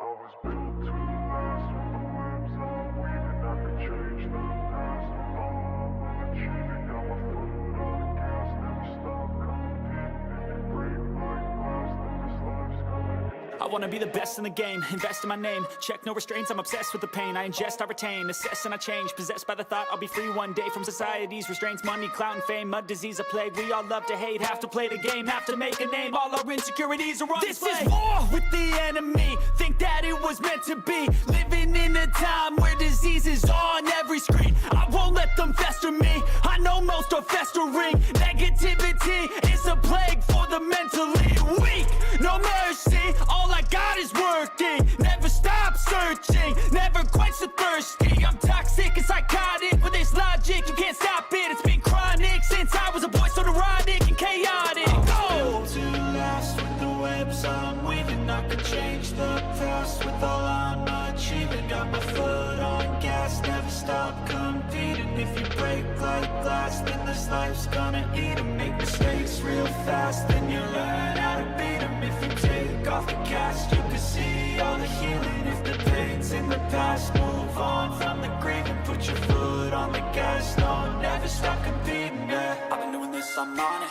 I was built to last with the webs I'm weaving. I could change the past with all I'm achieving. Got my foot on gas, never stop competing. If you break my glass, then this life's gonna end. I wanna be the best in the game, invest in my name. Check no restraints, I'm obsessed with the pain. I ingest, I retain, assess and I change. Possessed by the thought I'll be free one day from society's restraints. Money, clout and fame, mud, disease, a plague. We all love to hate, have to play the game, have to make a name. All our insecurities are on display. This is war with the enemy, think that it was meant to be. Living in a time where disease is on every screen. I won't let them fester me, I know most are festering. Negativity is a plague for the mentally weak. No mercy, all I got is working. Never stop searching, never quench the thirsty. I'm toxic and psychotic, with this logic you can't stop it. It's been chronic since I was a boy, so neurotic and chaotic. Go! To last with the webs I'm weaving. I could change the past with all I'm achieving. Got my foot on gas, never stop competing. If you break like glass, then this life's gonna eat 'em. Make mistakes real fast, then you learn how to beat 'em. If you take off the cast, you can see all the healing. If the pain's in the past, move on from the grave and put your foot on the gas. No, never stop competing, yeah. I've been doing this, I'm on it.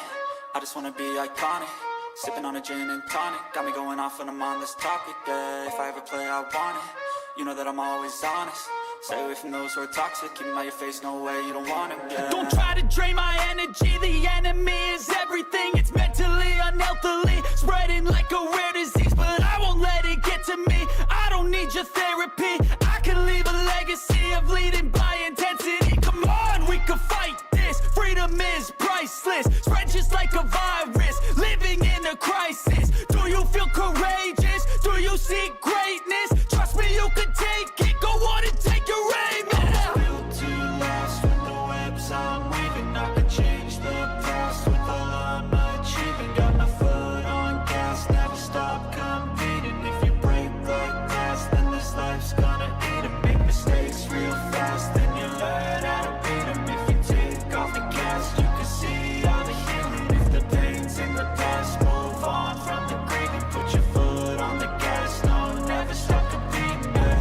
I just wanna be iconic. Sipping on a gin and tonic, got me going off when I'm on this topic, yeah. If I ever play, I want it. You know that I'm always honest. Stay away from those who are toxic. Keep them out your face, no way, you don't want them, yeah. Don't try to drain my energy. The enemy is everything. It's mentally, unhealthily spreading like a rare disease. But I won't let it get to me. I don't need your therapy. I can leave a legacy of leading by intensity. Come on, we can fight this. Freedom is priceless. Spread just like a virus. Living in a crisis. Do you feel courageous? Do you seek greatness? Trust me, you can take it. Go on and take your aim. I was built to last with the webs I'm weaving. I could change the past with all I'm achieving. Got my foot on gas, never stop competing. If you break like glass, then this life's gonna eat 'em. Make mistakes real fast, then you learn how to beat 'em. If you take off the cast, you can see all the healing. If the pain's in the past, move on from the grave and put your foot on the gas. No, never stop competing, yeah.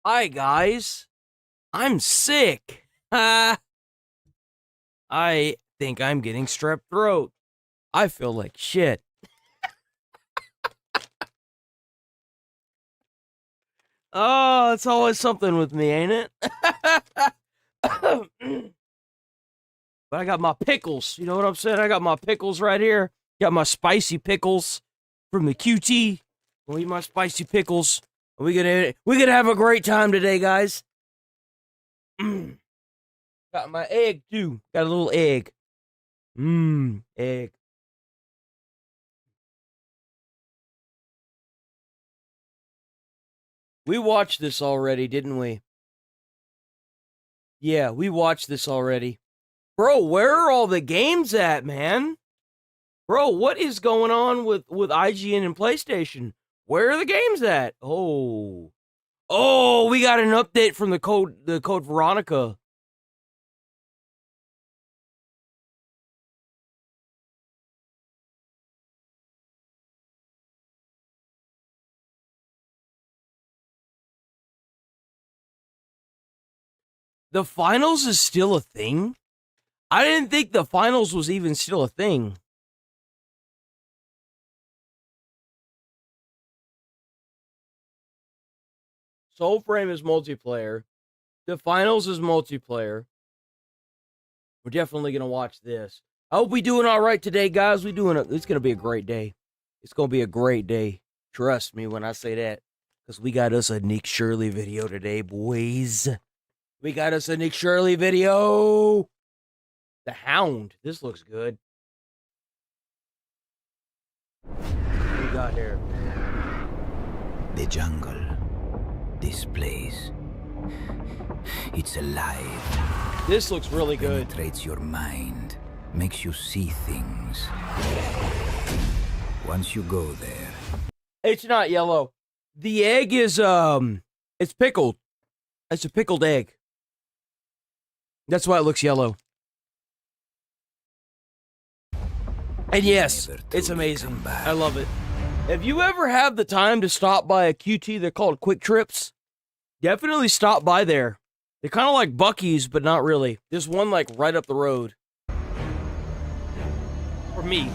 Hi guys, I'm sick. I think I'm getting strep throat. I feel like shit. Oh, it's always something with me, ain't it? But I got my pickles. You know what I'm saying? I got my pickles right here. Got my spicy pickles from the QT. I'll eat my spicy pickles. We're gonna have a great time today, guys. Got my egg too. Got a little egg. Egg. We watched this already, didn't we? Yeah, we watched this already. Bro, where are all the games at, man? Bro, what is going on with IGN and PlayStation? Where are the games at? Oh, we got an update from the code Veronica. The finals is still a thing? I didn't think the finals was even still a thing. Soul Frame is multiplayer. The finals is multiplayer. We're definitely gonna watch this. I hope we doing all right today, guys. It's gonna be a great day. It's gonna be a great day. Trust me when I say that, because we got us a Nick Shirley video today, boys. We got us a Nick Shirley video. The Hound. This looks good. got here? The jungle. This place. It's alive. This looks really good. Penetrates your mind. Makes you see things. Once you go there. It's not yellow. The egg is, it's pickled. It's a pickled egg. That's why it looks yellow. And yes, it's amazing. I love it. If you ever have the time to stop by a QT, they're called Quick Trips. Definitely stop by there. They're kind of like Buc-ee's, but not really. There's one like right up the road. For me.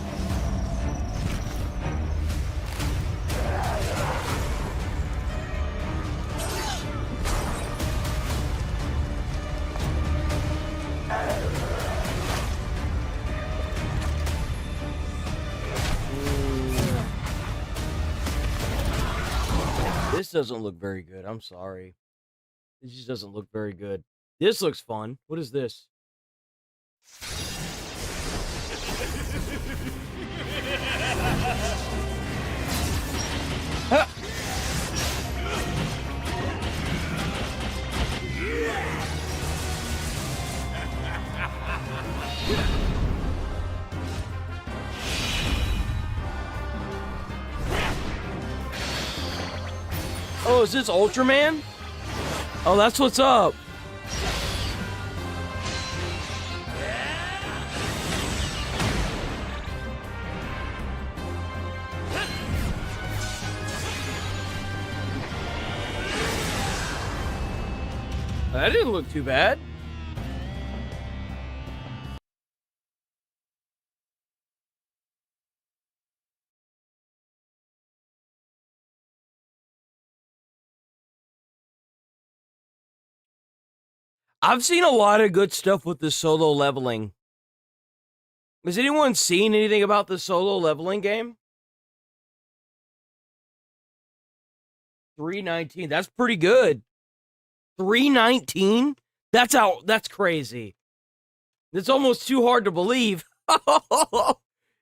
This doesn't look very good. I'm sorry. This just doesn't look very good. This looks fun. What is this? Ah! Oh, is this Ultraman? Oh, that's what's up. That didn't look too bad. I've seen a lot of good stuff with the solo leveling. Has anyone seen anything about the solo leveling game? 319. That's pretty good. 319? That's out. That's crazy. It's almost too hard to believe.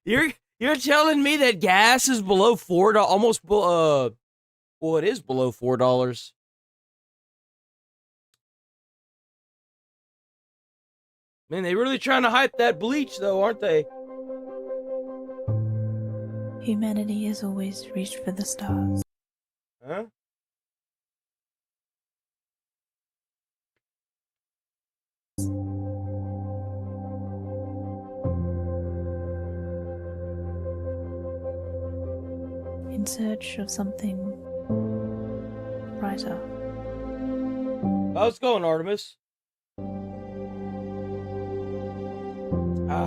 You're telling me that gas is below $4, almost well, it is below $4. Man, they really trying to hype that Bleach, though, aren't they? Humanity has always reached for the stars. Huh? In search of something brighter. How's it going, Artemis?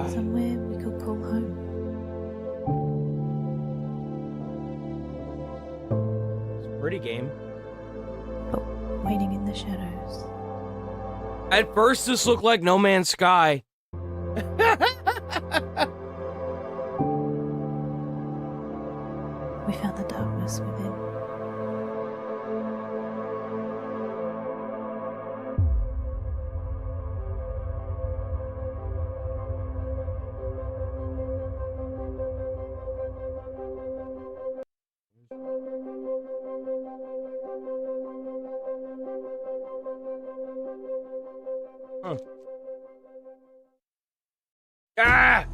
Somewhere we could call home. It's a pretty game. But waiting in the shadows. At first, this looked like No Man's Sky. We found the darkness within. Huh. Ah!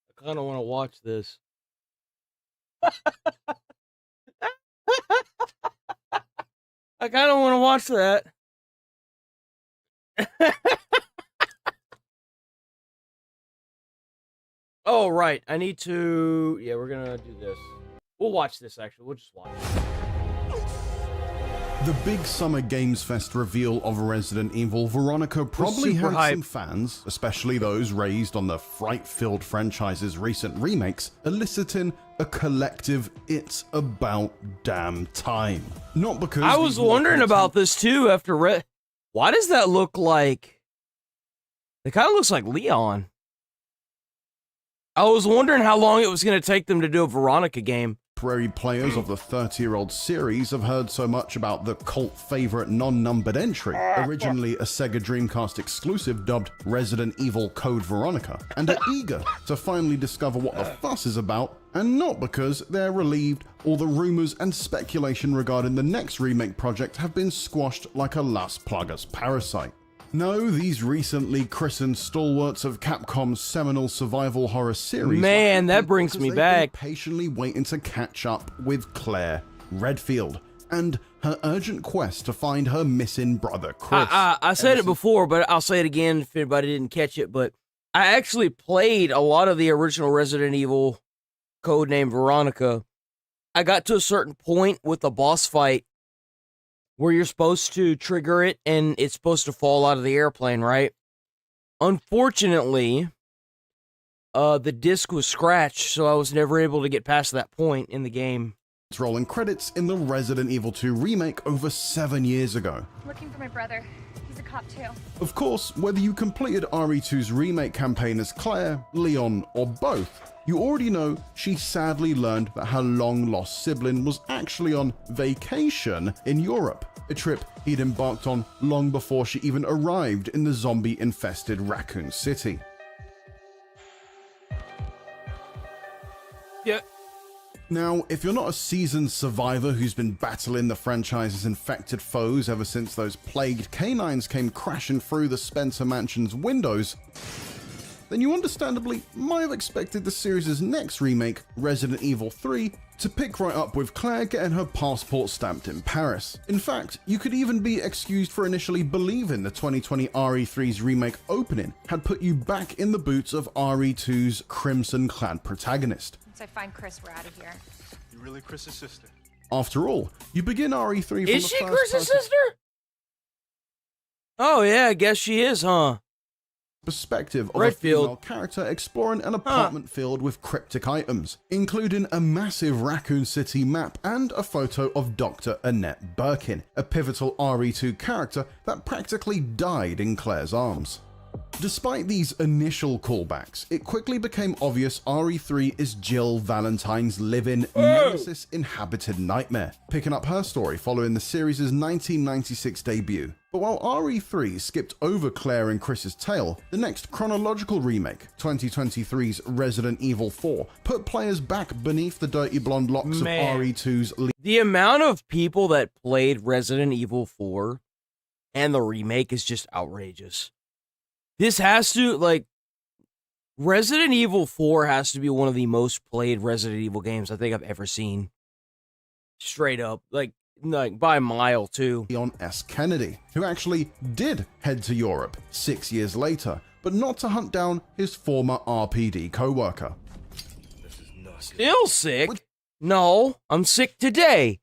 I kind of want to watch this. I kind of want to watch that. Oh, right. I need to... Yeah, we're going to do this. We'll watch this, actually. We'll just watch it. The big Summer Games Fest reveal of Resident Evil Veronica probably super had hype. some fans, especially those raised on the fright-filled franchise's recent remakes, eliciting a collective "it's about damn time." Not because I was these more wondering content- about this, too, after... Why does that look like... It kind of looks like Leon. I was wondering how long it was going to take them to do a Veronica game. contemporary players of the 30-year-old series have heard so much about the cult favorite non-numbered entry, originally a Sega Dreamcast exclusive dubbed Resident Evil Code Veronica, and are eager to finally discover what the fuss is about, and not because they're relieved all the rumors and speculation regarding the next remake project have been squashed like a Las Plagas parasite. No, these recently christened stalwarts of Capcom's seminal survival horror series. Man, that brings me back. Patiently waiting to catch up with Claire Redfield and her urgent quest to find her missing brother Chris. I said it before, but I'll say it again if anybody didn't catch it. But I actually played a lot of the original Resident Evil codename Veronica. I got to a certain point with the boss fight where you're supposed to trigger it and it's supposed to fall out of the airplane, right? Unfortunately, the disc was scratched, so I was never able to get past that point in the game. It's rolling credits in the Resident Evil 2 remake over 7 years ago. Looking for my brother. He's a cop too. Of course, whether you completed RE2's remake campaign as Claire, Leon, or both, you already know she sadly learned that her long-lost sibling was actually on vacation in Europe, a trip he'd embarked on long before she even arrived in the zombie-infested Raccoon City. Yeah. Now, if you're not a seasoned survivor who's been battling the franchise's infected foes ever since those plagued canines came crashing through the Spencer Mansion's windows, then you understandably might have expected the series' next remake, Resident Evil 3, to pick right up with Claire getting her passport stamped in Paris. In fact, you could even be excused for initially believing the 2020 RE3's remake opening had put you back in the boots of RE2's crimson-clad protagonist. Once I find Chris, we're out of here. You really Chris's sister? After all, you begin RE3 from Is the she first Chris's person sister? Oh yeah, I guess she is, huh? perspective of Redfield. a female character exploring an apartment filled with cryptic items, including a massive Raccoon City map and a photo of Dr. Annette Birkin, a pivotal RE2 character that practically died in Claire's arms. Despite these initial callbacks, it quickly became obvious RE3 is Jill Valentine's living Nemesis inhabited nightmare, picking up her story following the series' 1996 debut. But while RE3 skipped over Claire and Chris's tale, the next chronological remake, 2023's Resident Evil 4, put players back beneath the dirty blonde locks of RE2's The amount of people that played Resident Evil 4 and the remake is just outrageous. This has to, like, Resident Evil 4 has to be one of the most played Resident Evil games I think I've ever seen. Straight up. Like by a mile, too. Leon S. Kennedy, who actually did head to Europe 6 years later, but not to hunt down his former RPD co-worker. Still sick? No, I'm sick today.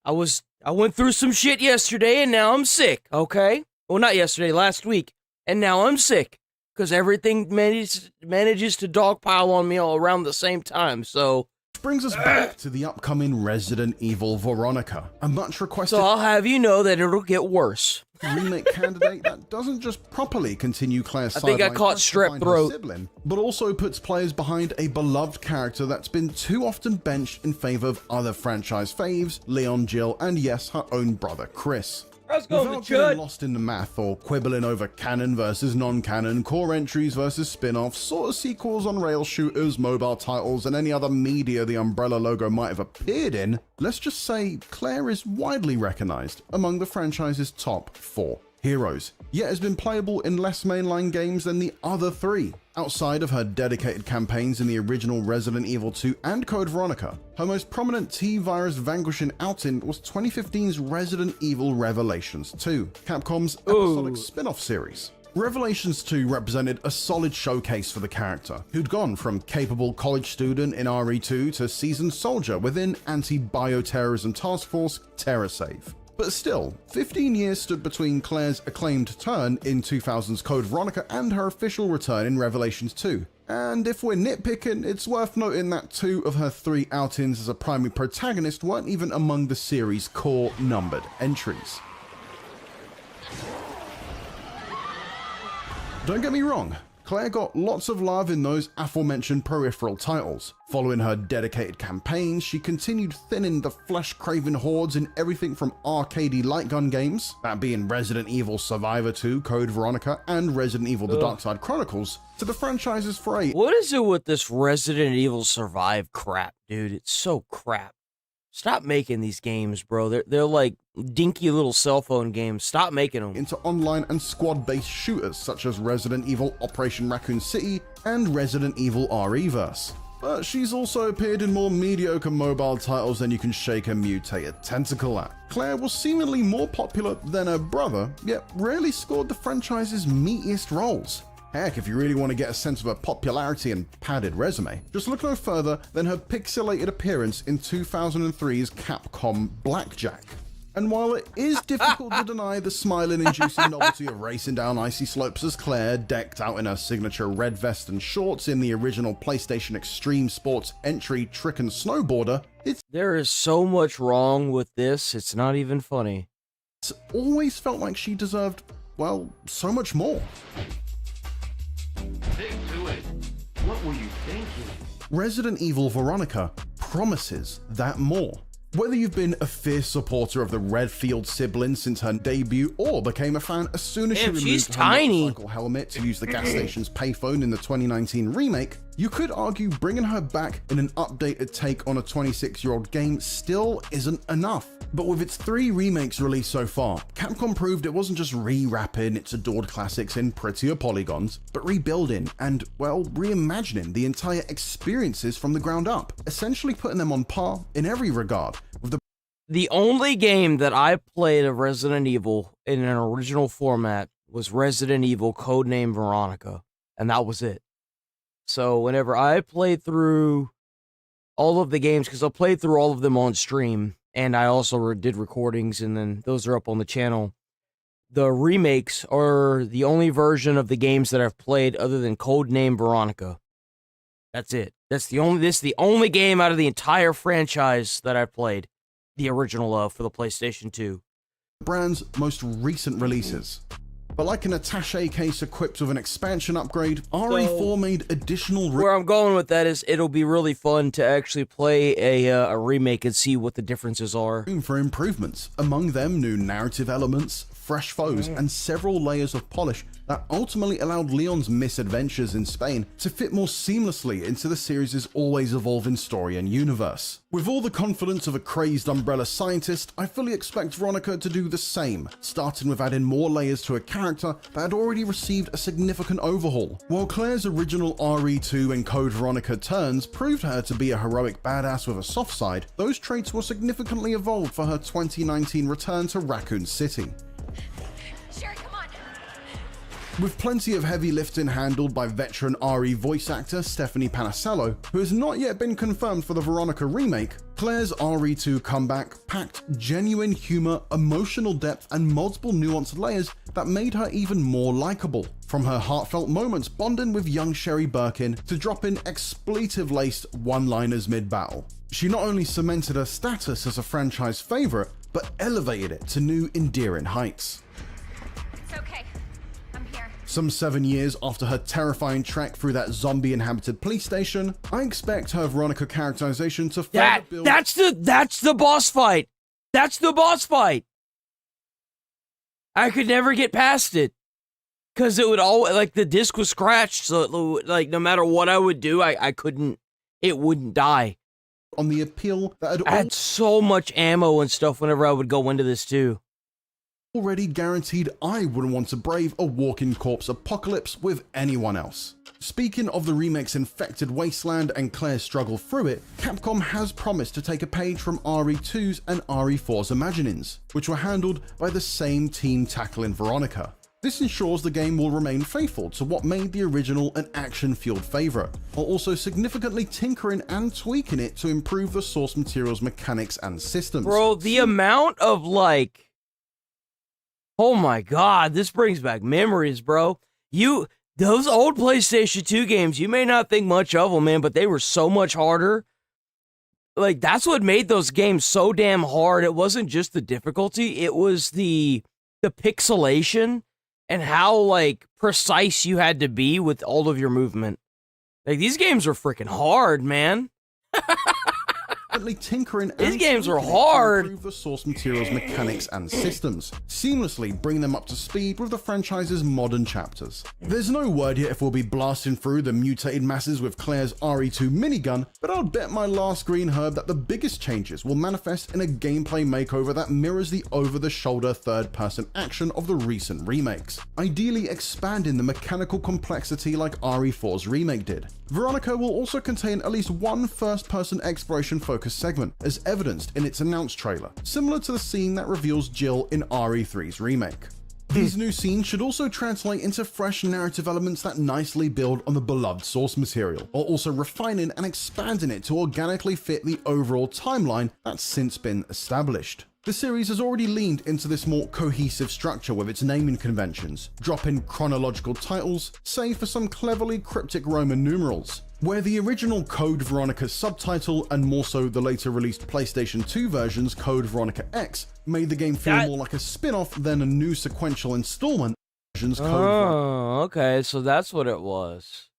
I went through some shit yesterday and now I'm sick, okay? Well, not yesterday, last week. And now I'm sick, because everything manages to dogpile on me all around the same time, so... Which brings us back to the upcoming Resident Evil Veronica, a much requested... So I'll have you know that it'll get worse. ...remake candidate that doesn't just properly continue Claire's I think I caught strep throat. Sibling, but also puts players behind a beloved character that's been too often benched in favor of other franchise faves, Leon, Jill, and yes, her own brother Chris. Without getting lost in the math or quibbling over canon versus non-canon, core entries versus spin-offs, sort of sequels on rail shooters, mobile titles, and any other media the Umbrella logo might have appeared in, let's just say Claire is widely recognized among the franchise's top 4 heroes, yet has been playable in less mainline games than the other 3. Outside of her dedicated campaigns in the original Resident Evil 2 and Code Veronica, her most prominent T-Virus vanquishing outing was 2015's Resident Evil Revelations 2, Capcom's episodic spin-off series. Revelations 2 represented a solid showcase for the character, who'd gone from capable college student in RE2 to seasoned soldier within anti-bioterrorism task force TerraSave. But still, 15 years stood between Claire's acclaimed turn in 2000's Code Veronica and her official return in Revelations 2. And if we're nitpicking, it's worth noting that 2 of her 3 outings as a primary protagonist weren't even among the series' core numbered entries. Don't get me wrong, Claire got lots of love in those aforementioned peripheral titles. Following her dedicated campaigns, she continued thinning the flesh-craving hordes in everything from arcadey light gun games, that being Resident Evil Survivor 2, Code Veronica, and Resident Evil The Dark Side Chronicles, to the franchise's foray. What is it with this Resident Evil Survive crap, dude? It's so crap. Stop making these games, bro. They're like dinky little cell phone games. Stop making them. Into online and squad-based shooters such as Resident Evil Operation Raccoon City and Resident Evil RE-verse. But she's also appeared in more mediocre mobile titles than you can shake a mutated tentacle at. Claire was seemingly more popular than her brother, yet rarely scored the franchise's meatiest roles. Heck, if you really want to get a sense of her popularity and padded resume, just look no further than her pixelated appearance in 2003's Capcom Blackjack. And while it is difficult to deny the smiling-inducing novelty of racing down icy slopes as Claire, decked out in her signature red vest and shorts in the original PlayStation Extreme Sports entry Trick and Snowboarder, there is so much wrong with this, it's not even funny. It's always felt like she deserved, well, so much more. Stick to it. What were you thinking? Resident Evil Veronica promises that more. Whether you've been a fierce supporter of the Redfield siblings since her debut, or became a fan as soon as she removed her motorcycle helmet to use the gas station's payphone in the 2019 remake, you could argue bringing her back in an updated take on a 26-year-old game still isn't enough. But with its 3 remakes released so far, Capcom proved it wasn't just re-wrapping its adored classics in prettier polygons, but rebuilding and, well, reimagining the entire experiences from the ground up, essentially putting them on par in every regard. With the only game that I played of Resident Evil in an original format was Resident Evil Codename Veronica, and that was it. So whenever I played through all of the games, because I played through all of them on stream, and I also did recordings, and then those are up on the channel. The remakes are the only version of the games that I've played other than Codename Veronica. That's it. This is the only game out of the entire franchise that I've played. The original for the PlayStation 2. the brand's most recent releases. But like an attaché case equipped with an expansion upgrade, RE4 made additional... Where I'm going with that is it'll be really fun to actually play a remake and see what the differences are. ...room for improvements, among them new narrative elements, fresh foes, and several layers of polish that ultimately allowed Leon's misadventures in Spain to fit more seamlessly into the series' always evolving story and universe. With all the confidence of a crazed Umbrella scientist, I fully expect Veronica to do the same, starting with adding more layers to a character that had already received a significant overhaul. While Claire's original RE2 and Code Veronica turns proved her to be a heroic badass with a soft side, those traits were significantly evolved for her 2019 return to Raccoon City. With plenty of heavy lifting handled by veteran RE voice actor Stephanie Panisello, who has not yet been confirmed for the Veronica remake, Claire's RE2 comeback packed genuine humor, emotional depth, and multiple nuanced layers that made her even more likable. From her heartfelt moments bonding with young Sherry Birkin to dropping expletive-laced one-liners mid-battle. She not only cemented her status as a franchise favorite, but elevated it to new endearing heights. It's okay. Some 7 years after her terrifying trek through that zombie-inhabited police station, I expect her Veronica characterization to further build... That's the boss fight! That's the boss fight! I could never get past it. Because it would always, like, the disc was scratched, so, like, no matter what I would do, I couldn't, it wouldn't die. On the appeal that I had so much ammo and stuff whenever I would go into this, too. Already guaranteed I wouldn't want to brave a walking corpse apocalypse with anyone else. Speaking of the remake's infected wasteland and Claire's struggle through it, Capcom has promised to take a page from RE2's and RE4's imaginings, which were handled by the same team tackling Veronica. This ensures the game will remain faithful to what made the original an action-fueled favorite, while also significantly tinkering and tweaking it to improve the source material's mechanics and systems. Bro, the amount of, like... Oh my god, this brings back memories, bro. Those old PlayStation 2 games, you may not think much of them, man, but they were so much harder. Like, that's what made those games so damn hard. It wasn't just the difficulty, it was the pixelation. and how like precise you had to be with all of your movement. Like these games are freaking hard, man. Tinkering These and games are tweaking hard. to improve the source materials, mechanics, and systems, seamlessly bring them up to speed with the franchise's modern chapters. There's no word yet if we'll be blasting through the mutated masses with Claire's RE2 minigun, but I'll bet my last green herb that the biggest changes will manifest in a gameplay makeover that mirrors the over-the-shoulder third-person action of the recent remakes, ideally expanding the mechanical complexity like RE4's remake did. Veronica will also contain at least one first-person exploration-focused segment, as evidenced in its announced trailer, similar to the scene that reveals Jill in RE3's remake. These new scenes should also translate into fresh narrative elements that nicely build on the beloved source material, while also refining and expanding it to organically fit the overall timeline that's since been established. The series has already leaned into this more cohesive structure with its naming conventions, dropping chronological titles, save for some cleverly cryptic Roman numerals. Where the original Code Veronica subtitle and more so the later released PlayStation 2 version's Code Veronica X made the game feel more like a spin-off than a new sequential installment. Oh, okay, so that's what it was.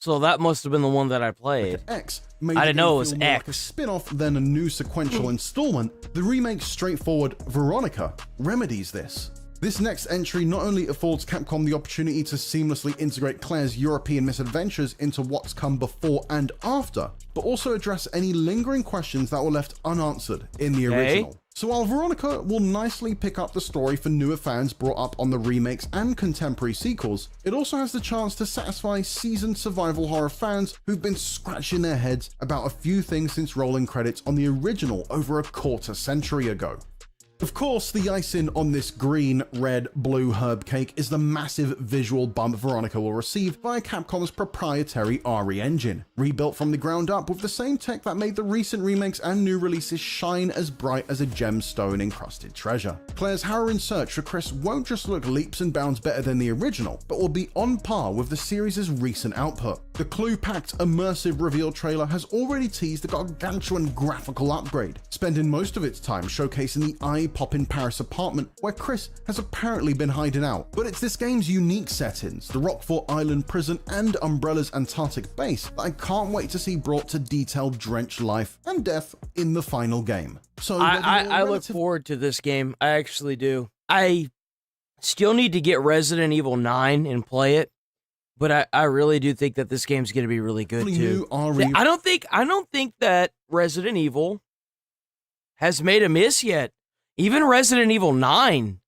So that must have been the one that I played. X made I didn't know it was feel more like a X. spin-off than a new sequential installment. The remake's straightforward Veronica remedies this. This next entry not only affords Capcom the opportunity to seamlessly integrate Claire's European misadventures into what's come before and after, but also address any lingering questions that were left unanswered in the original. So while Veronica will nicely pick up the story for newer fans brought up on the remakes and contemporary sequels, it also has the chance to satisfy seasoned survival horror fans who've been scratching their heads about a few things since rolling credits on the original over a quarter century ago. Of course, the icing on this green, red, blue herb cake is the massive visual bump Veronica will receive via Capcom's proprietary RE engine, rebuilt from the ground up with the same tech that made the recent remakes and new releases shine as bright as a gemstone encrusted treasure. Claire's harrowing search for Chris won't just look leaps and bounds better than the original, but will be on par with the series' recent output. The clue-packed immersive reveal trailer has already teased a gargantuan graphical upgrade, spending most of its time showcasing the eye-popping Paris apartment where Chris has apparently been hiding out. But it's this game's unique settings, the Rockfort Island prison and Umbrella's Antarctic base, that I can't wait to see brought to detailed drenched life and death in the final game. So I look forward to this game. I actually do. I still need to get Resident Evil 9 and play it, but I really do think that this game's going to be really good too. I don't think that Resident Evil has made a miss yet. Even Resident Evil 9,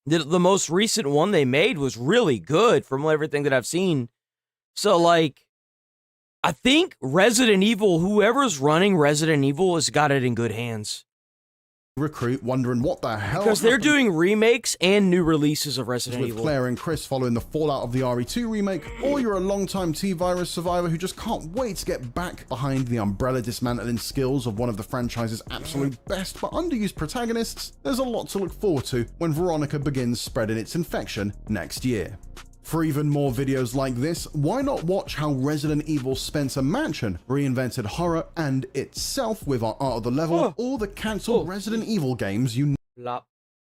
the most recent one they made, was really good from everything that I've seen. So, like, I think Resident Evil, whoever's running Resident Evil, has got it in good hands. Recruit wondering what the hell because they're doing remakes and new releases of Resident Evil. With Claire and Chris following the fallout of the RE2 remake, or you're a long-time T-Virus survivor who just can't wait to get back behind the Umbrella dismantling skills of one of the franchise's absolute best but underused protagonists, there's a lot to look forward to when Veronica begins spreading its infection next year. For even more videos like this, why not watch how Resident Evil Spencer Mansion reinvented horror and itself with our Art of the Level, or the cancelled Resident Evil games you know.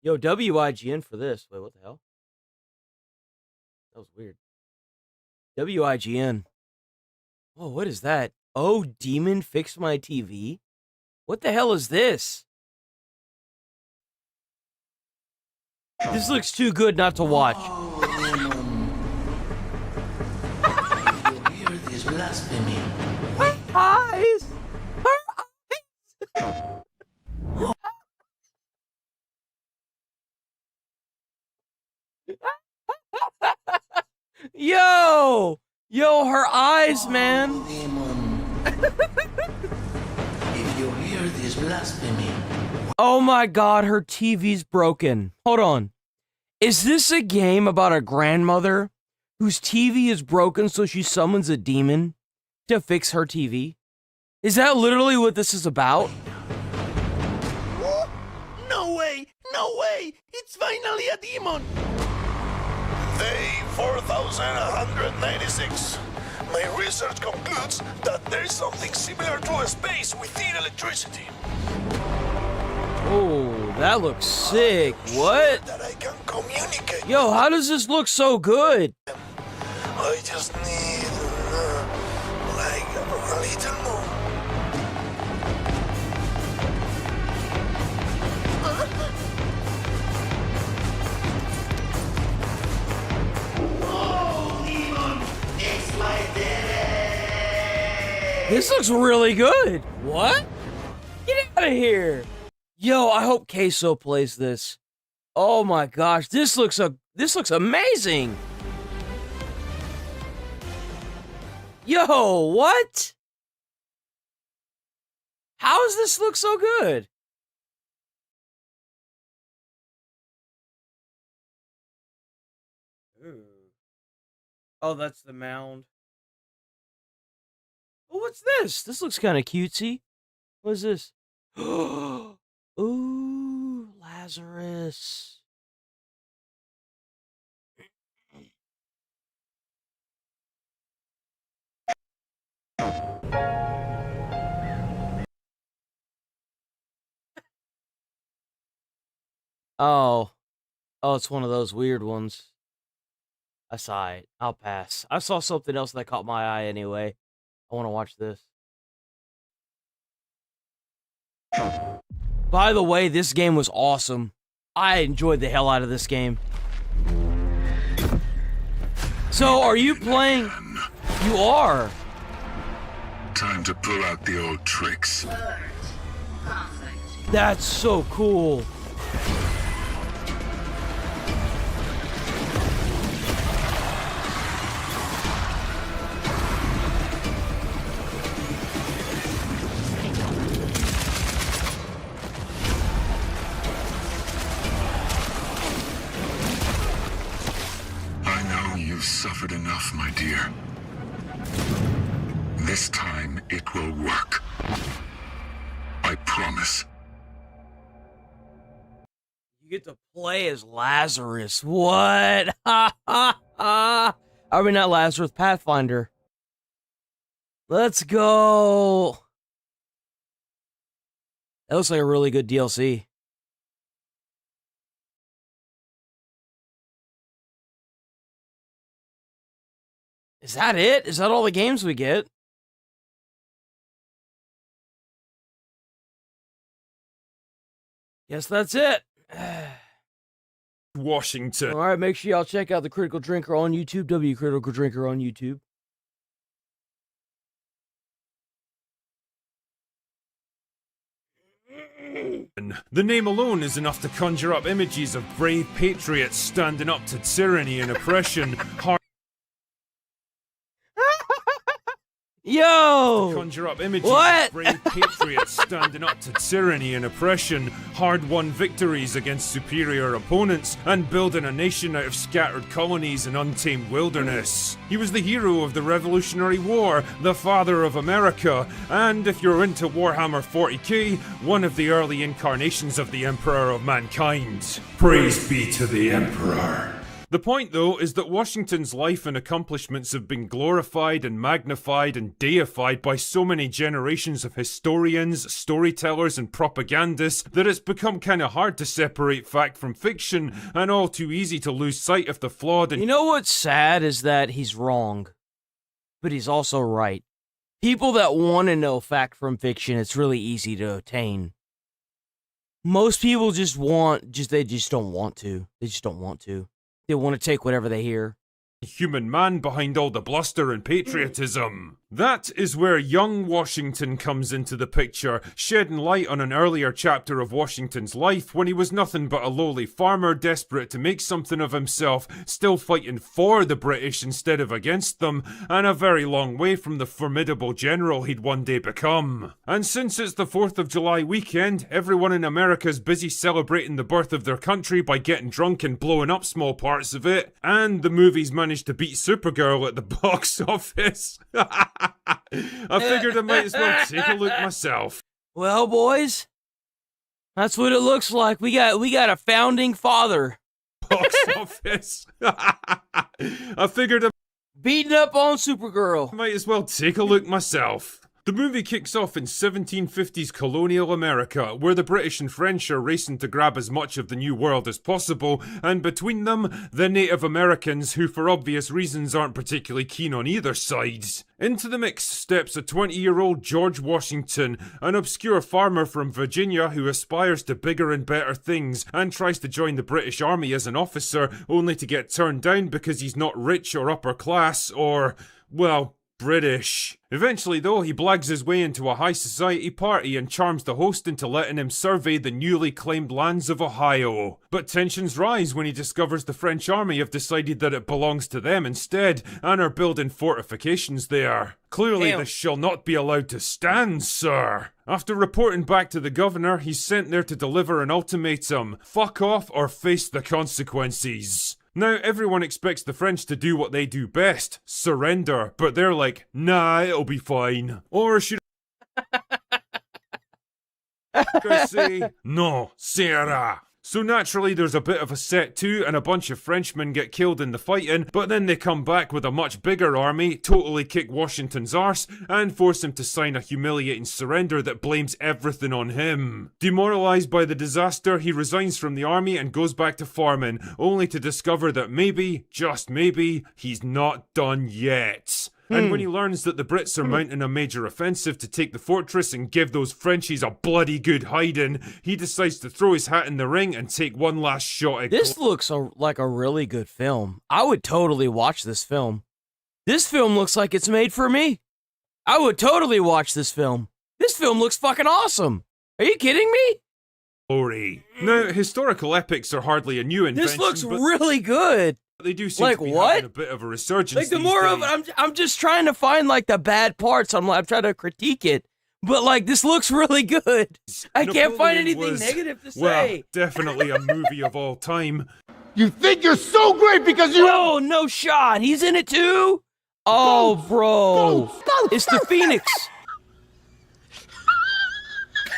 Yo, WIGN for this. Wait, what the hell? That was weird. WIGN. Oh, what is that? Oh, Demon fixed my TV? What the hell is this? This looks too good not to watch. Blasphemy. Her eyes! Her eyes! Yo! Yo, her eyes, man! If you hear this blasphemy. Oh my god, her TV's broken. Hold on. Is this a game about a grandmother whose TV is broken, so she summons a demon to fix her TV? Is that literally what this is about? What? No way! No way! It's finally a demon! Day 4196. My research concludes that there is something similar to a space within electricity. Oh, That looks sick. What? That I can communicate. Yo, how does this look so good? I just need like a little more. This looks really good. What? Get out of here. Yo, I hope Queso plays this. Oh my gosh, this looks amazing. Yo, what? How does this look so good? Ooh. Oh, that's the mound. Oh, what's this? This looks kind of cutesy. What is this? Ooh, Lazarus. Oh. Oh, it's one of those weird ones. I saw it. I'll pass. I saw something else that caught my eye anyway. I want to watch this. By the way, this game was awesome. I enjoyed the hell out of this game. So, are you playing? You are. Time to pull out the old tricks. That's so cool. You've suffered enough, my dear. This time it will work. I promise. You get to play as Lazarus. What? Ha ha ha. I mean, not Lazarus, Pathfinder. Let's go. That looks like a really good DLC. Is that it? Is that all the games we get? Yes, that's it. Washington. All right, make sure y'all check out the Critical Drinker on YouTube. Critical Drinker on YouTube. The name alone is enough to conjure up images of brave patriots standing up to tyranny and oppression. Yo! Conjure up images of brave patriots standing up to tyranny and oppression, hard-won victories against superior opponents, and building a nation out of scattered colonies and untamed wilderness. He was the hero of the Revolutionary War, the father of America, and if you're into Warhammer 40k, one of the early incarnations of the Emperor of Mankind. Praise be to the Emperor. The point, though, is that Washington's life and accomplishments have been glorified and magnified and deified by so many generations of historians, storytellers, and propagandists that it's become kind of hard to separate fact from fiction, and all too easy to lose sight of the flawed and— You know what's sad is that he's wrong, but he's also right. People that want to know fact from fiction, it's really easy to attain. Most people they just don't want to. They just don't want to. They want to take whatever they hear. Human man behind all the bluster and patriotism. That is where young Washington comes into the picture, shedding light on an earlier chapter of Washington's life when he was nothing but a lowly farmer desperate to make something of himself, still fighting for the British instead of against them, and a very long way from the formidable general he'd one day become. And since it's the 4th of July weekend, everyone in America's busy celebrating the birth of their country by getting drunk and blowing up small parts of it, and the movie's managed to beat Supergirl at the box office. I figured I might as well take a look myself. Well, boys, that's what it looks like. We got a founding father. Box office. I figured I beating up on Supergirl. Might as well take a look myself. The movie kicks off in 1750s colonial America, where the British and French are racing to grab as much of the New World as possible, and between them, the Native Americans, who for obvious reasons aren't particularly keen on either side. Into the mix steps a 20-year-old George Washington, an obscure farmer from Virginia who aspires to bigger and better things and tries to join the British Army as an officer, only to get turned down because he's not rich or upper class or, well, British. Eventually, though, he blags his way into a high society party and charms the host into letting him survey the newly claimed lands of Ohio. But tensions rise when he discovers the French army have decided that it belongs to them instead and are building fortifications there. Clearly, this shall not be allowed to stand, sir. After reporting back to the governor, he's sent there to deliver an ultimatum: fuck off or face the consequences. Now, everyone expects the French to do what they do best, surrender, but they're like, nah, it'll be fine. Or should I say, no, sera. So naturally, there's a bit of a set to, and a bunch of Frenchmen get killed in the fighting, but then they come back with a much bigger army, totally kick Washington's arse, and force him to sign a humiliating surrender that blames everything on him. Demoralized by the disaster, he resigns from the army and goes back to farming, only to discover that maybe, just maybe, he's not done yet. And when he learns that the Brits are mounting a major offensive to take the fortress and give those Frenchies a bloody good hiding, he decides to throw his hat in the ring and take one last shot at This looks like a really good film. I would totally watch this film. This film looks like it's made for me. I would totally watch this film. This film looks fucking awesome. Are you kidding me? glory. Now, historical epics are hardly a new invention. This looks really good. They do seem to be having a bit of a resurgence. Like the more of it, I'm just trying to find like the bad parts. I'm trying to critique it, but like this looks really good. I can't find anything negative to say. Well, definitely a movie of all time. You think you're so great because you. Oh, no shot. He's in it too. Oh, bro, it's the Phoenix.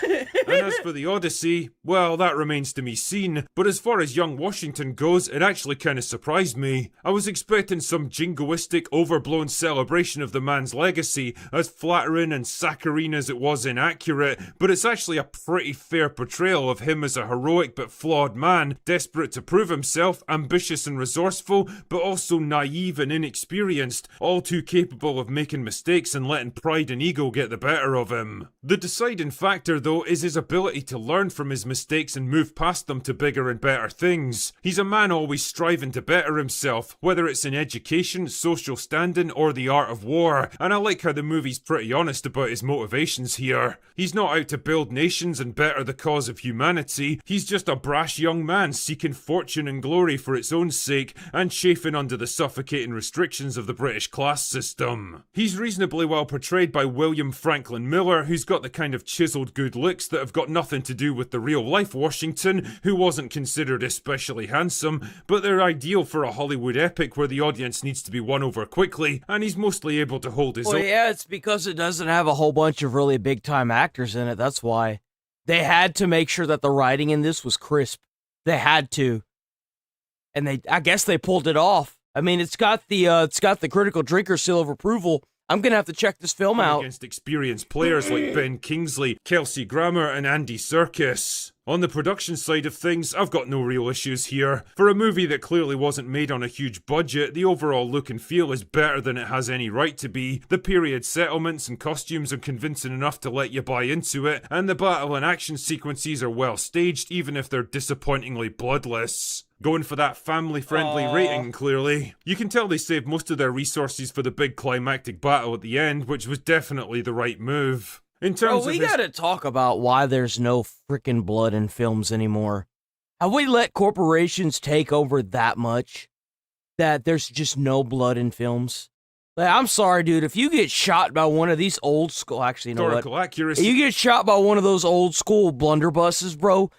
And as for the Odyssey, well, that remains to be seen. But as far as young Washington goes, it actually kind of surprised me. I was expecting some jingoistic, overblown celebration of the man's legacy, as flattering and saccharine as it was inaccurate, but it's actually a pretty fair portrayal of him as a heroic but flawed man, desperate to prove himself, ambitious and resourceful, but also naive and inexperienced, all too capable of making mistakes and letting pride and ego get the better of him. The deciding factor, though, is his ability to learn from his mistakes and move past them to bigger and better things. He's a man always striving to better himself, whether it's in education, social standing, or the art of war, and I like how the movie's pretty honest about his motivations here. He's not out to build nations and better the cause of humanity, he's just a brash young man seeking fortune and glory for its own sake, and chafing under the suffocating restrictions of the British class system. He's reasonably well portrayed by William Franklin Miller, who's got the kind of chiseled good looks that have got nothing to do with the real-life Washington, who wasn't considered especially handsome, but they're ideal for a Hollywood epic where the audience needs to be won over quickly, and he's mostly able to hold his own. Well, yeah, it's because it doesn't have a whole bunch of really big-time actors in it, that's why. They had to make sure that the writing in this was crisp. They had to. And I guess they pulled it off. I mean, it's got the critical drinker seal of approval. I'm gonna have to check this film out. Against experienced players like Ben Kingsley, Kelsey Grammer, and Andy Serkis. On the production side of things, I've got no real issues here. For a movie that clearly wasn't made on a huge budget, the overall look and feel is better than it has any right to be. The period settlements and costumes are convincing enough to let you buy into it, and the battle and action sequences are well staged, even if they're disappointingly bloodless. Going for that family-friendly rating, clearly. You can tell they saved most of their resources for the big climactic battle at the end, which was definitely the right move. In terms we gotta talk about why there's no freaking blood in films anymore. Have we let corporations take over that much that there's just no blood in films? Like, I'm sorry, dude. If you get shot by one of these old school, actually, you know what? Accuracy. If you get shot by one of those old school blunderbusses, bro,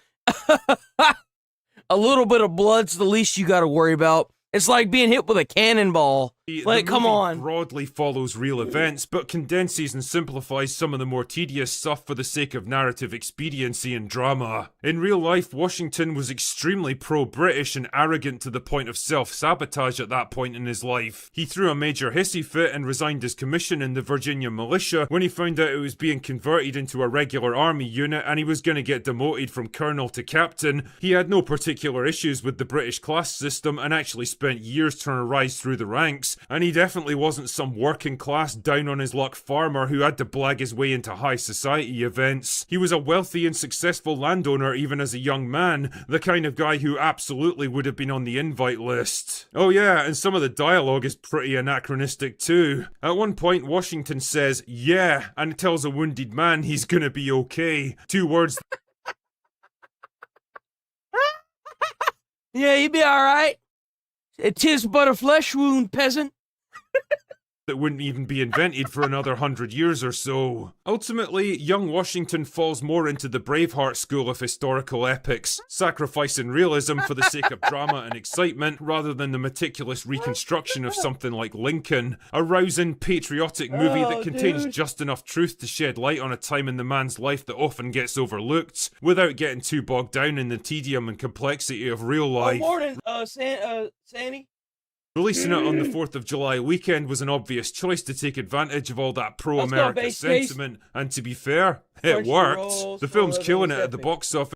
a little bit of blood's the least you gotta worry about. It's like being hit with a cannonball. Like, The come movie on. broadly follows real events, but condenses and simplifies some of the more tedious stuff for the sake of narrative expediency and drama. In real life, Washington was extremely pro-British and arrogant to the point of self-sabotage at that point in his life. He threw a major hissy fit and resigned his commission in the Virginia militia when he found out it was being converted into a regular army unit and he was going to get demoted from colonel to captain. He had no particular issues with the British class system and actually spent years trying to rise through the ranks, and he definitely wasn't some working class down on his luck farmer who had to blag his way into high society events. He was a wealthy and successful landowner even as a young man, the kind of guy who absolutely would have been on the invite list. Oh yeah, and some of the dialogue is pretty anachronistic too. At one point Washington says, "Yeah," and tells a wounded man he's gonna be okay. 2 words Yeah, you be alright. "'Tis but a flesh wound, peasant." that wouldn't even be invented for another 100 years or so. Ultimately, young Washington falls more into the Braveheart school of historical epics, sacrificing realism for the sake of drama and excitement rather than the meticulous reconstruction of something like Lincoln, a rousing, patriotic movie that contains just enough truth to shed light on a time in the man's life that often gets overlooked, without getting too bogged down in the tedium and complexity of real life. Morning, Sandy. Releasing it on the 4th of July weekend was an obvious choice to take advantage of all that pro-America Let's go, base sentiment, and to be fair, it worked. The film's killing it at the box office.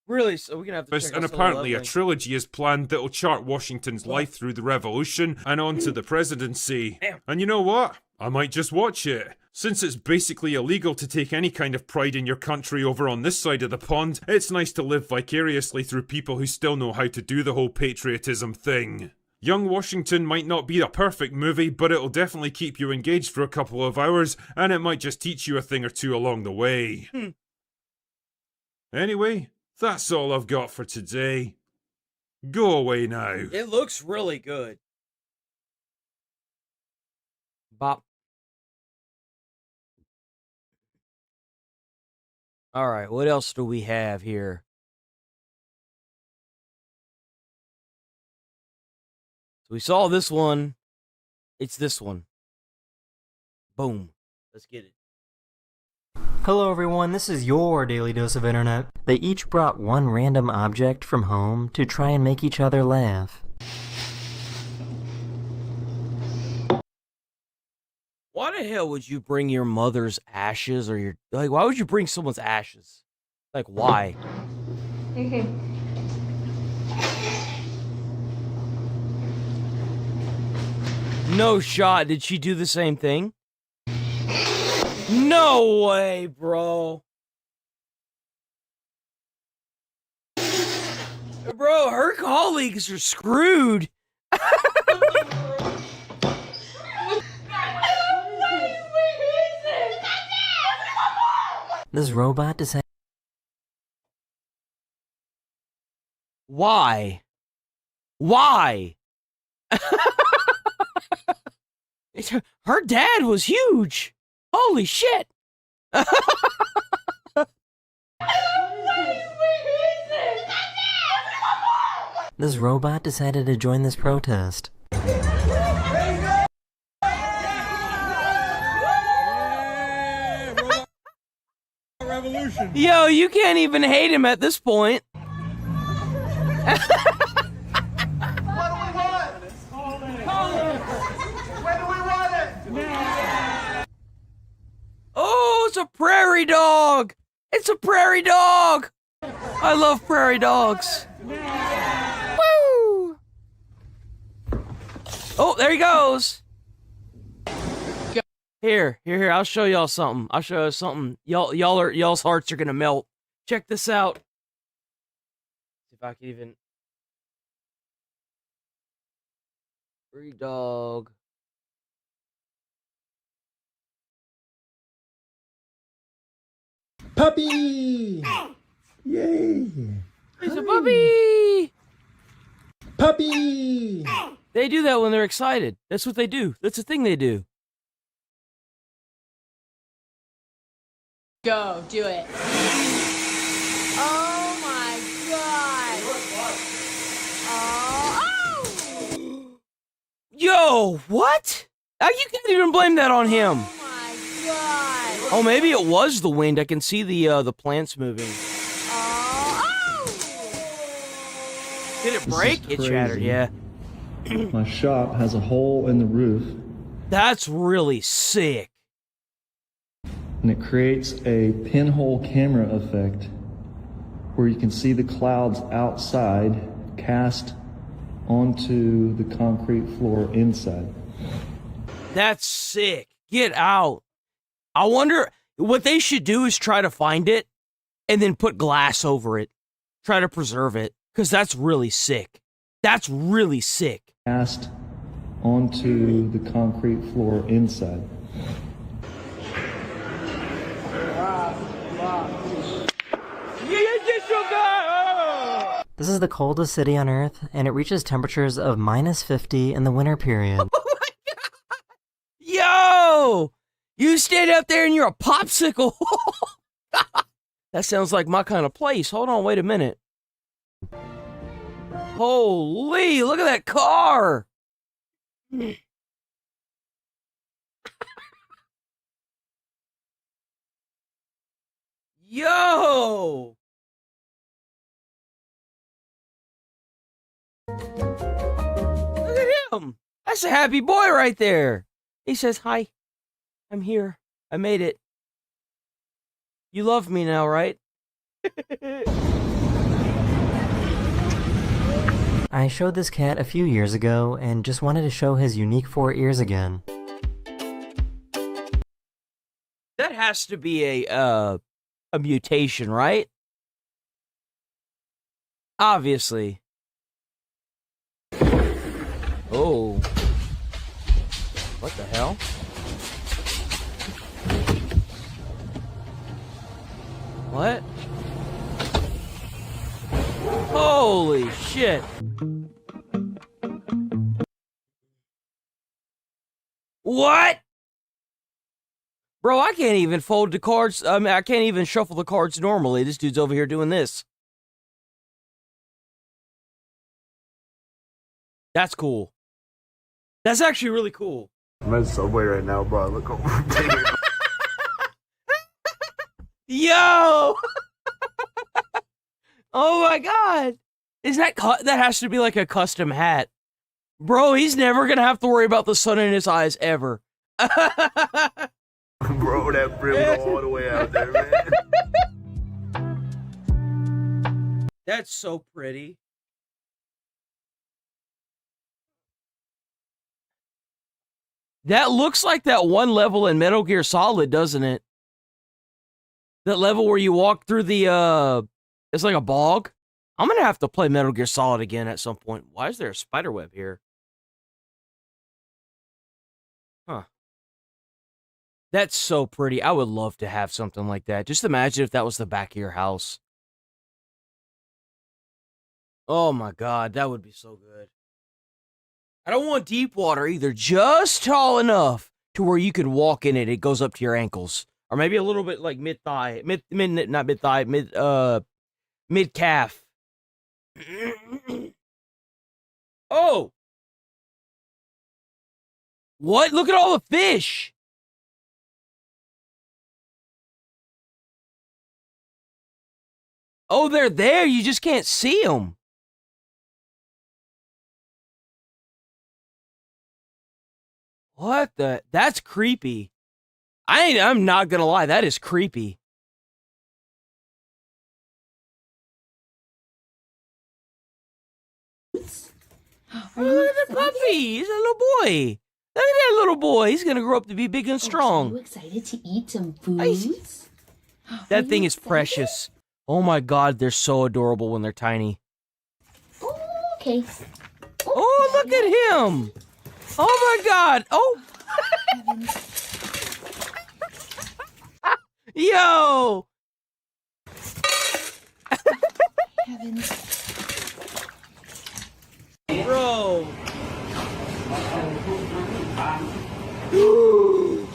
Really, so we're gonna have to check And out some apparently of a the trilogy is planned that'll chart Washington's life through the Revolution and on to the presidency. Damn. And you know what? I might just watch it. Since it's basically illegal to take any kind of pride in your country over on this side of the pond, it's nice to live vicariously through people who still know how to do the whole patriotism thing. Young Washington might not be a perfect movie, but it'll definitely keep you engaged for a couple of hours, and it might just teach you a thing or two along the way. Anyway, that's all I've got for today. Go away now. It looks really good. Bop. Alright, what else do we have here? So we saw this one. It's this one. Boom. Let's get it. Hello everyone, this is your Daily Dose of Internet. They each brought one random object from home to try and make each other laugh. Why the hell would you bring your mother's ashes or your... Like, why would you bring someone's ashes? Like, why? No shot. Did she do the same thing? No way, bro. Bro, her colleagues are screwed. This robot decided... Why? Why? Her dad was huge. Holy shit. This robot decided to join this protest. Revolution. Yo, you can't even hate him at this point. Oh, it's a prairie dog! It's a prairie dog! I love prairie dogs. Woo! Oh, there he goes. Here, I'll show y'all something. I'll show you something. Y'all's hearts are gonna melt. Check this out. See if I can even... Prairie dog. Puppy! Yay! It's a puppy! Puppy! They do that when they're excited. That's what they do. That's the thing they do. Go, do it. Oh my god! Oh! Yo! Yo, what? You can't even blame that on him. Oh my god. Oh, maybe it was the wind. I can see the plants moving. Did it break? It shattered, yeah. My shop has a hole in the roof. That's really sick. And it creates a pinhole camera effect where you can see the clouds outside cast onto the concrete floor inside. That's sick. Get out. I wonder, what they should do is try to find it and then put glass over it. Try to preserve it. Because that's really sick. That's really sick. Cast onto the concrete floor inside. This is the coldest city on Earth, and it reaches temperatures of -50 in the winter period. Oh my god! Yo! You stand out there and you're a popsicle! That sounds like my kind of place. Hold on, wait a minute. Holy, look at that car! Yo! Look at him! That's a happy boy right there! He says, hi, I'm here. I made it. You love me now, right? I showed this cat a few years ago and just wanted to show his unique 4 ears again. That has to be a mutation, right? Obviously. Oh. What the hell? What? Holy shit. What? Bro, I can't even fold the cards. I mean, I can't even shuffle the cards normally. This dude's over here doing this. That's cool. That's actually really cool. I'm at Subway right now, bro. Look over there. Yo! Oh my god! Is that that has to be like a custom hat? Bro, he's never gonna have to worry about the sun in his eyes ever. Bro, that brim go all the way out there, man. That's so pretty. That looks like that one level in Metal Gear Solid, doesn't it? That level where you walk through the, it's like a bog. I'm gonna have to play Metal Gear Solid again at some point. Why is there a spider web here? Huh. That's so pretty. I would love to have something like that. Just imagine if that was the back of your house. Oh my god, that would be so good. I don't want deep water either. Just tall enough to where you can walk in it. It goes up to your ankles. Or maybe a little bit like mid-thigh. Not mid-thigh. Mid-calf. Oh! What? Look at all the fish! Oh, they're there. You just can't see them. What the? That's creepy. I'm not gonna lie. That is creepy. Look at the puppy. He's a little boy. Look at that little boy. He's gonna grow up to be big and strong. Are you excited to eat some foods? That thing is precious. Oh my god, they're so adorable when they're tiny. Oh, okay. Oh, look at him. Oh my god. Oh. Yo. Heavens. Bro. Ooh.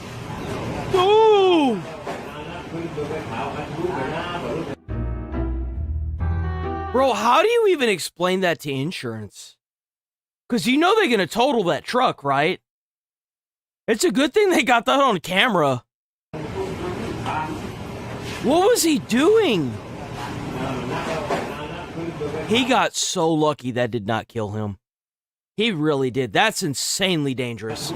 Bro, how do you even explain that to insurance? Because you know they're going to total that truck, right? It's a good thing they got that on camera. What was he doing? He got so lucky that did not kill him. He really did. That's insanely dangerous.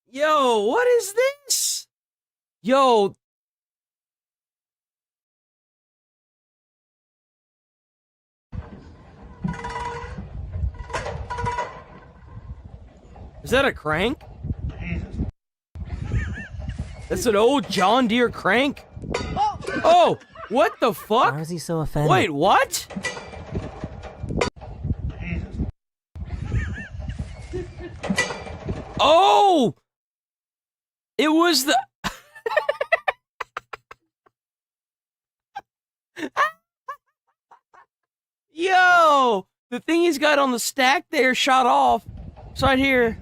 Yo, what is this? Yo. Is that a crank? That's an old John Deere crank? Oh, what the fuck? Why is he so offended? Wait, what? Oh! It was the... Yo! The thing he's got on the stack there shot off. It's right here.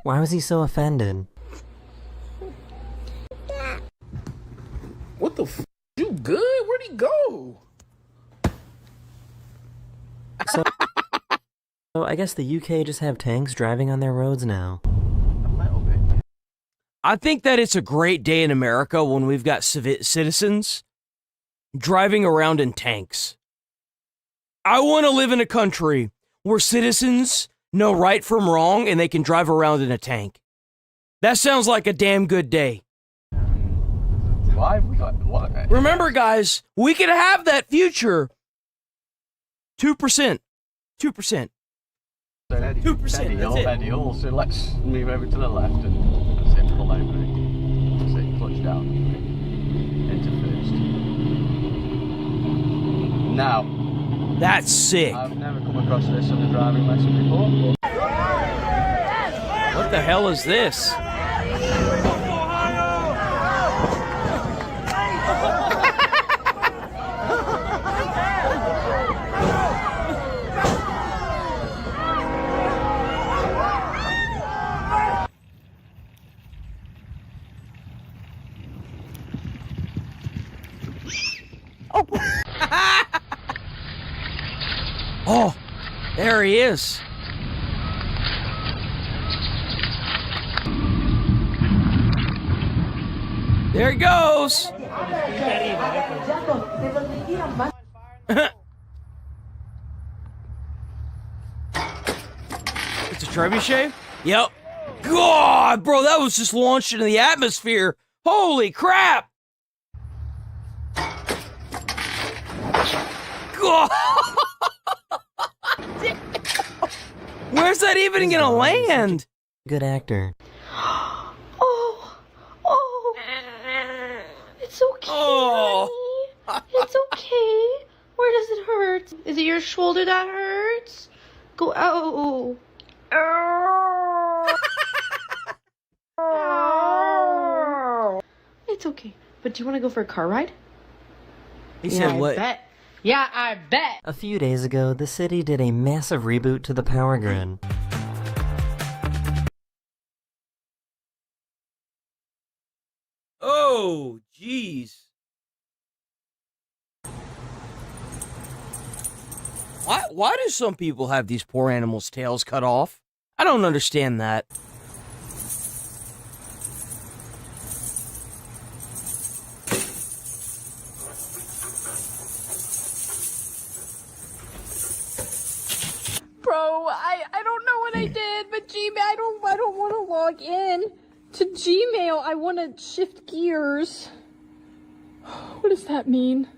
Why was he so offended? What the f? You good? Where'd he go? So I guess the UK just have tanks driving on their roads now. I think that it's a great day in America when we've got citizens driving around in tanks. I want to live in a country where citizens know right from wrong and they can drive around in a tank. That sounds like a damn good day. Remember, guys, we can have that future. 2%. 2%. 2%. That's it. So let's move over to the left and that's it, pull over. That's it, clutch down. Into first. Now. That's sick. I've never come across this on a driving lesson before. What the hell is this? Oh, there he is. There he goes. It's a trebuchet? Yep. God, bro, that was just launched into the atmosphere. Holy crap. God. Where's that even gonna land? Good actor. It's okay, honey. It's okay. Where does it hurt? Is it your shoulder that hurts? Go out. It's okay. But do you want to go for a car ride? He said what? I bet. Yeah, I bet. A few days ago, the city did a massive reboot to the power grid. Oh, jeez. Why do some people have these poor animals' tails cut off? I don't understand that. Bro, I don't know what I did, but Gmail, I don't want to log in to Gmail. I want to shift gears. What does that mean?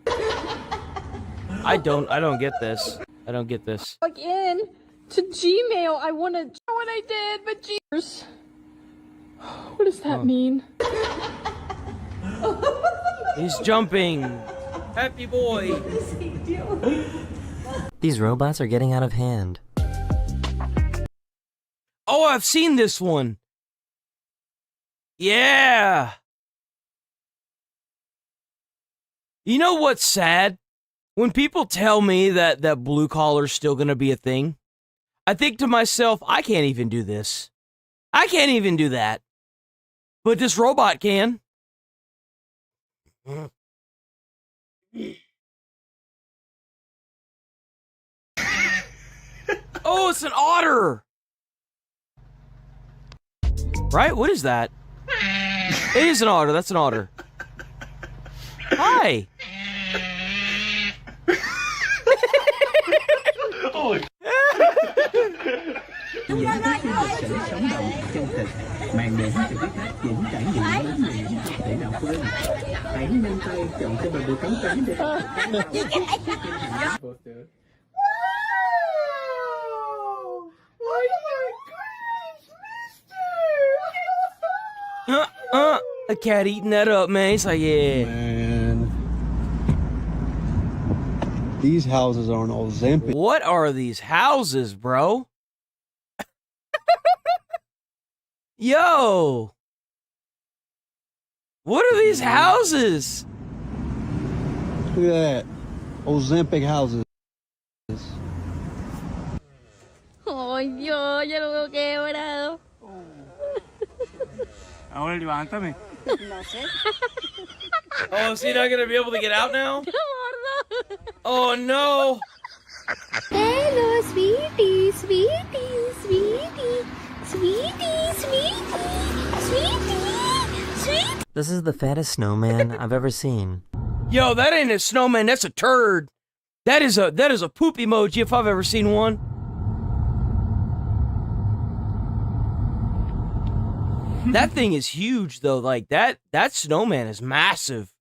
I don't get this. I don't get this. Log in to Gmail. I want to know what I did, but gears. What does that mean? He's jumping. Happy boy. These robots are getting out of hand. Oh, I've seen this one. Yeah. You know what's sad? When people tell me that blue collar's still gonna be a thing, I think to myself, I can't even do this. I can't even do that. But this robot can. Oh, it's an otter! Right? What is that? It is an otter. That's an otter. Hi! Mang đến cho các bạn những trải nghiệm mới mẻ không thể nào quên. Hãy nhanh tay chọn cho mình được tấm cánh để A cat eating that up, man. He's like, yeah. Man. These houses aren't all Ozempic. What are these houses, bro? Yo! What are these houses? Look at that. Ozempic houses. Ôi giời, ya lo kêu ở đâu? Ahora levántame. Oh, is he not gonna be able to get out now? Oh no! Hello, sweetie, sweetie, sweetie, sweetie, sweetie, sweetie, sweetie. This is the fattest snowman I've ever seen. Yo, that ain't a snowman, that's a turd. That is a poop emoji if I've ever seen one. That thing is huge though, like that snowman is massive.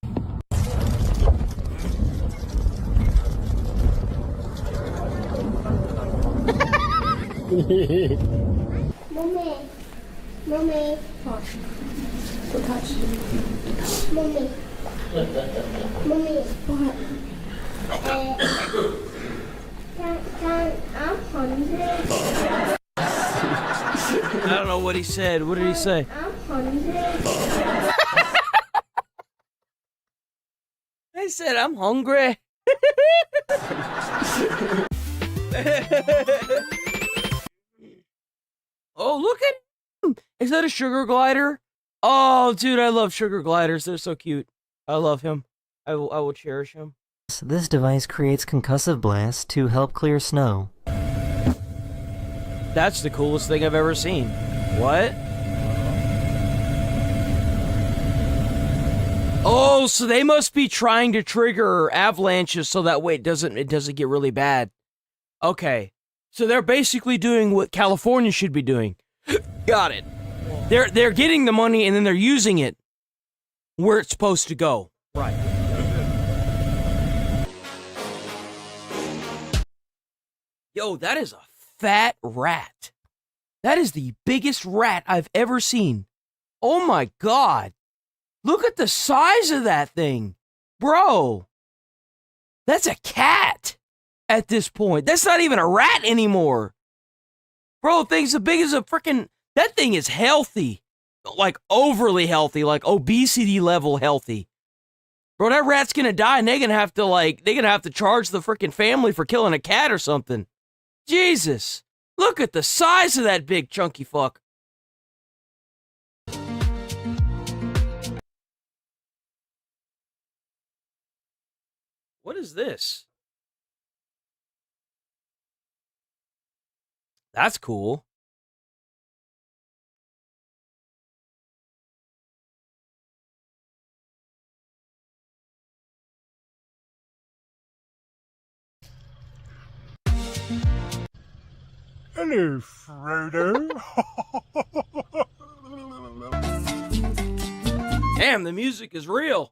Mommy, mommy, what? Don't touch. Mommy, mommy, what? I'm hungry. I don't know what he said. What did he say? I'm hungry. I said, I'm hungry. Oh, look at him. Is that a sugar glider? Oh, dude, I love sugar gliders. They're so cute. I love him. I will cherish him. This device creates concussive blasts to help clear snow. That's the coolest thing I've ever seen. What? Oh, so they must be trying to trigger avalanches so that way it doesn't get really bad. Okay. So they're basically doing what California should be doing. Got it. They're getting the money and then they're using it where it's supposed to go. Right. Yo, that is a fat rat. That is the biggest rat I've ever seen. Oh my god. Look at the size of that thing. Bro. That's a cat at this point. That's not even a rat anymore. Bro, thing's as big as a freaking... That thing is healthy. Like, overly healthy. Like, obesity level healthy. Bro, that rat's gonna die and they're gonna have to charge the freaking family for killing a cat or something. Jesus. Look at the size of that big chunky fuck. What is this? That's cool. Hello, Frodo. Damn, the music is real.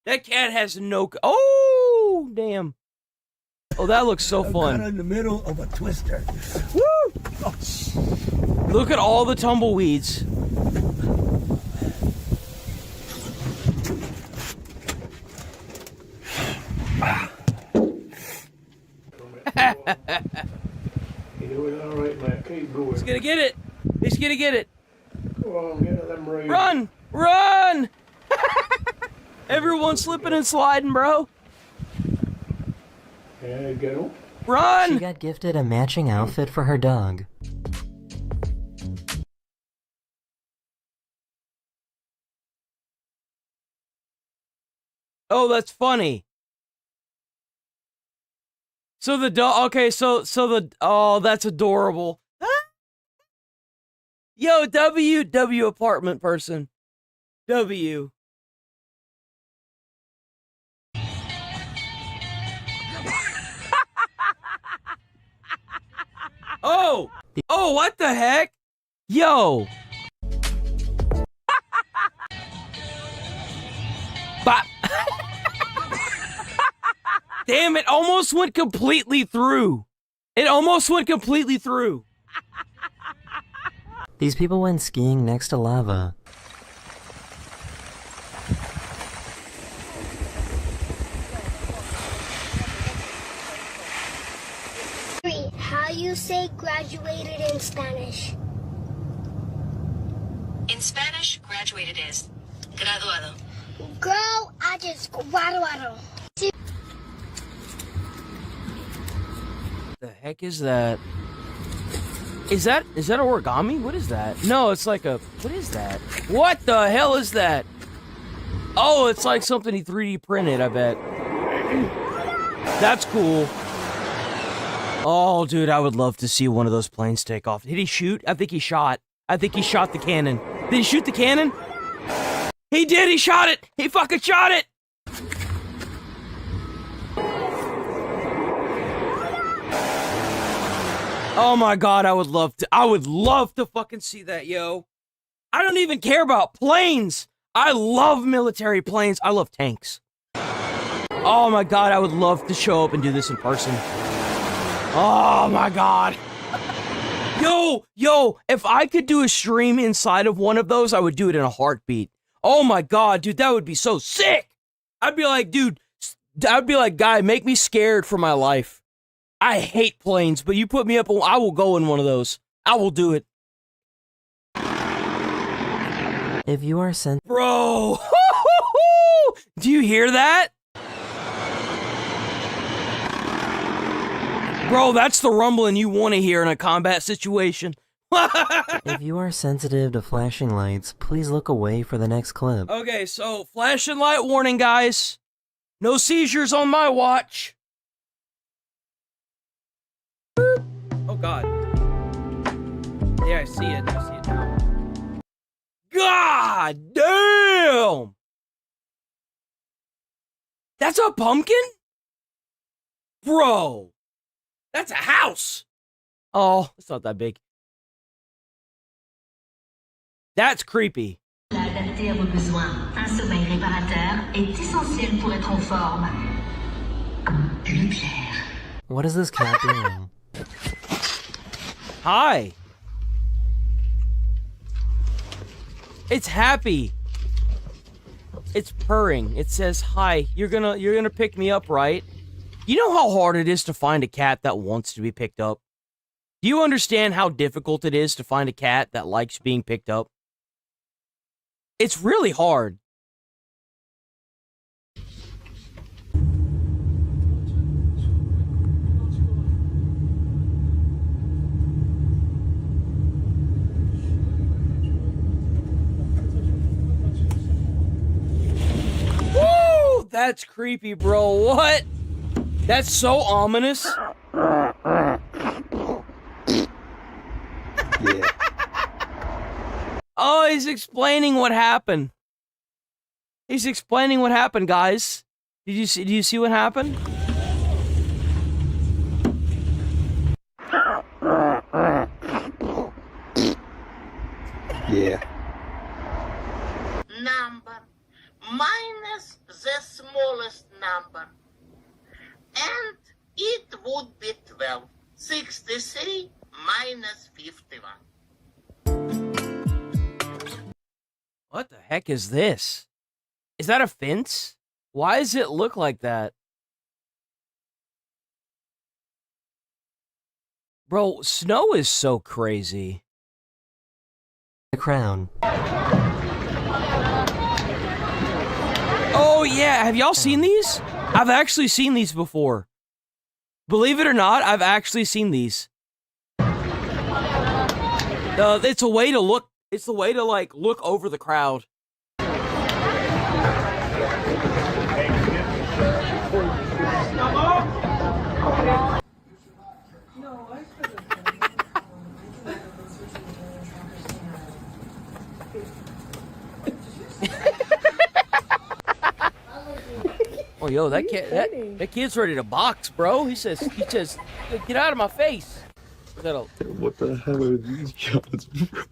That cat has no... Oh, damn. Oh, that looks so fun. in the middle of a twister. Woo! Look at all the tumbleweeds. He's gonna get it. He's gonna get it. Run! Run! Everyone's slipping and sliding, bro. Run! She got gifted a matching outfit for her dog. Oh, that's funny. So the dog. Okay, so the. Oh, that's adorable. Yo, W apartment person. W. Oh! Oh, what the heck? Yo! Bop! Damn, it almost went completely through. It almost went completely through. These people went skiing next to lava. How you say graduated in Spanish? In Spanish, graduated is graduado. Girl, I just graduado. The heck is that? Is that origami? What is that? No, it's like a... What is that? What the hell is that? Oh, it's like something he 3D printed, I bet. That's cool. Oh, dude, I would love to see one of those planes take off. Did he shoot? I think he shot. I think he shot the cannon. Did he shoot the cannon? He did! He shot it! He fucking shot it! Oh my god, I would love to fucking see that, yo. I don't even care about planes. I love military planes. I love tanks. Oh my god, I would love to show up and do this in person. Oh my god. Yo, if I could do a stream inside of one of those, I would do it in a heartbeat. Oh my god, dude, that would be so sick. I'd be like, dude, guy, make me scared for my life. I hate planes, but you put me up, I will go in one of those. I will do it. If you are sent... Bro! Do you hear that? Bro, that's the rumbling you want to hear in a combat situation. If you are sensitive to flashing lights, please look away for the next clip. Okay, so flashing light warning, guys. No seizures on my watch. Oh god. Yeah, I see it. I see it now. God damn! That's a pumpkin? Bro! That's a house! Oh, it's not that big. That's creepy. Adapté à vos besoins. Un sommeil réparateur est essentiel pour être en forme. Lumière. What is this cat doing? Hi. It's happy. It's purring. It says, "Hi, you're gonna pick me up, right?" You know how hard it is to find a cat that wants to be picked up? Do you understand how difficult it is to find a cat that likes being picked up? It's really hard. Woo! That's creepy, bro. What? That's so ominous. Yeah. Oh, he's explaining what happened. He's explaining what happened, guys. Do you see what happened? Yeah. Number minus the smallest number. And it would be 12. 63 minus 51. What the heck is this? Is that a fence? Why does it look like that? Bro, snow is so crazy. The crown. Oh yeah, have y'all seen these? I've actually seen these before. Believe it or not, I've actually seen these. It's a way to look. It's the way to like look over the crowd. Oh, yo, that kid's ready to box, bro. He says, get out of my face. What the hell are these guys, bro?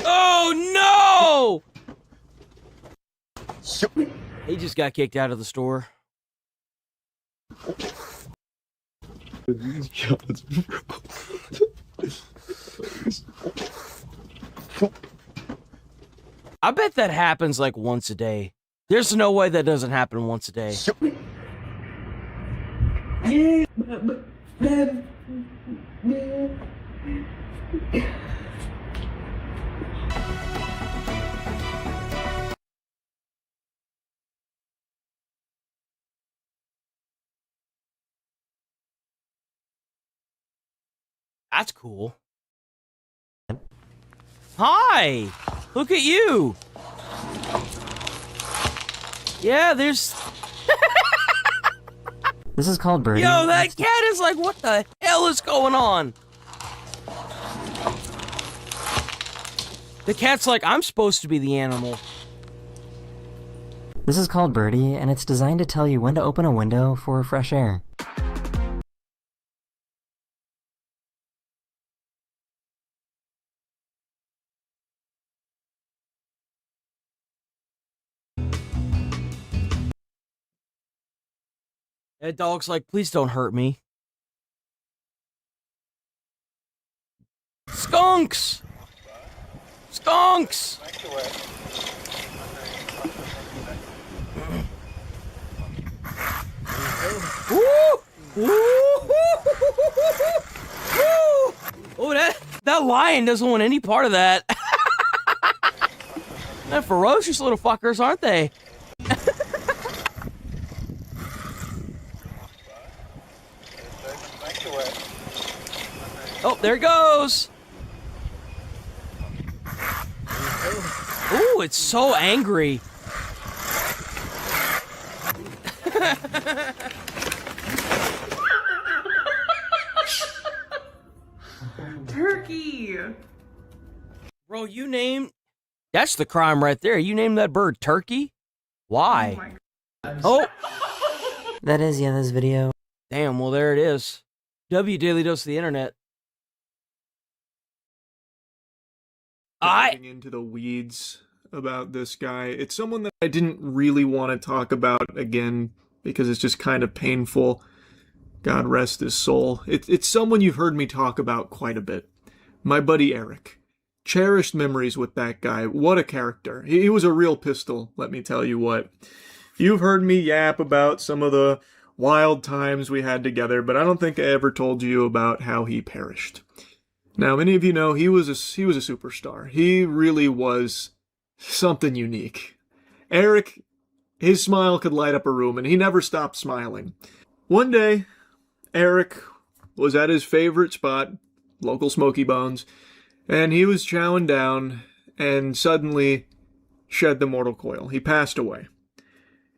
Oh, no! He just got kicked out of the store. These guys, bro. I bet that happens like once a day. There's no way that doesn't happen once a day. That's cool. Hi! Look at you! Yeah, there's... This is called Birdie. Yo, that cat is like, what the hell is going on? The cat's like, I'm supposed to be the animal. This is called Birdie, and it's designed to tell you when to open a window for fresh air. That dog's like, please don't hurt me. Skunks! Skunks! Woo! Woo! Oh, that lion doesn't want any part of that. They're ferocious little fuckers, aren't they? Oh, there it goes. Ooh, it's so angry. Turkey. Bro, you named... That's the crime right there. You named that bird Turkey? Why? Oh! That is the end of this video. Damn, well, there it is. Daily Dose of the Internet. Diving into the weeds about this guy. It's someone that I didn't really want to talk about again because it's just kind of painful. God rest his soul. It's someone you've heard me talk about quite a bit. My buddy Eric. Cherished memories with that guy. What a character. He was a real pistol, let me tell you what. You've heard me yap about some of the wild times we had together, but I don't think I ever told you about how he perished. Now, many of you know he was a superstar. He really was something unique. Eric, his smile could light up a room, and he never stopped smiling. One day, Eric was at his favorite spot, local Smoky Bones, and he was chowing down and suddenly shed the mortal coil. He passed away.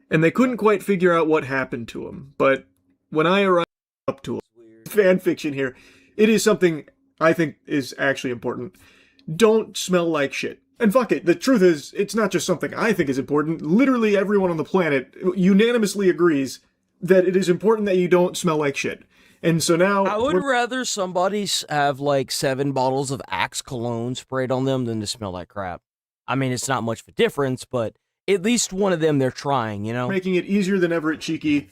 And they couldn't quite figure out what happened to him, but when I arrived up to him, fan fiction here, it is something I think is actually important. Don't smell like shit. And fuck it, the truth is, it's not just something I think is important. Literally everyone on the planet unanimously agrees that it is important that you don't smell like shit. And so now... I would rather somebody have like 7 bottles of Axe cologne sprayed on them than to smell like crap. I mean, it's not much of a difference, but at least one of them they're trying, you know? Making it easier than ever at Cheeky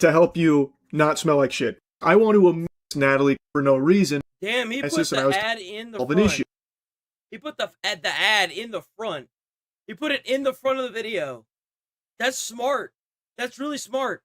to help you not smell like shit. I want to amuse Natalie for no reason. Damn, he put the ad in the front. He put the ad in the front. He put it in the front of the video. That's smart. That's really smart.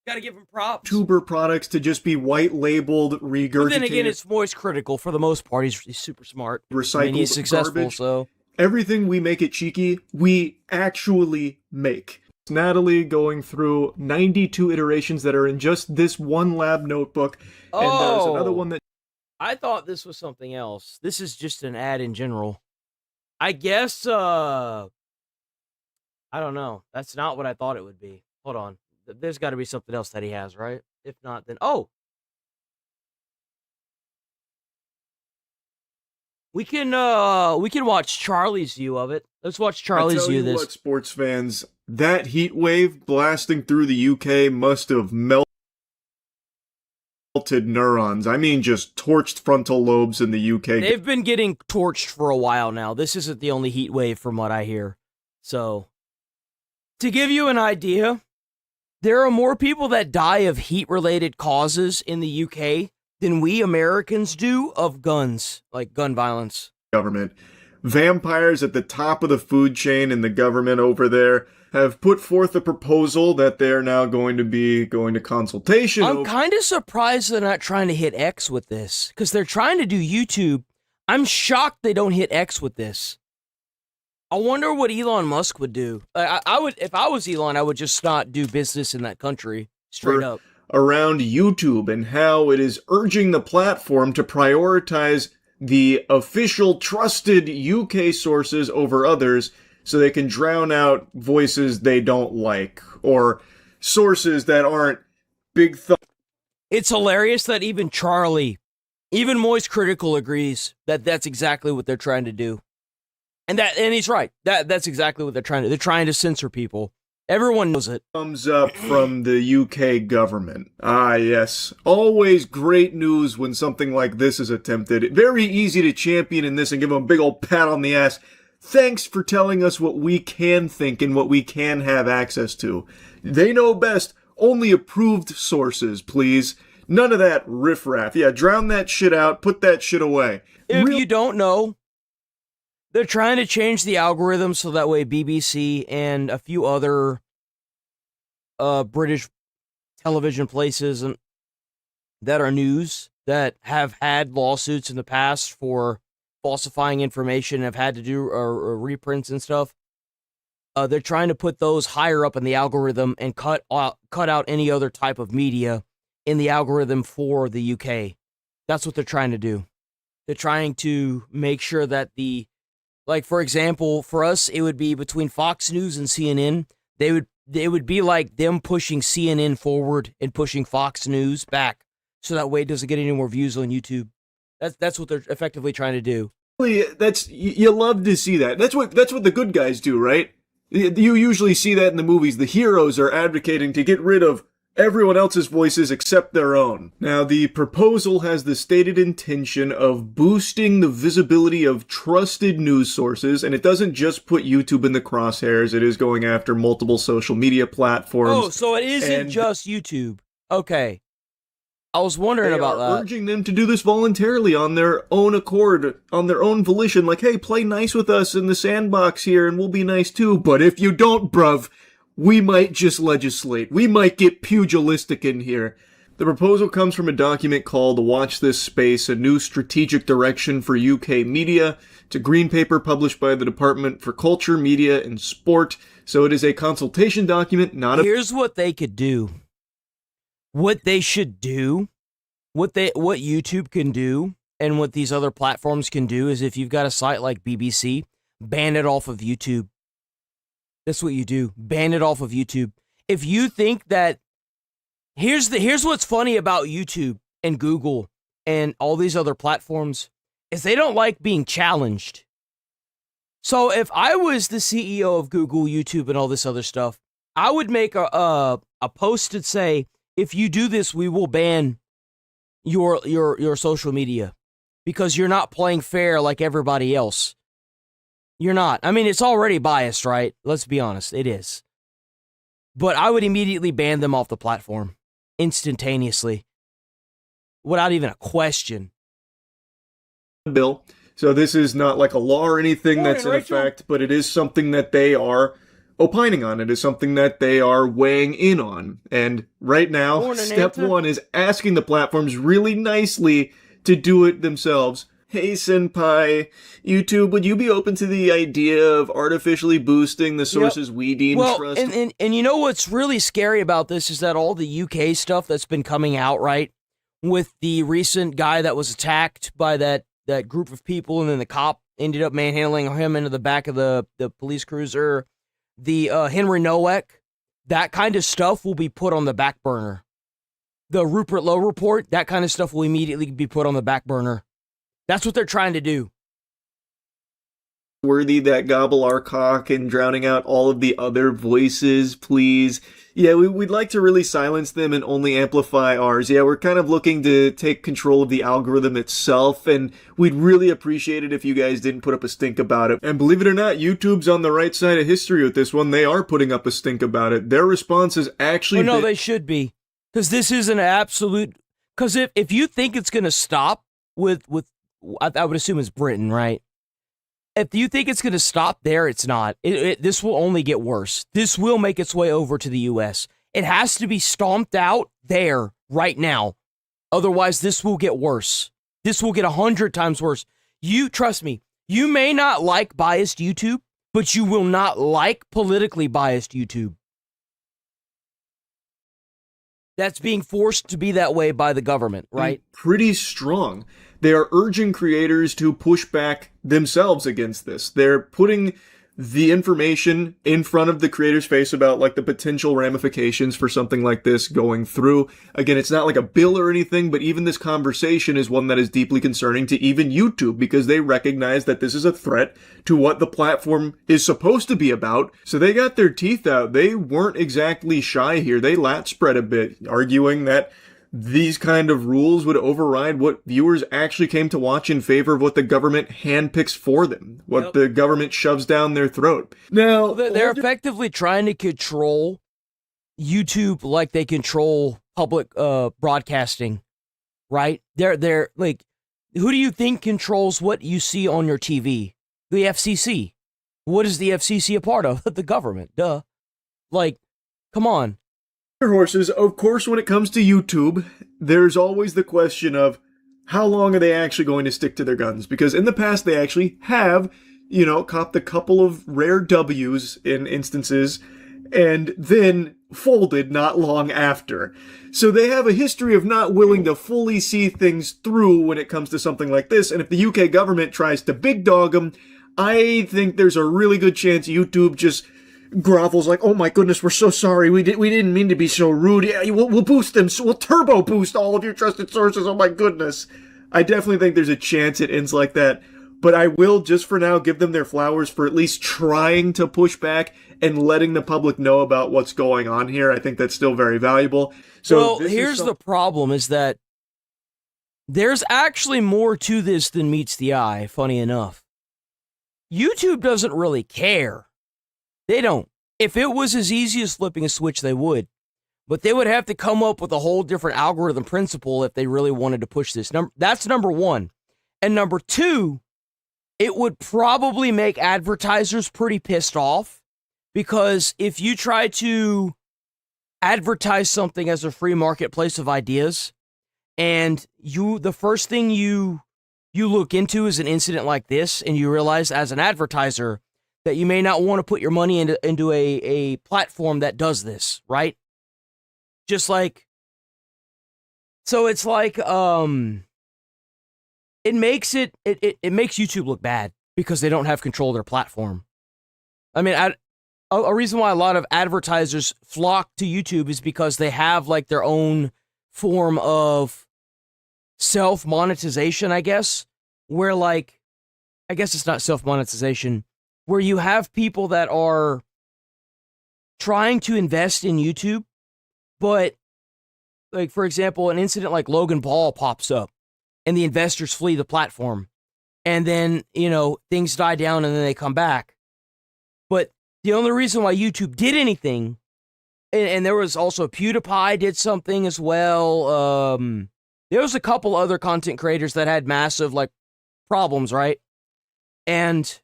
Gotta give him props. Tuber products to just be white labeled, regurgitated. But then again, it's voice critical for the most part. He's super smart. Recycled I mean, he's successful, garbage. So everything we make at Cheeky, we actually make. Natalie going through 92 iterations that are in just this one lab notebook, and there's another one that... I thought this was something else. This is just an ad in general. I guess, I don't know. That's not what I thought it would be. Hold on. There's got to be something else that he has, right? If not, then... Oh! We can watch Charlie's view of it. Let's watch Charlie's I tell view you of this. what, sports fans, that heat wave blasting through the UK must have melted neurons. I mean, just torched frontal lobes in the UK. They've been getting torched for a while now. This isn't the only heat wave from what I hear. So, to give you an idea, there are more people that die of heat-related causes in the UK than we Americans do of guns, like gun violence. Government. Vampires at the top of the food chain in the government over there have put forth a proposal that they're now going to be going to consultation. I'm kind of surprised they're not trying to hit X with this, because they're trying to do YouTube. I'm shocked they don't hit X with this. I wonder what Elon Musk would do. I would, if I was Elon, I would just not do business in that country, straight up. Around YouTube and how it is urging the platform to prioritize the official trusted UK sources over others so they can drown out voices they don't like or sources that aren't big It's hilarious that even Charlie, even Moist Critical agrees that that's exactly what they're trying to do. And he's right. That's exactly what they're trying to do. They're trying to censor people. Everyone knows it. Thumbs up from the UK government. Ah, yes. Always great news when something like this is attempted. Very easy to champion in this and give them a big old pat on the ass. Thanks for telling us what we can think and what we can have access to. They know best. Only approved sources, please. None of that riffraff. Yeah, drown that shit out. Put that shit away. If you don't know, they're trying to change the algorithm so that way BBC and a few other British television places that are news that have had lawsuits in the past for falsifying information, have had to do reprints and stuff. They're trying to put those higher up in the algorithm and cut out any other type of media in the algorithm for the UK. That's what they're trying to do. They're trying to make sure that like, for example, for us, it would be between Fox News and CNN. It would be like them pushing CNN forward and pushing Fox News back, so that way it doesn't get any more views on YouTube. That's what they're effectively trying to do. You love to see that. That's what the good guys do, right? You usually see that in the movies. The heroes are advocating to get rid of everyone else's voices except their own. Now, the proposal has the stated intention of boosting the visibility of trusted news sources, and it doesn't just put YouTube in the crosshairs, it is going after multiple social media platforms. Oh, so it isn't just YouTube. Okay. I was wondering about that. Urging them to do this voluntarily on their own accord, on their own volition, like, hey, play nice with us in the sandbox here, and we'll be nice too, but if you don't, bruv, we might just legislate. We might get pugilistic in here. The proposal comes from a document called Watch This Space, a new strategic direction for UK media. It's a green paper published by the Department for Culture, Media, and Sport. So it is a consultation document, not a... Here's what they could do. What they should do, what YouTube can do, and what these other platforms can do is if you've got a site like BBC, ban it off of YouTube. That's what you do. Ban it off of YouTube. If you think that... Here's what's funny about YouTube and Google and all these other platforms is they don't like being challenged. So if I was the CEO of Google, YouTube, and all this other stuff, I would make a post that say, if you do this, we will ban your social media because you're not playing fair like everybody else. You're not. I mean, it's already biased, right? Let's be honest. It is. But I would immediately ban them off the platform. Instantaneously. Without even a question. Bill. So this is not like a law or anything that's in effect, but it is something that they are opining on. It is something that they are weighing in on. And right now, step one is asking the platforms really nicely to do it themselves. Hey, Senpai, YouTube, would you be open to the idea of artificially boosting the sources we deem trusted? And you know what's really scary about this is that all the UK stuff that's been coming out, right? With the recent guy that was attacked by that group of people, and then the cop ended up manhandling him into the back of the police cruiser. The Henry Nowak, that kind of stuff will be put on the back burner. The Rupert Lowe report, that kind of stuff will immediately be put on the back burner. That's what they're trying to do. worthy that gobble our cock and drowning out all of the other voices, please. Yeah, we'd like to really silence them and only amplify ours. Yeah, we're kind of looking to take control of the algorithm itself, and we'd really appreciate it if you guys didn't put up a stink about it. And believe it or not, YouTube's on the right side of history with this one. They are putting up a stink about it. Their response is actually... no, they should be. Because this is an absolute... Because if you think it's going to stop with I would assume it's Britain, right? If you think it's going to stop there, it's not. This will only get worse. This will make its way over to the U.S. It has to be stomped out there right now. Otherwise, this will get worse. This will get 100 times worse. You, trust me, you may not like biased YouTube, but you will not like politically biased YouTube. That's being forced to be that way by the government, right? Pretty strong. They are urging creators to push back themselves against this. They're putting the information in front of the creator's face about like the potential ramifications for something like this going through. Again, it's not like a bill or anything, but even this conversation is one that is deeply concerning to even YouTube because they recognize that this is a threat to what the platform is supposed to be about. So they got their teeth out. They weren't exactly shy here. They lat spread a bit, arguing that these kind of rules would override what viewers actually came to watch in favor of what the government handpicks for them, what the government shoves down their throat. Now, they're effectively trying to control YouTube like they control public broadcasting, right? They're like, who do you think controls what you see on your TV? The FCC. What is the FCC a part of? The government, duh. Like, come on. Horses, of course, when it comes to YouTube, there's always the question of how long are they actually going to stick to their guns? Because in the past, they actually have, copped a couple of rare W's in instances and then folded not long after. So they have a history of not willing to fully see things through when it comes to something like this. And if the UK government tries to big dog them, I think there's a really good chance YouTube just grovels like, oh my goodness, we're so sorry. We didn't mean to be so rude. Yeah, we'll boost them. So we'll turbo boost all of your trusted sources. Oh my goodness. I definitely think there's a chance it ends like that. But I will, just for now, give them their flowers for at least trying to push back and letting the public know about what's going on here. I think that's still very valuable. So here's the problem is that there's actually more to this than meets the eye, funny enough. YouTube doesn't really care. They don't. If it was as easy as flipping a switch, they would. But they would have to come up with a whole different algorithm principle if they really wanted to push this. That's number one. And number two, it would probably make advertisers pretty pissed off. Because if you try to advertise something as a free marketplace of ideas, and the first thing you look into is an incident like this, and you realize as an advertiser that you may not want to put your money into a platform that does this, right? Just like, so it's like, it makes YouTube look bad because they don't have control of their platform. I mean, a reason why a lot of advertisers flock to YouTube is because they have like their own form of self-monetization, I guess, where like, I guess it's not self-monetization, where you have people that are trying to invest in YouTube, but like, for example, an incident like Logan Paul pops up and the investors flee the platform and then, things die down and then they come back. But the only reason why YouTube did anything, and there was also PewDiePie did something as well. There was a couple other content creators that had massive like problems, right? And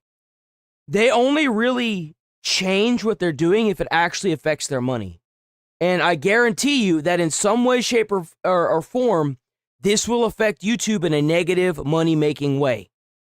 they only really change what they're doing if it actually affects their money. And I guarantee you that in some way, shape, or form, this will affect YouTube in a negative money-making way.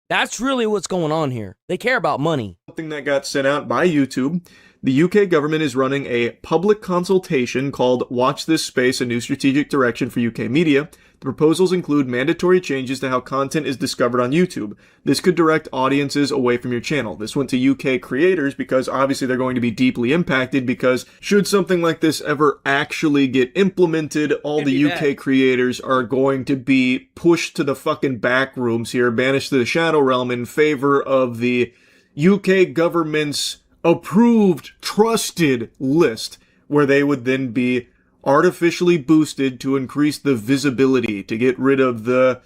That's really what's going on here. They care about money. Something that got sent out by YouTube. The UK government is running a public consultation called Watch This Space, a New Strategic Direction for UK Media. The proposals include mandatory changes to how content is discovered on YouTube. This could direct audiences away from your channel. This went to UK creators because obviously they're going to be deeply impacted because should something like this ever actually get implemented, all the UK creators are going to be pushed to the fucking back rooms here, banished to the Shadow Realm in favor of the UK government's approved, trusted list, where they would then be artificially boosted to increase the visibility, to get rid of the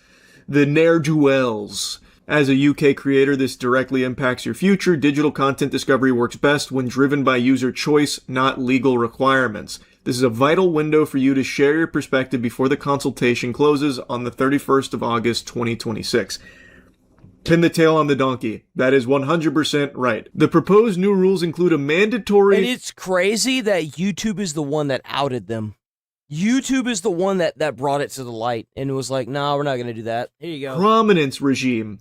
ne'er-do-wells. As a UK creator, this directly impacts your future. Digital content discovery works best when driven by user choice, not legal requirements. This is a vital window for you to share your perspective before the consultation closes on the 31st of August, 2026. Pin the tail on the donkey. That is 100% right. The proposed new rules include a mandatory... And it's crazy that YouTube is the one that outed them. YouTube is the one that brought it to the light and was like, no, we're not going to do that. Here you go. Prominence regime.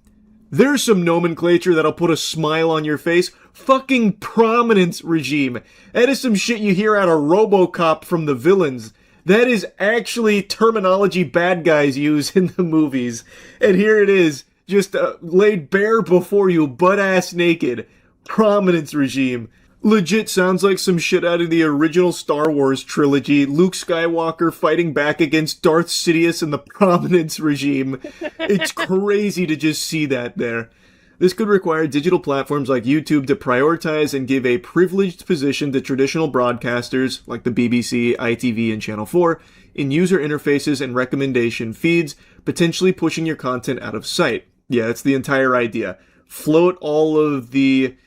There's some nomenclature that'll put a smile on your face. Fucking prominence regime. That is some shit you hear out of RoboCop from the villains. That is actually terminology bad guys use in the movies. And here it is, just laid bare before you, butt-ass naked. Prominence regime. Legit sounds like some shit out of the original Star Wars trilogy. Luke Skywalker fighting back against Darth Sidious and the prominence regime. It's crazy to just see that there. This could require digital platforms like YouTube to prioritize and give a privileged position to traditional broadcasters like the BBC, ITV, and Channel 4 in user interfaces and recommendation feeds, potentially pushing your content out of sight. Yeah, that's the entire idea. Float all of the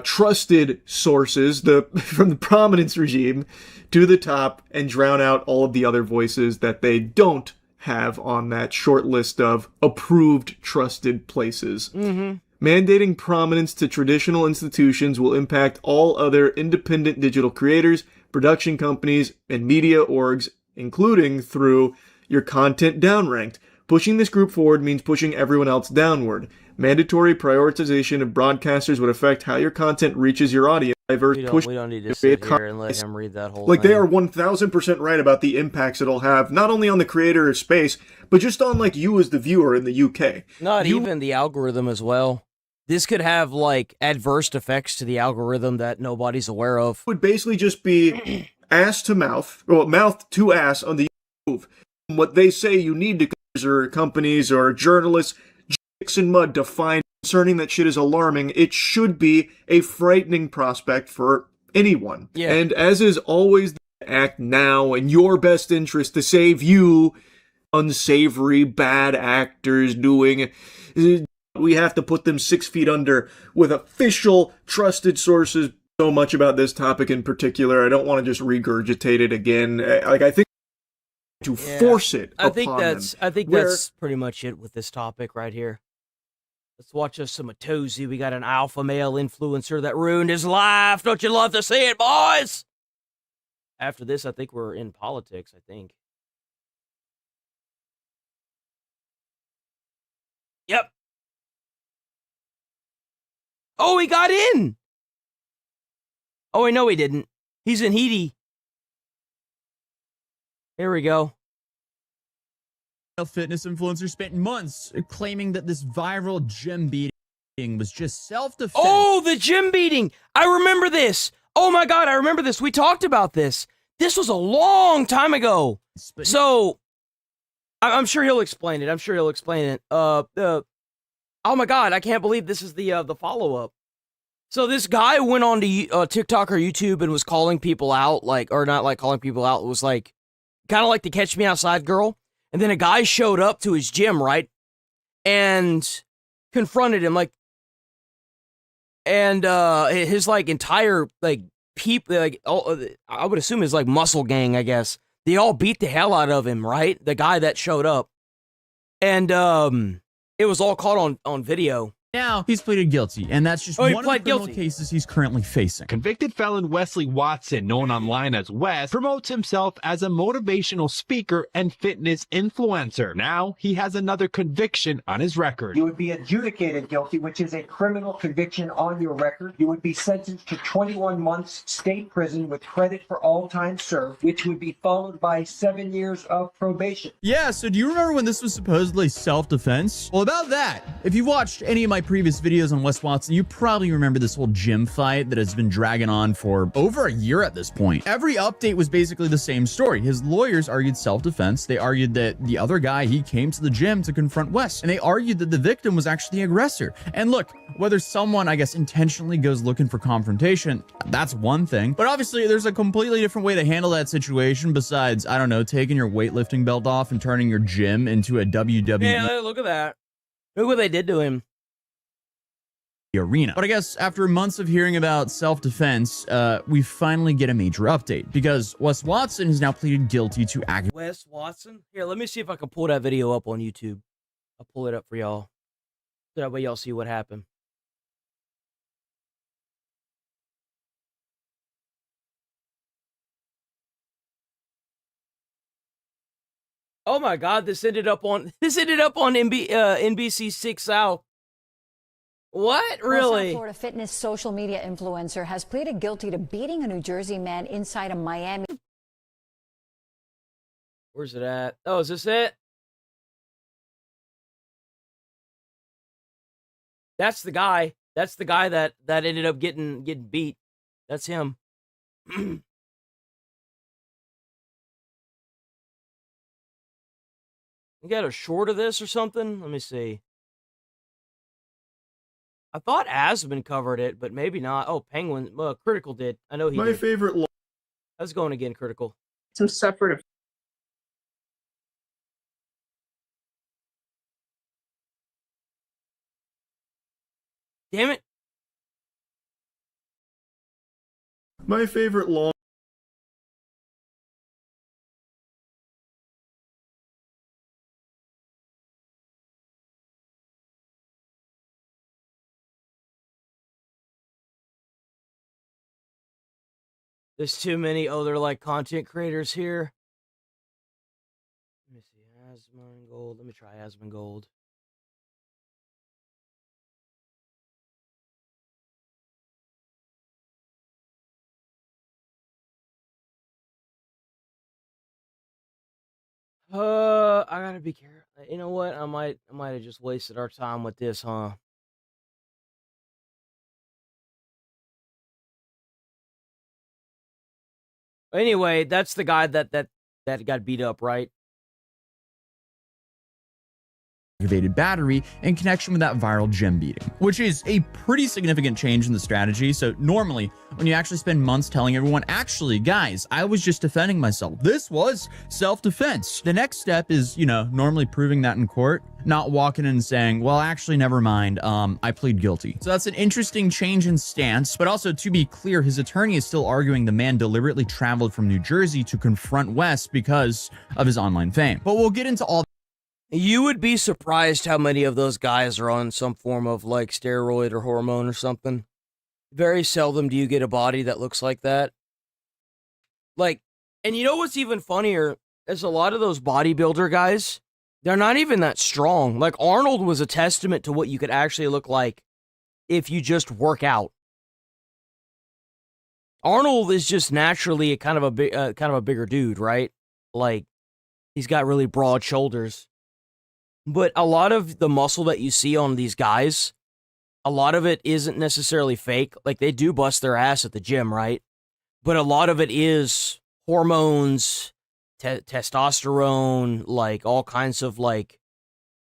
trusted sources from the prominence regime to the top and drown out all of the other voices that they don't have on that short list of approved trusted places. Mandating prominence to traditional institutions will impact all other independent digital creators, production companies, and media orgs, including through your content downranked. Pushing this group forward means pushing everyone else downward. Mandatory prioritization of broadcasters would affect how your content reaches your audience. We don't need to sit here and let him read that whole thing. They are 1000% right about the impacts it'll have, not only on the creator space, but just on like you as the viewer in the UK. Not even the algorithm as well. This could have like adverse effects to the algorithm that nobody's aware of. It would basically just be ass to mouth, or mouth to ass on the move. What they say you need to or companies or journalists, chicks in mud to find concerning that shit is alarming. It should be a frightening prospect for anyone. Yeah. And as is always, act now in your best interest to save you, unsavory bad actors doing. We have to put them 6 feet under with official trusted sources. So much about this topic in particular. I don't want to just regurgitate it again. Like, I think to force it I think upon that's them. That's pretty much it with this topic right here. Let's watch us some Matozi. We got an alpha male influencer that ruined his life. Don't you love to see it, boys? After this, I think we're in politics, I think. Yep. Oh, he got in. Oh, wait, no, he didn't. He's in Heidi. Here we go. Fitness influencer spent months claiming that this viral gym beating was just self-defense. Oh, the gym beating. I remember this. Oh my God, I remember this. We talked about this. This was a long time ago. So, I'm sure he'll explain it. Oh my God, I can't believe this is the follow-up. So this guy went on to TikTok or YouTube and was calling people out, or not like calling people out. It was like, kind of like the Catch Me Outside girl. And then a guy showed up to his gym, right? And confronted him, his entire people, I would assume his muscle gang, I guess. They all beat the hell out of him, right? The guy that showed up. And it was all caught on video. Now, he's pleaded guilty, and that's just one of the criminal cases he's currently facing. Convicted felon Wesley Watson, known online as Wes, promotes himself as a motivational speaker and fitness influencer. Now, he has another conviction on his record. You would be adjudicated guilty, which is a criminal conviction on your record. You would be sentenced to 21 months state prison with credit for all time served, which would be followed by 7 years of probation. Yeah, so do you remember when this was supposedly self-defense? Well, about that, if you've watched any of my my previous videos on Wes Watson, you probably remember this whole gym fight that has been dragging on for over a year at this point. Every update was basically the same story. His lawyers argued self-defense. They argued that the other guy, he came to the gym to confront Wes, and they argued that the victim was actually the aggressor. And look, whether someone, I guess, intentionally goes looking for confrontation, that's one thing. But obviously, there's a completely different way to handle that situation besides, I don't know, taking your weightlifting belt off and turning your gym into a WWE. Yeah, look at that. Look what they did to him. Arena. But I guess after months of hearing about self-defense, we finally get a major update because Wes Watson has now pleaded guilty to aggravated. Wes Watson? Here, let me see if I can pull that video up on YouTube. I'll pull it up for y'all. So that way y'all see what happened. Oh my God! This ended up on NBC 6 South. What? Really? South Florida fitness social media influencer has pleaded guilty to beating a New Jersey man inside a Miami. Where's it at? Oh, is this it? That's the guy. That's the guy that ended up getting beat. That's him. You got a short of this or something? Let me see. I thought Asman covered it, but maybe not. Oh, Penguin. Well, Critical did. I know he did. My favorite. How's it going again, Critical? Some separate. Damn it. My favorite long. There's too many other like content creators here. Let me see. Asman Gold. Let me try Asman Gold. I gotta be careful. You know what? I might have just wasted our time with this, huh? Anyway, that's the guy that got beat up, right? Aggravated battery in connection with that viral gym beating, which is a pretty significant change in the strategy. So normally when you actually spend months telling everyone, actually guys, I was just defending myself, this was self-defense, the next step is, you know, normally proving that in court, not walking in and saying, well, actually, never mind, I plead guilty. So that's an interesting change in stance. But also, to be clear, his attorney is still arguing the man deliberately traveled from New Jersey to confront Wes because of his online fame. But we'll get into all. You would be surprised how many of those guys are on some form of like steroid or hormone or something. Very seldom do you get a body that looks like that. Like, and you know what's even funnier is a lot of those bodybuilder guys, they're not even that strong. Like Arnold was a testament to what you could actually look like if you just work out. Arnold is just naturally a kind of a bigger dude, right? Like he's got really broad shoulders. But a lot of the muscle that you see on these guys, a lot of it isn't necessarily fake. Like, they do bust their ass at the gym, right? But a lot of it is hormones, testosterone, like, all kinds of, like,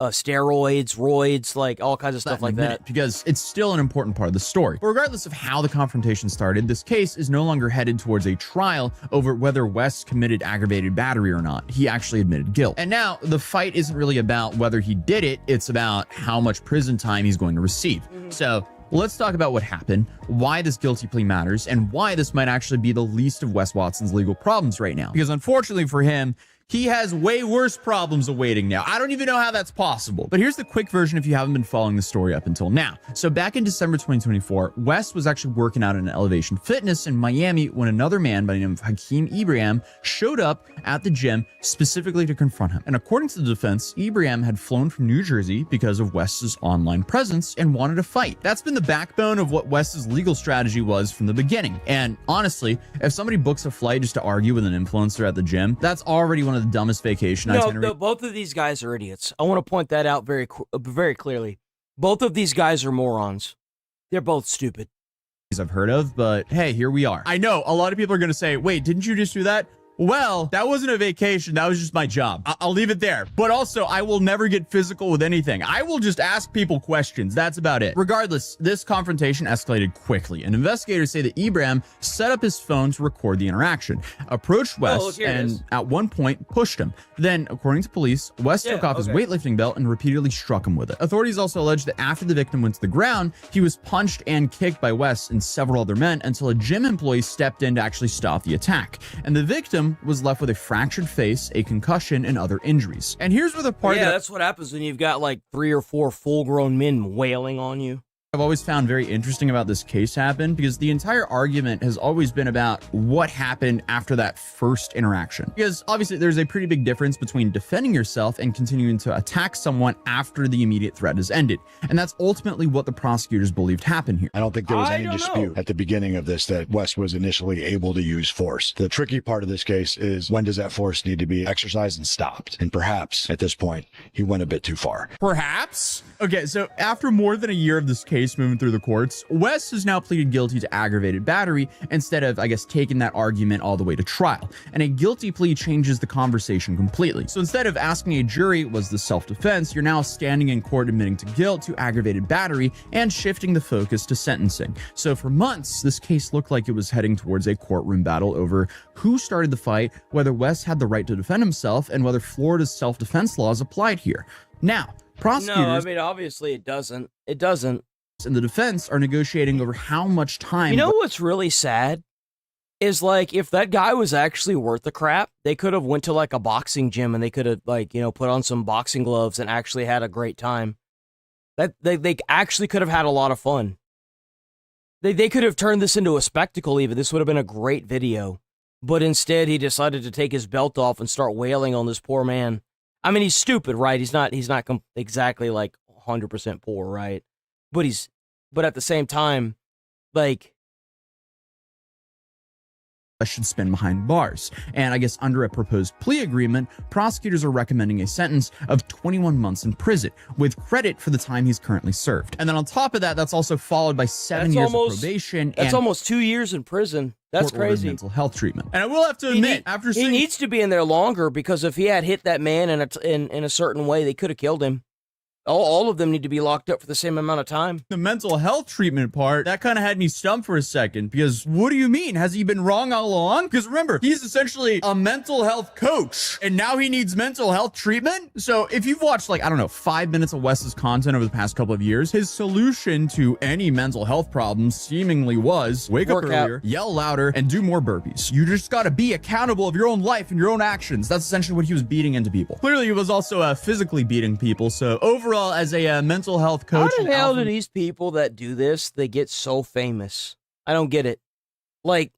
steroids, roids, like, all kinds of stuff like that. Because it's still an important part of the story. But regardless of how the confrontation started, this case is no longer headed towards a trial over whether Wes committed aggravated battery or not. He actually admitted guilt. And now, the fight isn't really about whether he did it, it's about how much prison time he's going to receive. So, let's talk about what happened, why this guilty plea matters, and why this might actually be the least of Wes Watson's legal problems right now. Because unfortunately for him, he has way worse problems awaiting now. I don't even know how that's possible. But here's the quick version if you haven't been following the story up until now. So back in December 2024, Wes was actually working out in Elevation Fitness in Miami when another man by the name of Hakeem Ibrahim showed up at the gym specifically to confront him. And according to the defense, Ibrahim had flown from New Jersey because of Wes's online presence and wanted to fight. That's been the backbone of what Wes's legal strategy was from the beginning. And honestly, if somebody books a flight just to argue with an influencer at the gym, that's already one of the dumbest vacation itineraries. No, both of these guys are idiots. I want to point that out very clearly. Both of these guys are morons. They're both stupid. I've heard of, but hey, here we are. I know a lot of people are going to say, wait, didn't you just do that? Well, that wasn't a vacation. That was just my job. I'll leave it there. But also, I will never get physical with anything. I will just ask people questions. That's about it. Regardless, this confrontation escalated quickly, and investigators say that Ibrahim set up his phone to record the interaction, approached Wes, and at one point pushed him. Then, according to police, Wes took off his weightlifting belt and repeatedly struck him with it. Authorities also allege that after the victim went to the ground, he was punched and kicked by Wes and several other men until a gym employee stepped in to actually stop the attack. And the victim was left with a fractured face, a concussion, and other injuries. And here's where the part that's what happens when you've got like 3 or 4 full-grown men wailing on you. I've always found very interesting about this case happened because the entire argument has always been about what happened after that first interaction. Because obviously there's a pretty big difference between defending yourself and continuing to attack someone after the immediate threat has ended. And that's ultimately what the prosecutors believed happened here. I don't think there was any dispute at the beginning of this that Wes was initially able to use force. The tricky part of this case is when does that force need to be exercised and stopped? And perhaps at this point, he went a bit too far. Perhaps? Okay, so after more than a year of this case moving through the courts, Wes has now pleaded guilty to aggravated battery instead of, I guess, taking that argument all the way to trial. And a guilty plea changes the conversation completely. So instead of asking a jury, was this self-defense, you're now standing in court admitting to guilt to aggravated battery and shifting the focus to sentencing. So for months, this case looked like it was heading towards a courtroom battle over who started the fight, whether Wes had the right to defend himself, and whether Florida's self-defense laws applied here. Now, prosecutors... No, I mean, obviously it doesn't. It doesn't. And the defense are negotiating over how much time... You know what's really sad? Is like, if that guy was actually worth the crap, they could have went to like a boxing gym and they could have like, you know, put on some boxing gloves and actually had a great time. That they actually could have had a lot of fun. They could have turned this into a spectacle even. This would have been a great video. But instead, he decided to take his belt off and start wailing on this poor man. I mean, he's stupid, right? He's not exactly like 100% poor, right? But at the same time, like, should spend behind bars. And I guess under a proposed plea agreement, prosecutors are recommending a sentence of 21 months in prison with credit for the time he's currently served. And then on top of that, that's also followed by 7 years of probation. That's almost 2 years in prison. That's crazy. Mental health treatment. And I will have to admit, he needs to be in there longer, because if he had hit that man in a certain way, they could have killed him. All of them need to be locked up for the same amount of time. The mental health treatment part, that kind of had me stumped for a second, because what do you mean? Has he been wrong all along? Because remember, he's essentially a mental health coach, and now he needs mental health treatment? So if you've watched, like, I don't know, 5 minutes of Wes's content over the past couple of years, his solution to any mental health problem seemingly was wake up earlier, yell louder, and do more burpees. You just got to be accountable of your own life and your own actions. That's essentially what he was beating into people. Clearly, he was also physically beating people, so overall, as a mental health coach. How the hell do these people that do this, they get so famous? I don't get it. Like,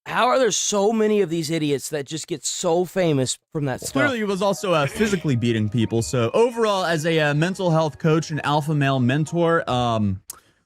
how are there so many of these idiots that just get so famous from that stuff? Clearly, he was also physically beating people. So overall, as a mental health coach and alpha male mentor,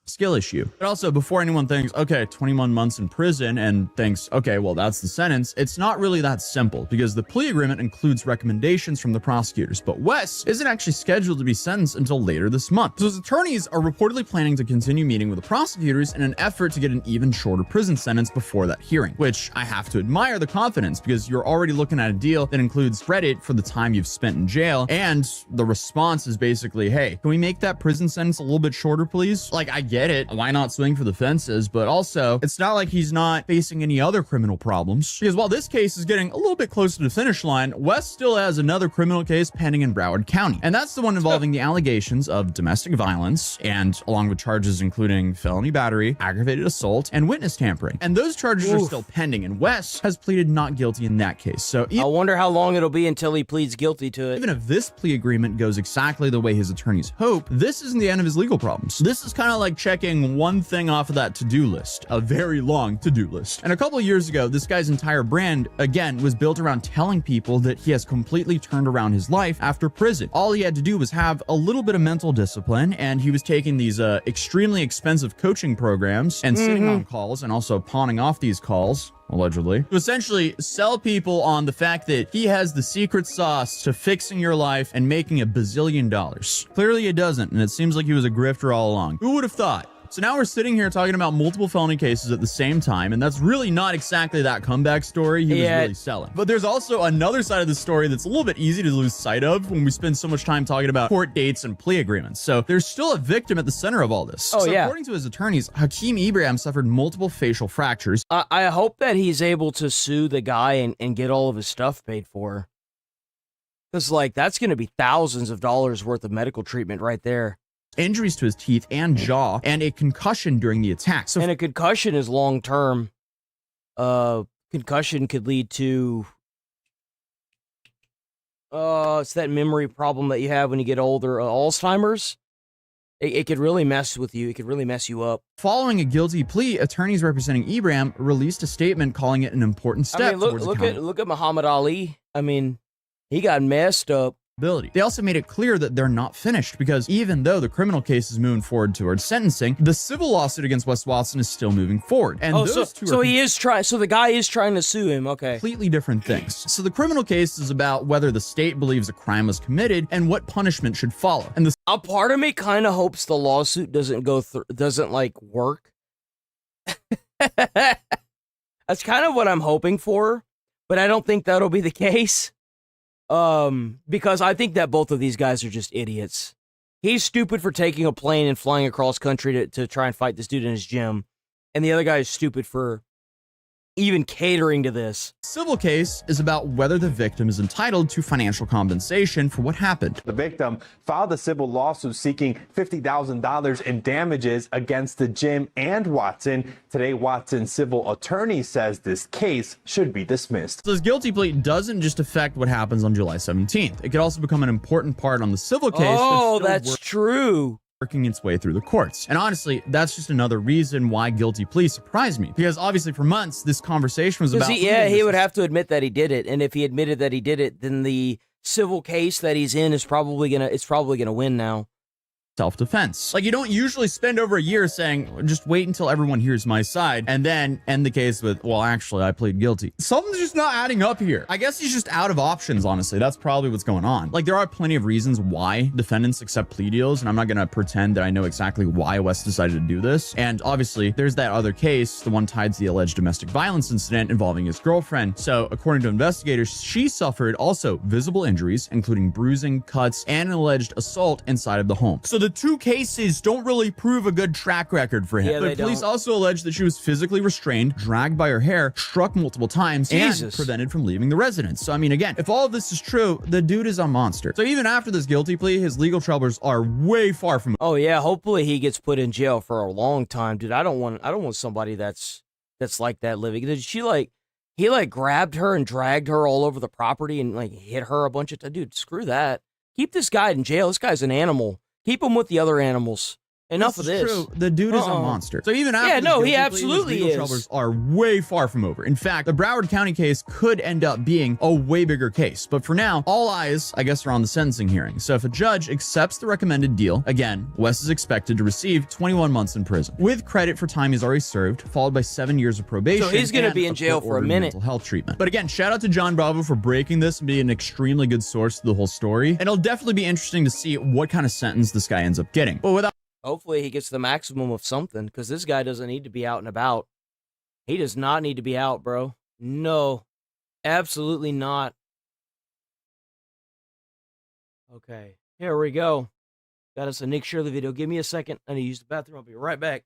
skill issue. But also, before anyone thinks, okay, 21 months in prison, and thinks, okay, well, that's the sentence, it's not really that simple, because the plea agreement includes recommendations from the prosecutors, but Wes isn't actually scheduled to be sentenced until later this month. So his attorneys are reportedly planning to continue meeting with the prosecutors in an effort to get an even shorter prison sentence before that hearing, which I have to admire the confidence, because you're already looking at a deal that includes credit for the time you've spent in jail, and the response is basically, hey, can we make that prison sentence a little bit shorter, please? Like, I get it. Why not swing for the fences? But also, it's not like he's not facing any other criminal problems. Because while this case is getting a little bit closer to the finish line, Wes still has another criminal case pending in Broward County. And that's the one involving the allegations of domestic violence, and along with charges including felony battery, aggravated assault, and witness tampering. And those charges are still pending, and Wes has pleaded not guilty in that case. So I wonder how long it'll be until he pleads guilty to it. Even if this plea agreement goes exactly the way his attorneys hope, this isn't the end of his legal problems. This is kind of like checking one thing off of that to-do list, a very long to-do list. And a couple of years ago, this guy's entire brand, again, was built around telling people that he has completely turned around his life after prison. All he had to do was have a little bit of mental discipline, and he was taking these extremely expensive coaching programs and sitting on calls and also pawning off these calls. allegedly, to essentially sell people on the fact that he has the secret sauce to fixing your life and making $1 bazillion. Clearly it doesn't, and it seems like he was a grifter all along. Who would have thought? So now we're sitting here talking about multiple felony cases at the same time, and that's really not exactly that comeback story he was really selling. But there's also another side of the story that's a little bit easy to lose sight of when we spend so much time talking about court dates and plea agreements. So there's still a victim at the center of all this. So according to his attorneys, Hakeem Ibrahim suffered multiple facial fractures. I hope that he's able to sue the guy and get all of his stuff paid for. Because, like, that's going to be thousands of dollars worth of medical treatment right there. Injuries to his teeth and jaw, and a concussion during the attack. So, and a concussion is long term. Concussion could lead to it's that memory problem that you have when you get older, Alzheimer's. It could really mess with you. It could really mess you up. Following a guilty plea, attorneys representing Ibrahim released a statement calling it an important step. I mean, look at Muhammad Ali. I mean, he got messed up. They also made it clear that they're not finished, because even though the criminal case is moving forward towards sentencing, the civil lawsuit against Wes Watson is still moving forward. And those two so he is trying. So the guy is trying to sue him. Okay, completely different things. So the criminal case is about whether the state believes a crime was committed and what punishment should follow. And a part of me kind of hopes the lawsuit doesn't go through, doesn't like work. That's kind of what I'm hoping for, but I don't think that'll be the case. Because I think that both of these guys are just idiots. He's stupid for taking a plane and flying across country to try and fight this dude in his gym. And the other guy is stupid for even catering to this. Civil case is about whether the victim is entitled to financial compensation for what happened. The victim filed a civil lawsuit seeking $50,000 in damages against the gym and Watson. Today, Watson's civil attorney says this case should be dismissed. So this guilty plea doesn't just affect what happens on July 17th. It could also become an important part on the civil case. Oh, that's true. Working its way through the courts. And honestly, that's just another reason why guilty plea surprised me, because obviously for months this conversation was about he would have to admit that he did it, and if he admitted that he did it, then the civil case that he's in is probably gonna win now. Self-defense. Like, you don't usually spend over a year saying, just wait until everyone hears my side, and then end the case with, well, actually, I plead guilty. Something's just not adding up here. I guess he's just out of options, honestly. That's probably what's going on. Like, there are plenty of reasons why defendants accept plea deals, and I'm not gonna pretend that I know exactly why Wes decided to do this. And obviously, there's that other case, the one tied to the alleged domestic violence incident involving his girlfriend. So, according to investigators, she suffered also visible injuries, including bruising, cuts, and an alleged assault inside of the home. So the two cases don't really prove a good track record for him. Yeah, but police also allege that she was physically restrained, dragged by her hair, struck multiple times, and prevented from leaving the residence. So, I mean, again, if all of this is true, the dude is a monster. So even after this guilty plea, his legal troubles are way far from. Oh yeah, hopefully he gets put in jail for a long time, dude. I don't want somebody that's like that living. Did he grabbed her and dragged her all over the property and like hit her a bunch of times? Dude, screw that. Keep this guy in jail. This guy's an animal. Keep him with the other animals. Enough of this. True. The dude is a monster. So even after he absolutely his legal troubles are way far from over. In fact, the Broward County case could end up being a way bigger case. But for now, all eyes, I guess, are on the sentencing hearing. So if a judge accepts the recommended deal, again, Wes is expected to receive 21 months in prison, with credit for time he's already served, followed by 7 years of probation. So he's going to be in jail for a minute. Mental health treatment. But again, shout out to John Bravo for breaking this and being an extremely good source to the whole story. And it'll definitely be interesting to see what kind of sentence this guy ends up getting. But without hopefully he gets the maximum of something, because this guy doesn't need to be out and about. He does not need to be out, bro. No, absolutely not. Okay, here we go. Got us a Nick Shirley video. Give me a second. I need to use the bathroom. I'll be right back.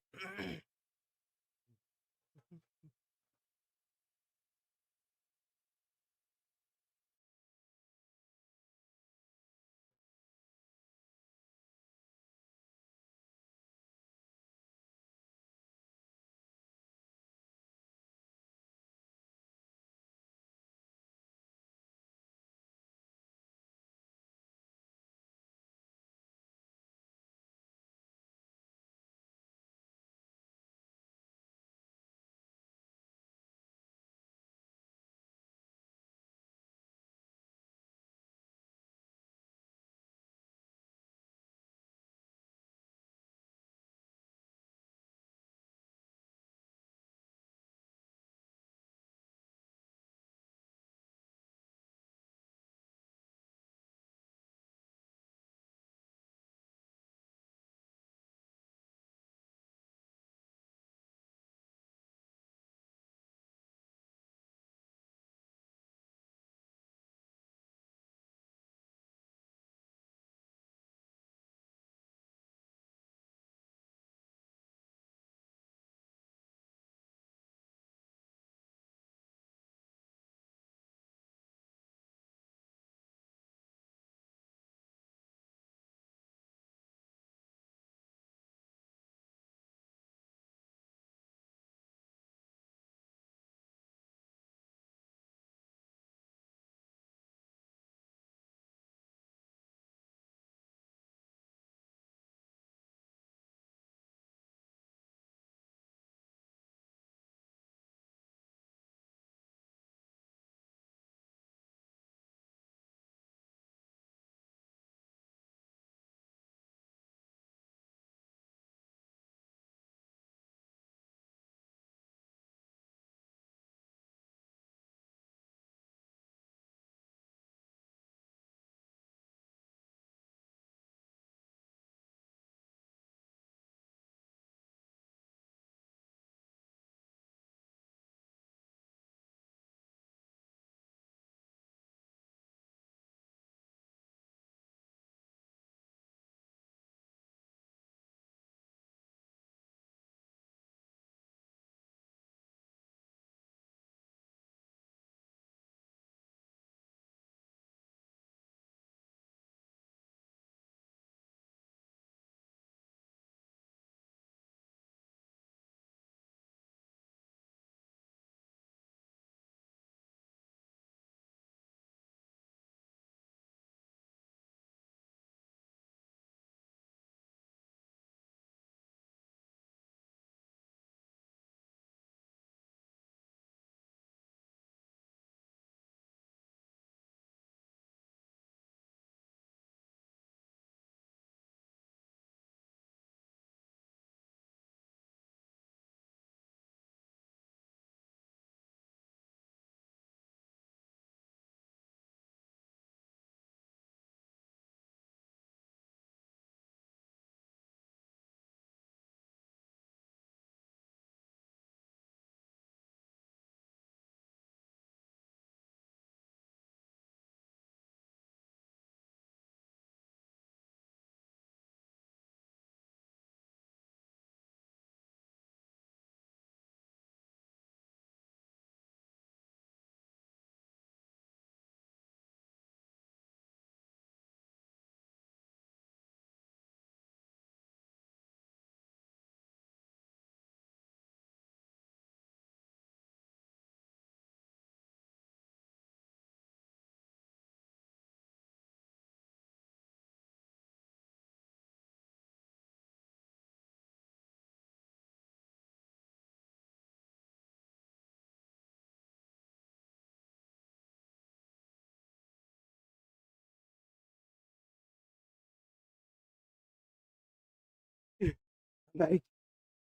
I'm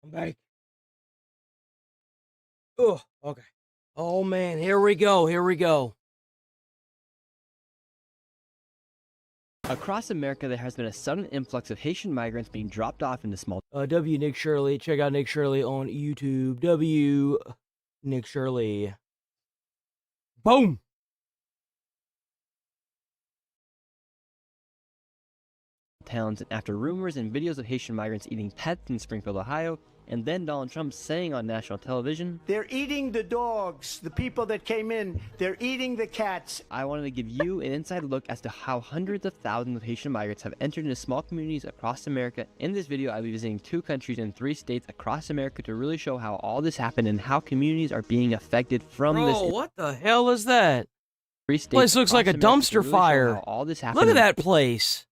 back. Oh, okay. Oh man, here we go. Across America, there has been a sudden influx of Haitian migrants being dropped off into small W Nick Shirley. Check out Nick Shirley on YouTube. W Nick Shirley. Boom. towns after rumors and videos of Haitian migrants eating pets in Springfield, Ohio, and then Donald Trump saying on national television, "They're eating the dogs, the people that came in, they're eating the cats." I wanted to give you an inside look as to how hundreds of thousands of Haitian migrants have entered into small communities across America. In this video, I'll be visiting 2 countries and 3 states across America to really show how all this happened and how communities are being affected from this. Bro, what the hell is that? 3 states Place looks like a across America to dumpster really show fire. how all this happened. Look at that place.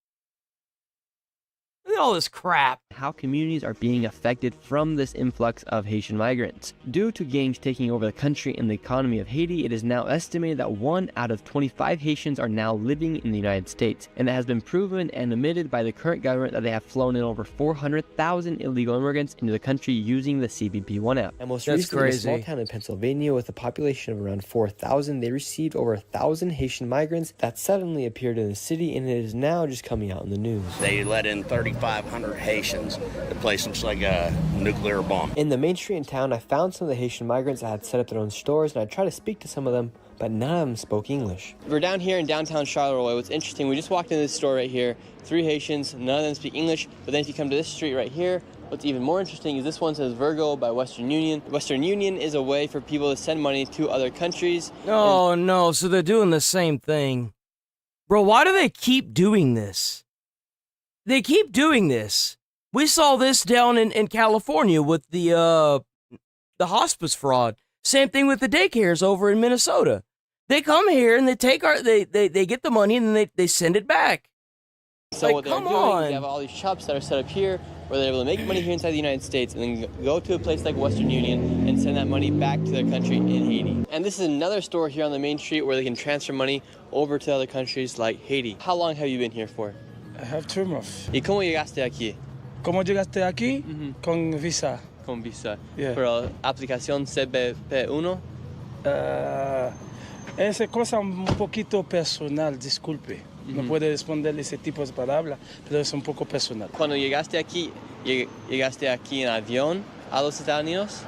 Look at all this crap. How communities are being affected from this influx of Haitian migrants. Due to gangs taking over the country and the economy of Haiti, it is now estimated that 1 out of 25 Haitians are now living in the United States, and it has been proven and admitted by the current government that they have flown in over 400,000 illegal immigrants into the country using the CBP-1 app. And most That's recently, in a crazy. small town in Pennsylvania with a population of around 4,000, they received over 1,000 Haitian migrants that suddenly appeared in the city, and it is now just coming out in the news. They let in 3,500 Haitians. The place looks like a nuclear bomb. In the main street in town, I found some of the Haitian migrants that had set up their own stores, and I tried to speak to some of them, but none of them spoke English. We're down here in downtown Charleroi. What's interesting, we just walked into this store right here, 3 Haitians, none of them speak English, but then if you come to this street right here, what's even more interesting is this one says Virgo by Western Union. Western Union is a way for people to send money to other countries. Oh, no, so they're doing the same thing. Bro, why do they keep doing this? They keep doing this. We saw this down in California with the hospice fraud. Same thing with the daycares over in Minnesota. They come here and they take they get the money and then they send it back. So Like, what they're come doing on. is you have all these shops that are set up here where they're able to make money here inside the United States and then go to a place like Western Union and send that money back to their country in Haiti. And this is another store here on the main street where they can transfer money over to other countries like Haiti. How long have you been here for? I have 2 months. ¿Y cómo llegaste aquí? ¿Cómo llegaste aquí? Con visa. Con visa. Yeah. Pero aplicación CBP1. Esa cosa un poquito personal, disculpe. No puedo responder ese tipo de palabras, pero es un poco personal. Cuando llegaste aquí en avión a los Estados Unidos?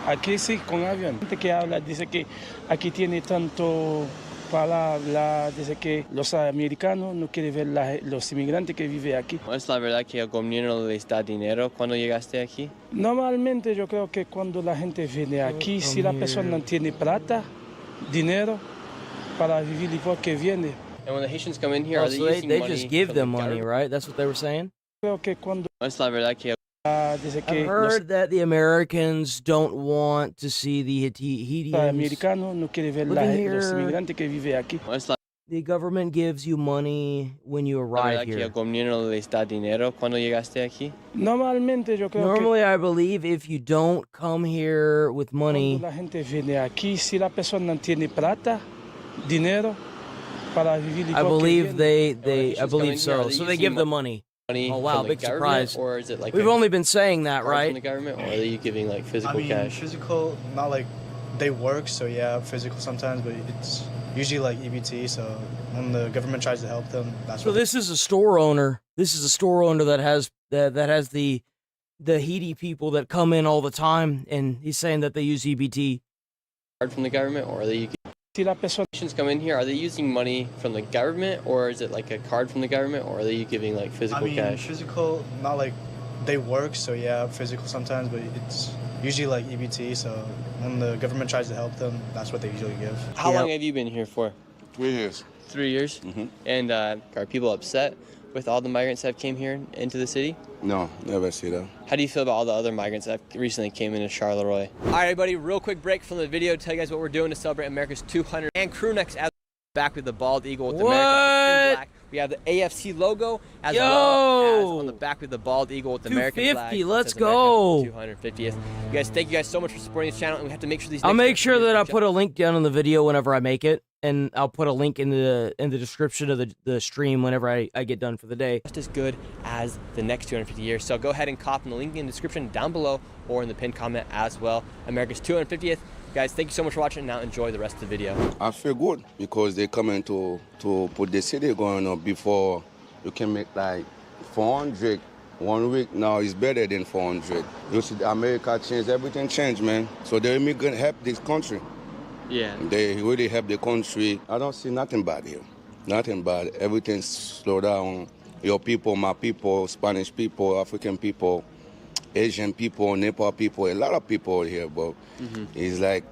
Aquí sí, con avión. Gente que habla dice que aquí tiene tanto palabra, dice que los americanos no quieren ver los inmigrantes que viven aquí. ¿Es la verdad que el gobierno les da dinero cuando llegaste aquí? Normalmente yo creo que cuando la gente viene aquí, si la persona no tiene plata, dinero para vivir igual que viene. And when the Haitians come in here, Oh, are they so using they money just give from them the money, government? right? That's what they were saying? Creo que cuando ¿Es la verdad que dice que I've heard that the Americans don't want to see the los Haitians. americanos no quieren ver Living here. los inmigrantes que viven aquí. ¿Es la The government gives you money when you arrive verdad que here. el gobierno les da dinero cuando llegaste aquí? Normalmente yo creo Normally, I believe if you don't come here with que money, cuando la gente viene aquí, si la persona no tiene plata, dinero para vivir I igual que believe viene. I believe so. So they give the money. Oh wow, from the big government, surprise. Or is it like We've a only been saying that, card from the right? government, or are you giving like physical cash? Physical, not like they work, so yeah, physical sometimes, but it's usually like EBT. So when the government tries to help them, that's So what this is a store owner. This is a store owner that has the Haiti people that come in all the time, and he's saying that they use EBT. Card from the government, or are they? Si la persona Haitians come in here, are they using money from the government, or is it like a card from the government, or are they giving like physical cash? physical, not like they work, so yeah, physical sometimes, but it's usually like EBT. So when the government tries to help them, that's what they usually give. How long have you been here for? 3 years. 3 years. And are people upset with all the migrants that came here into the city? No, never see that. How do you feel about all the other migrants that recently came into Charleroi? All right, everybody, real quick break from the video to tell you guys what we're doing to celebrate America's 200th and crew next as back with the bald eagle with America in black We have the AFC logo as well as on the back with the bald eagle with the American flag. 250, let's It says go. America 250th. You guys, thank you guys so much for supporting this channel, and we have to make sure these. I'll next make sure that I videos put a link down in the video whenever I make it, and I'll put a link in the description of the stream whenever I get done for the day. just as good as the next 250 years. So go ahead and copy the link in the description down below or in the pinned comment as well. America's 250th. Guys, thank you so much for watching. Now enjoy the rest of the video. I feel good because they coming to put the city going up. Before you can make like 400 1 week. Now it's better than 400. You see, America changed, everything changed, man. So the immigrant help this country. Yeah. They really help the country. I don't see nothing bad here. Nothing bad. Everything's slow down. Your people, my people, Spanish people, African people, Asian people, Nepal people, a lot of people here, but it's like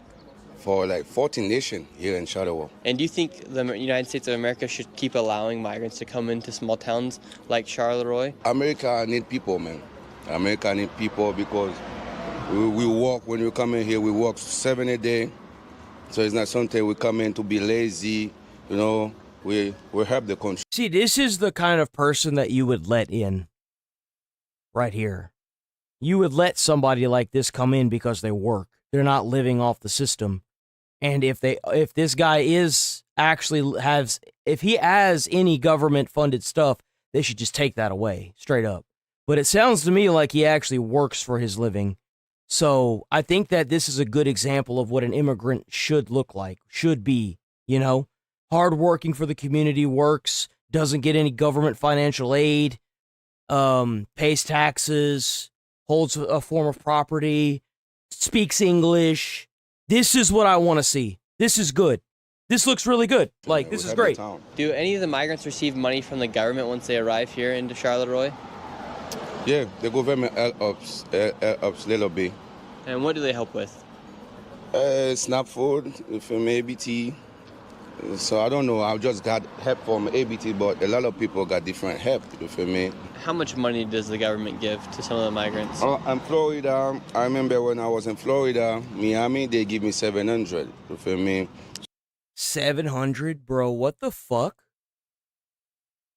for like 14 nations here in Charleroi. And do you think the United States of America should keep allowing migrants to come into small towns like Charleroi? America need people, man. America need people because we work, when we come in here, we work 7 a day. So it's not something we come in to be lazy, you know, we help the country. See, this is the kind of person that you would let in right here. You would let somebody like this come in because they work. They're not living off the system. And if this guy is actually if he has any government funded stuff, they should just take that away straight up. But it sounds to me like he actually works for his living. So I think that this is a good example of what an immigrant should look like, should be, you know, hardworking for the community, works, doesn't get any government financial aid, pays taxes, holds a form of property, speaks English. This is what I want to see. This is good. This looks really good. Like, this is great. Do any of the migrants receive money from the government once they arrive here into Charleroi? Yeah, the government helps a little bit. And what do they help with? Snap food, from ABT. So I don't know, I just got help from ABT, but a lot of people got different help, you feel me? How much money does the government give to some of the migrants? In Florida, I remember when I was in Florida, Miami, they give me 700, you feel me? 700, bro, what the fuck?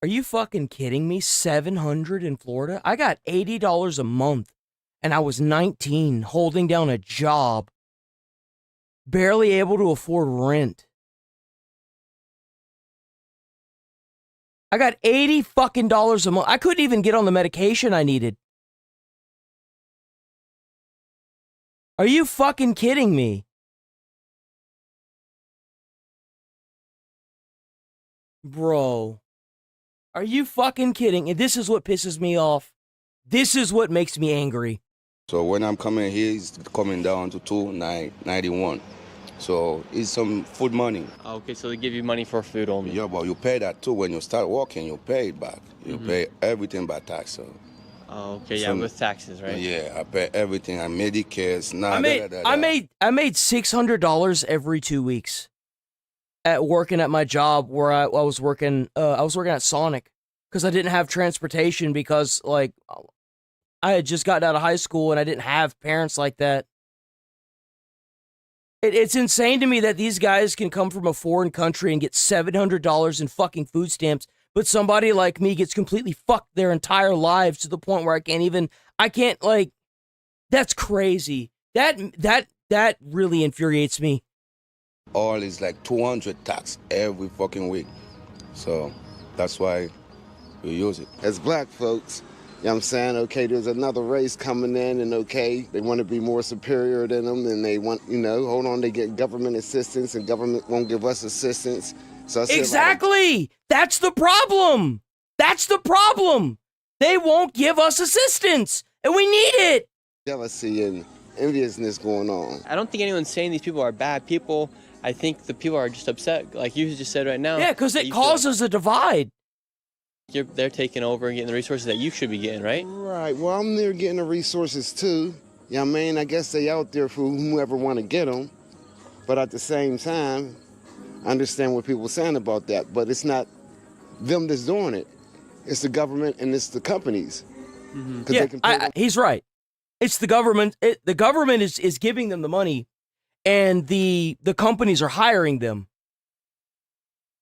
Are you fucking kidding me? 700 in Florida? I got $80 a month, and I was 19, holding down a job, barely able to afford rent. I got $80 fucking a month. I couldn't even get on the medication I needed. Are you fucking kidding me? Bro. Are you fucking kidding? And this is what pisses me off. This is what makes me angry. So when I'm coming here, it's coming down to $2.91. So it's some food money. Okay, so they give you money for food only. Yeah, but you pay that too. When you start working, you pay it back. You pay everything by tax. So. Oh, okay, yeah, with taxes, right? Yeah, I pay everything. I Medicare. I made $600 every 2 weeks at working at my job where I was working. I was working at Sonic because I didn't have transportation because like I had just gotten out of high school and I didn't have parents like that. It's insane to me that these guys can come from a foreign country and get $700 in fucking food stamps, but somebody like me gets completely fucked their entire lives to the point where I can't like, that's crazy. That really infuriates me. All is like 200 tax every fucking week. So that's why we use it. As black folks, you know what I'm saying? Okay, there's another race coming in, and okay, they want to be more superior than them, and they want, you know, hold on, they get government assistance, and government won't give us assistance. So exactly! That's the problem! That's the problem! They won't give us assistance, and we need it! Jealousy and enviousness going on. I don't think anyone's saying these people are bad people. I think the people are just upset, like you just said right now. Yeah, because it causes a divide. They're taking over and getting the resources that you should be getting, right? Right. Well, I'm there getting the resources too. Yeah, I mean, I guess they out there for whoever want to get them. But at the same time, I understand what people are saying about that. But it's not them that's doing it. It's the government and it's the companies. Yeah, he's right. It's the government. The government is giving them the money, and the companies are hiring them.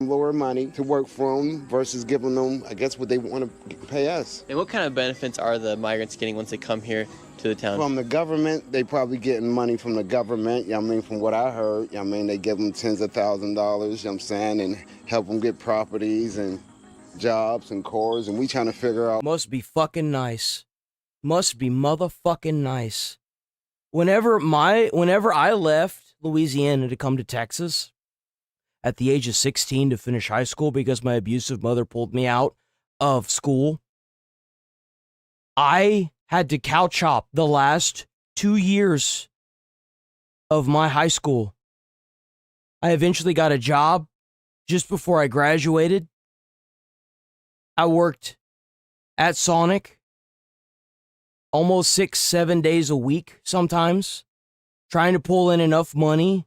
lower money to work for them versus giving them, I guess, what they want to pay us. And what kind of benefits are the migrants getting once they come here to the town? From the government, they probably getting money from the government. You know what I mean, from what I heard, you know what I mean, they give them tens of thousands of dollars, you know what I'm saying, and help them get properties and jobs and cores, and we trying to figure out. Must be fucking nice. Must be motherfucking nice. Whenever I left Louisiana to come to Texas at the age of 16 to finish high school because my abusive mother pulled me out of school, I had to couch hop the last 2 years of my high school. I eventually got a job just before I graduated. I worked at Sonic almost 6-7 days a week sometimes, trying to pull in enough money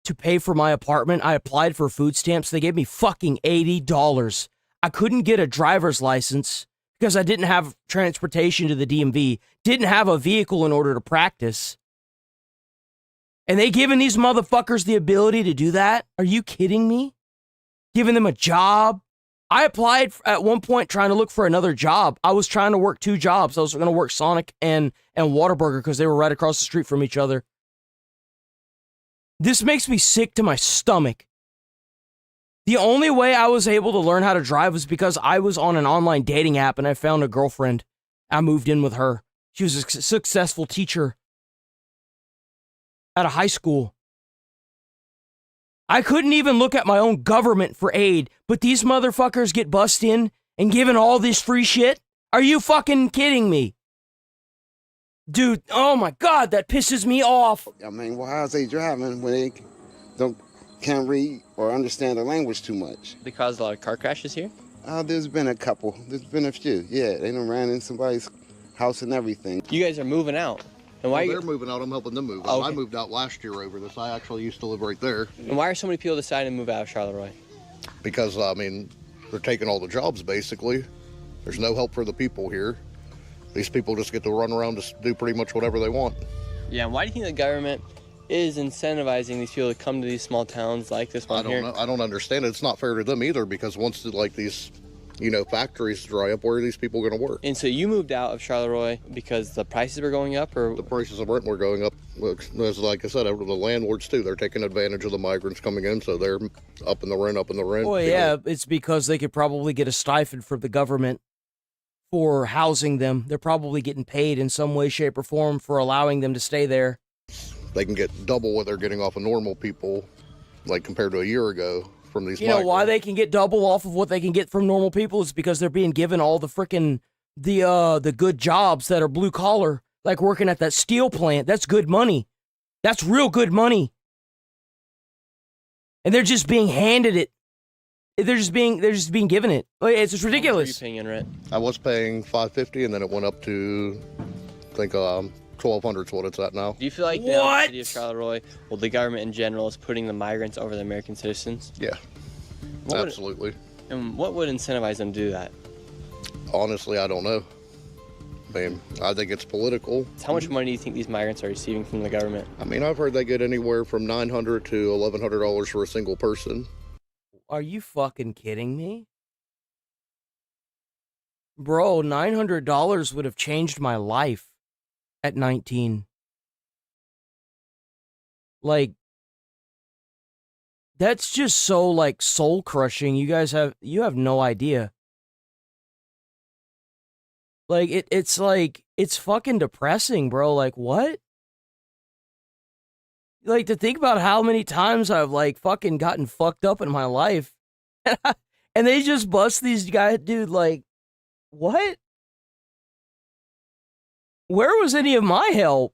to pay for my apartment. I applied for food stamps. They gave me fucking $80. I couldn't get a driver's license because I didn't have transportation to the DMV, didn't have a vehicle in order to practice. And they giving these motherfuckers the ability to do that? Are you kidding me? Giving them a job? I applied at one point trying to look for another job. I was trying to work 2 jobs. I was going to work Sonic and Whataburger because they were right across the street from each other. This makes me sick to my stomach. The only way I was able to learn how to drive was because I was on an online dating app and I found a girlfriend. I moved in with her. She was a successful teacher at a high school. I couldn't even look at my own government for aid, but these motherfuckers get bussed in and given all this free shit? Are you fucking kidding me? Dude, oh my God, that pisses me off. I mean, well, how's they driving when they can't read or understand the language too much? They caused a lot of car crashes here? There's been a couple. There's been a few. Yeah, they done ran in somebody's house and everything. You guys are moving out. And why they're moving out, I'm helping them move out. Oh, okay. I moved out last year over this. I actually used to live right there. And why are so many people deciding to move out of Charleroi? Because, I mean, they're taking all the jobs, basically. There's no help for the people here. These people just get to run around to do pretty much whatever they want. Yeah, and why do you think the government is incentivizing these people to come to these small towns like this one here? I don't understand it. It's not fair to them either, because once, like, these, you know, factories dry up, where are these people going to work? And so you moved out of Charleroi because the prices were going up, or? The prices of rent were going up. As like I said, the landlords, too. They're taking advantage of the migrants coming in, so they're upping the rent. Well, yeah, it's because they could probably get a stipend from the government for housing them. They're probably getting paid in some way, shape, or form for allowing them to stay there. They can get double what they're getting off of normal people, like compared to a year ago from these You know why they can get double off of what they can get from normal people? Is because they're being given all the frickin' the good jobs that are blue collar, like working at that steel plant. That's good money. That's real good money. And they're just being handed it. They're just being given it. It's just ridiculous. What are you paying in rent? I was paying $550, and then it went up to, I think, $1,200 is what it's at now. Do you feel like now the city of Charleroi, well, the government in general, is putting the migrants over the American citizens? Yeah, absolutely. And what would incentivize them to do that? Honestly, I don't know. I mean, I think it's political. How much money do you think these migrants are receiving from the government? I mean, I've heard they get anywhere from $900 to $1,100 for a single person. Are you fucking kidding me? Bro, $900 would have changed my life at 19. Like, that's just so, like, soul crushing. You have no idea. Like, it's like, it's fucking depressing, bro. Like, what? Like, to think about how many times I've, like, fucking gotten fucked up in my life. And they just bust these guys, dude, like, what? Where was any of my help?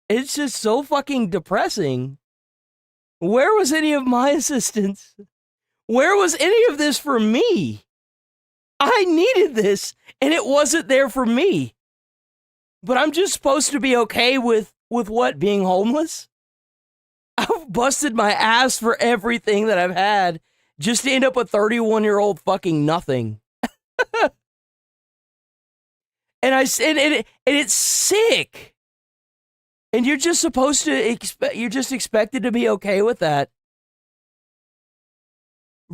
It's just so fucking depressing. Where was any of my assistance? Where was any of this for me? I needed this, and it wasn't there for me. But I'm just supposed to be okay with what, being homeless? I've busted my ass for everything that I've had just to end up a 31-year-old fucking nothing. And it's sick. And you're just supposed to you're just expected to be okay with that.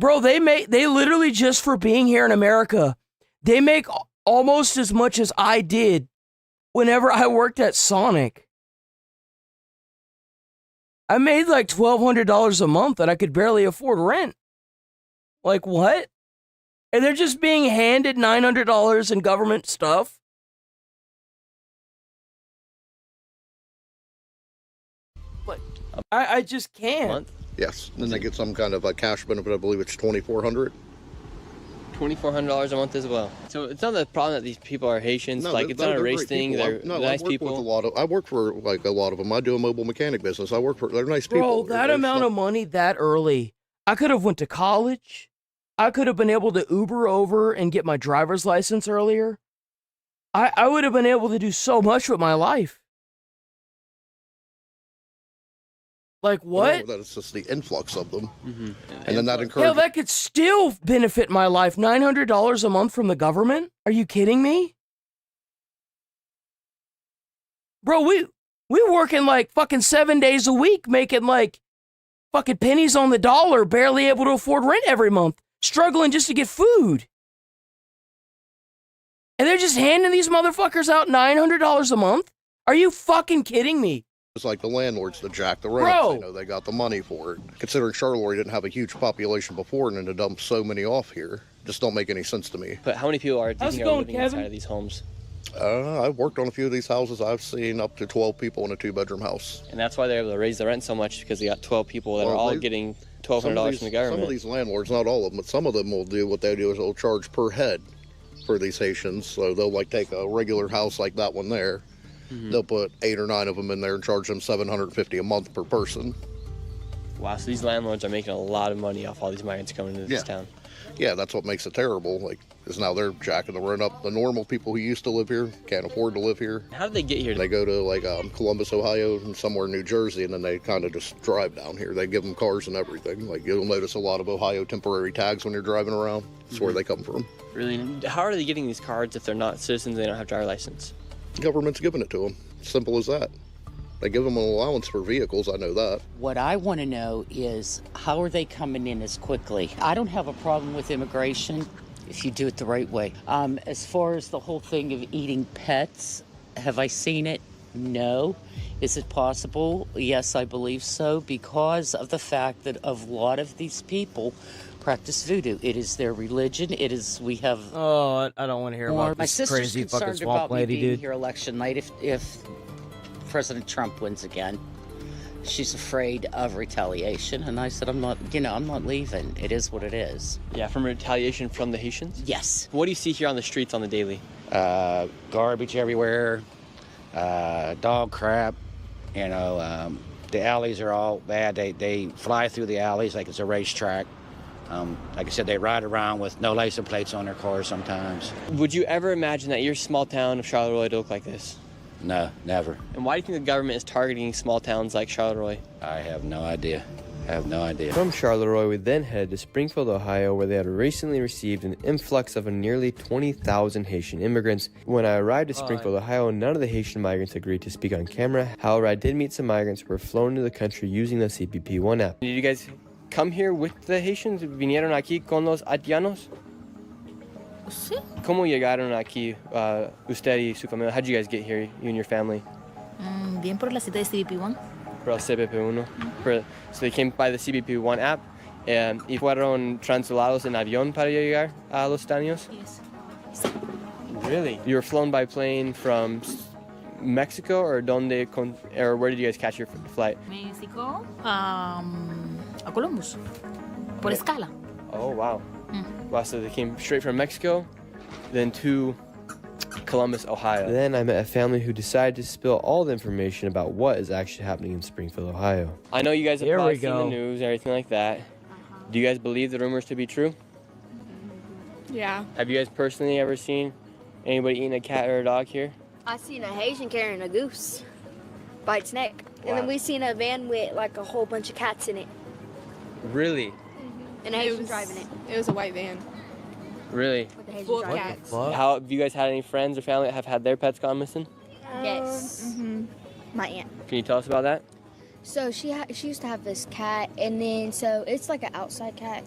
Bro, they literally, just for being here in America, they make almost as much as I did whenever I worked at Sonic. I made like $1,200 a month and I could barely afford rent. Like, what? And they're just being handed $900 in government stuff? But I just can't. Yes, and they get some kind of a cash benefit. I believe it's $2,400. $2,400 a month as well. So it's not the problem that these people are Haitians. No, like it's not a race thing. They're nice people. I work for like a lot of them. I do a mobile mechanic business. They're nice people. Bro, that amount of money that early, I could have went to college. I could have been able to Uber over and get my driver's license earlier. I would have been able to do so much with my life. Like what? That it's just the influx of them, Mm-hmm. and then that Hell, encourages. that could still benefit my life. $900 a month from the government? Are you kidding me? Bro, we working like fucking 7 days a week, making like fucking pennies on the dollar, barely able to afford rent every month, struggling just to get food. And they're just handing these motherfuckers out $900 a month? Are you fucking kidding me? It's like the landlords that jack the rents. Bro. You know, they got the money for it. Considering Charleroi didn't have a huge population before, and then to dump so many off here just don't make any sense to me. But how many people are How's it living going, Kevin? inside of these homes? I've worked on a few of these houses. I've seen up to 12 people in a 2-bedroom house. And that's why they're able to raise the rent so much, because they got 12 people that are all getting $1,200 from the government. Some of these landlords, not all of them, but some of them will do what they do is they'll charge per head for these Haitians. So they'll like take a regular house like that one there. They'll put 8 or 9 of them in there and charge them $750 a month per person. Wow, so these landlords are making a lot of money off all these migrants coming into this town. Yeah, that's what makes it terrible. Like, is now they're jacking the rent up. The normal people who used to live here can't afford to live here. How did they get here? They go to like Columbus, Ohio, and somewhere in New Jersey, and then they kind of just drive down here. They give them cars and everything. Like you'll notice a lot of Ohio temporary tags when you're driving around. That's where they come from. Really? How are they getting these cards if they're not citizens? They don't have driver's license. The government's giving it to them. Simple as that. They give them an allowance for vehicles, I know that. What I want to know is how are they coming in as quickly? I don't have a problem with immigration if you do it the right way. As far as the whole thing of eating pets, have I seen it? No. Is it possible? Yes, I believe so, because of the fact that a lot of these people practice voodoo. It is their religion. It is, we have... Oh, I don't want to hear about My this sister's crazy fucking concerned swamp about me lady, being dude. here election night if President Trump wins again. She's afraid of retaliation, and I said, I'm not leaving. It is what it is. Yeah, from retaliation from the Haitians? Yes. What do you see here on the streets on the daily? Garbage everywhere, dog crap, the alleys are all bad. They fly through the alleys like it's a racetrack. Like I said, they ride around with no license plates on their cars sometimes. Would you ever imagine that your small town of Charleroi would look like this? No, never. And why do you think the government is targeting small towns like Charleroi? I have no idea. From Charleroi, we then headed to Springfield, Ohio, where they had recently received an influx of nearly 20,000 Haitian immigrants. When I arrived at Springfield, Ohio, none of the Haitian migrants agreed to speak on camera. However, I did meet some migrants who were flown into the country using the CBP-1 app. Did you guys come here with the Haitians? ¿Vinieron aquí con los haitianos? Sí. ¿Cómo llegaron aquí usted y su familia? How did you guys get here, you and your family? Bien por la cita de CBP-1. Por el CBP-1. So they came by the CBP-1 app y fueron trasladados en avión para llegar a los Estados Unidos? Yes. Really? You were flown by plane from Mexico, or where did you guys catch your flight? México a Columbus. Por escala. Oh, wow. Wow, so they came straight from Mexico, then to Columbus, Ohio. Then I met a family who decided to spill all the information about what is actually happening in Springfield, Ohio. I know you guys have probably seen the news and everything like that. Do you guys believe the rumors to be true? Yeah. Have you guys personally ever seen anybody eating a cat or a dog here? I seen a Haitian carrying a goose by its neck. And then we seen a van with like a whole bunch of cats in it. Really? And a Haitian driving it. It was a white van. Really? With a Haitian driving it. How have you guys had any friends or family that have had their pets gone missing? Yes. My aunt. Can you tell us about that? So she used to have this cat, and then so it's like an outside cat,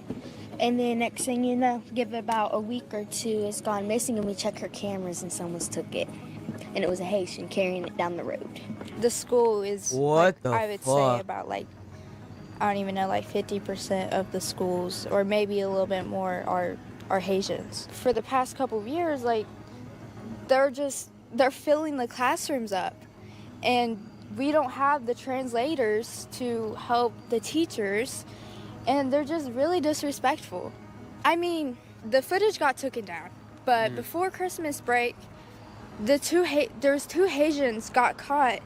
And then next thing you know, give it about a week or two, it's gone missing, and we check her cameras and someone's took it. And it was a Haitian carrying it down the road. The school is, What the I would fuck? say about I don't even know, 50% of the schools, or maybe a little bit more, are Haitians. For the past couple of years, they're filling the classrooms up, and we don't have the translators to help the teachers, and they're just really disrespectful. I mean, the footage got taken down, but before Christmas break, there's two Haitians got caught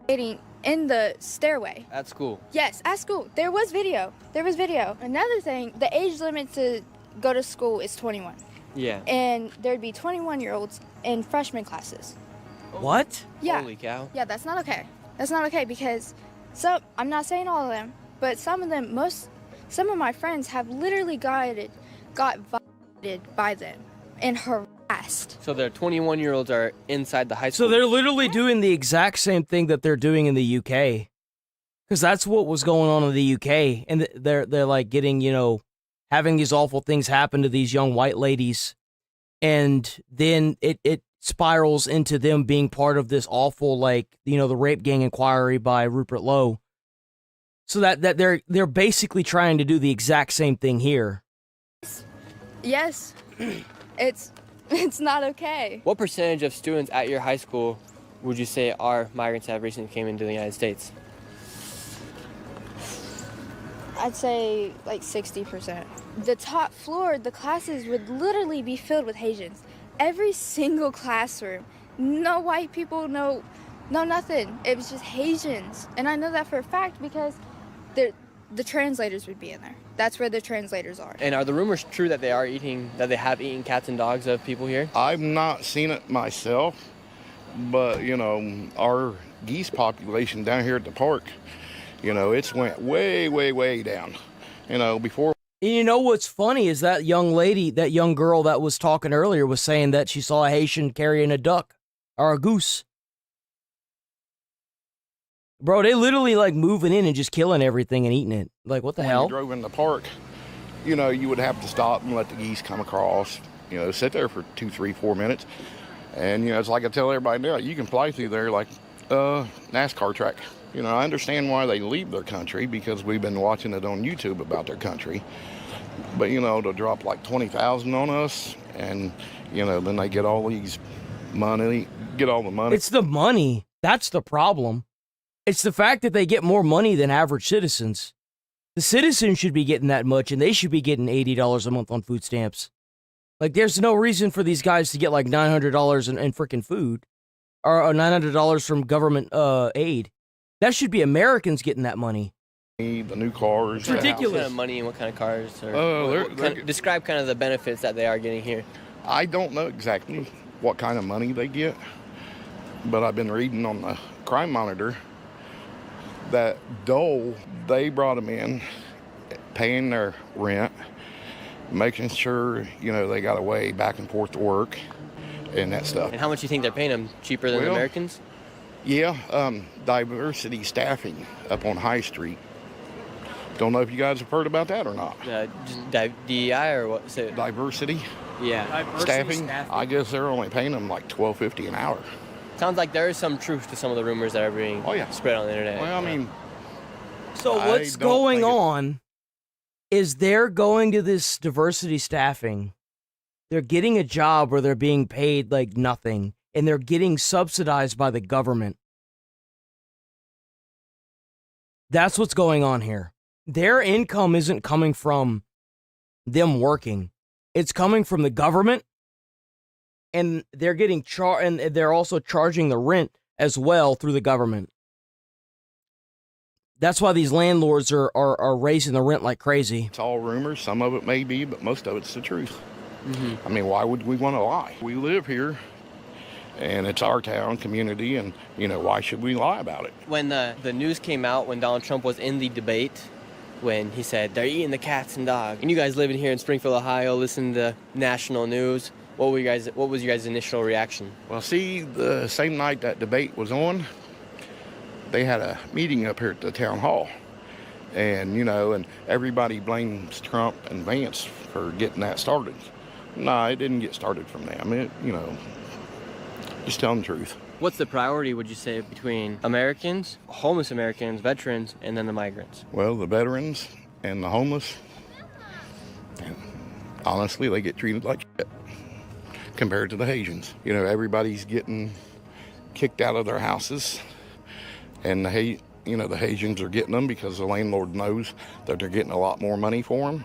fighting in the stairway. At school. Yes, at school. There was video. Another thing, the age limit to go to school is 21. Yeah. And there'd be 21-year-olds in freshman classes. What? Yeah. Holy cow. Yeah, that's not okay. That's not okay because I'm not saying all of them, but some of my friends have literally got violated by them and harassed. So their 21-year-olds are inside the high school. So they're literally doing the exact same thing that they're doing in the UK. Because that's what was going on in the UK. And they're like getting, having these awful things happen to these young white ladies. And then it spirals into them being part of this awful, the rape gang inquiry by Rupert Lowe. So that they're basically trying to do the exact same thing here. Yes. It's not okay. What percentage of students at your high school would you say are migrants that have recently came into the United States? I'd say 60%. The top floor, the classes would literally be filled with Haitians. Every single classroom. No white people, no nothing. It was just Haitians. And I know that for a fact because the translators would be in there. That's where the translators are. And are the rumors true that they have eaten cats and dogs of people here? I've not seen it myself, but our geese population down here at the park, it's went way, way, way down. Before. And you know what's funny is that young girl that was talking earlier was saying that she saw a Haitian carrying a duck or a goose. Bro, they literally moving in and just killing everything and eating it. What the hell? When you drove in the park, you would have to stop and let the geese come across, sit there for 2, 3, 4 minutes. And, it's like I tell everybody now, you can fly through there like a NASCAR track. I understand why they leave their country because we've been watching it on YouTube about their country. But, to drop 20,000 on us and, then they get all the money. It's the money. That's the problem. It's the fact that they get more money than average citizens. The citizens should be getting that much, and they should be getting $80 a month on food stamps. There's no reason for these guys to get $900 in freaking food, or $900 from government aid. That should be Americans getting that money. The new cars. It's ridiculous. What kind of money and what kind of cars? Describe kind of the benefits that they are getting here. I don't know exactly what kind of money they get, but I've been reading on the Crime Monitor that Dole, they brought them in, paying their rent, making sure, they got a way back and forth to work and that stuff. And how much do you think they're paying them? Cheaper than Americans? Yeah, diversity staffing up on High Street. Don't know if you guys have heard about that or not. DEI or what? Diversity? Yeah. Staffing? I guess they're only paying them $12.50 an hour. Sounds like there is some truth to some of the rumors that are being spread on the internet. Well, I mean... So what's going on is they're going to this diversity staffing. They're getting a job where they're being paid nothing, and they're getting subsidized by the government. That's what's going on here. Their income isn't coming from them working. It's coming from the government. And they're getting and they're also charging the rent as well through the government. That's why these landlords are raising the rent like crazy. It's all rumors. Some of it may be, but most of it's the truth. I mean, why would we want to lie? We live here, and it's our town, community, and, why should we lie about it? When the news came out, when Donald Trump was in the debate, when he said, they're eating the cats and dogs, and you guys living here in Springfield, Ohio, listen to national news, what was your guys' initial reaction? Well, see, the same night that debate was on, they had a meeting up here at the town hall. And, you know, and everybody blames Trump and Vance for getting that started. No, it didn't get started from them. It, you know, just telling the truth. What's the priority, would you say, between Americans, homeless Americans, veterans, and then the migrants? Well, the veterans and the homeless, honestly, they get treated like shit compared to the Haitians. You know, everybody's getting kicked out of their houses, and the Haitians are getting them because the landlord knows that they're getting a lot more money for them.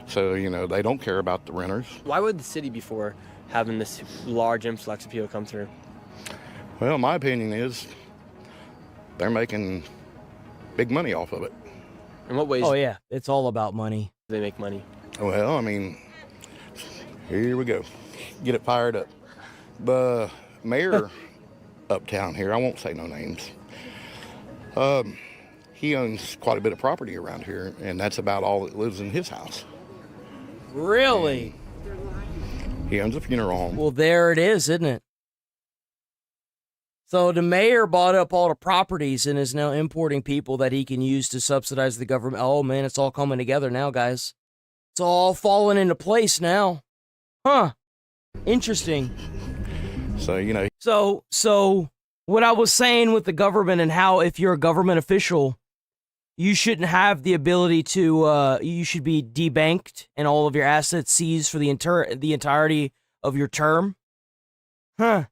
So, you know, they don't care about the renters. Why would the city be for having this large influx of people come through? Well, my opinion is they're making big money off of it. In what ways? Oh, yeah. It's all about money. They make money. Well, I mean, here we go. Get it fired up. The mayor uptown here, I won't say no names, he owns quite a bit of property around here, and that's about all that lives in his house. Really? And he owns a funeral home. Well, there it is, isn't it? So the mayor bought up all the properties and is now importing people that he can use to subsidize the government. Oh, man, it's all coming together now, guys. It's all falling into place now. Huh. Interesting. So, you know. So what I was saying with the government and how if you're a government official, you shouldn't have the ability to, you should be debanked and all of your assets seized for the entirety of your term. Huh.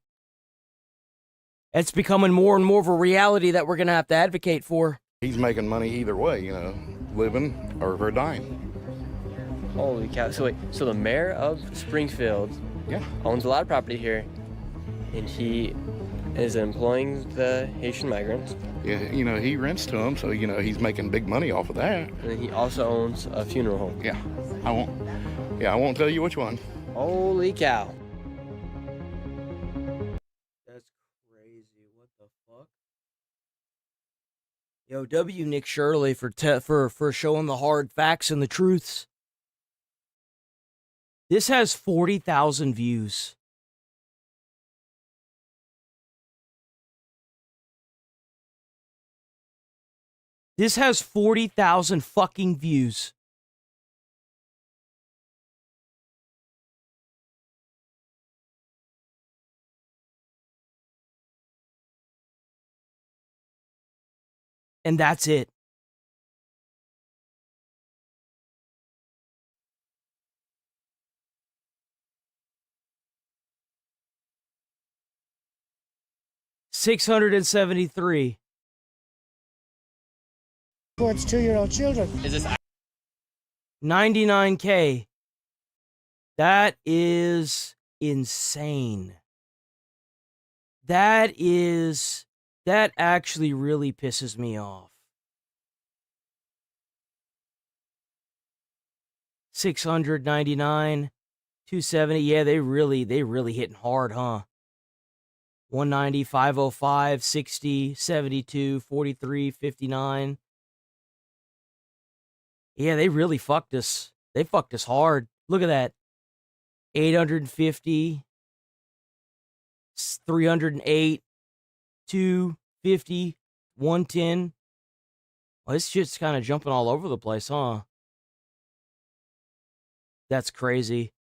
It's becoming more and more of a reality that we're going to have to advocate for. He's making money either way, you know, living or for dying. Holy cow. So wait, so the mayor of Springfield owns a lot of property here, and he is employing the Haitian migrants. Yeah, you know, he rents to them, so, you know, he's making big money off of that. And then he also owns a funeral home. Yeah, I won't tell you which one. Holy cow. That's crazy. What the fuck? Yo, W. Nick Shirley for showing the hard facts and the truths. This has 40,000 views. This has 40,000 fucking views. And that's it. $673. Towards 2-year-old children. Is this 99K? That is insane. That actually really pisses me off. 699, 270. Yeah, they really hitting hard, huh? 190, 505, 60, 72, 43, 59. Yeah, they really fucked us. They fucked us hard. Look at that. 850, 308, 250, 110. Well, this shit's kind of jumping all over the place, huh? That's crazy.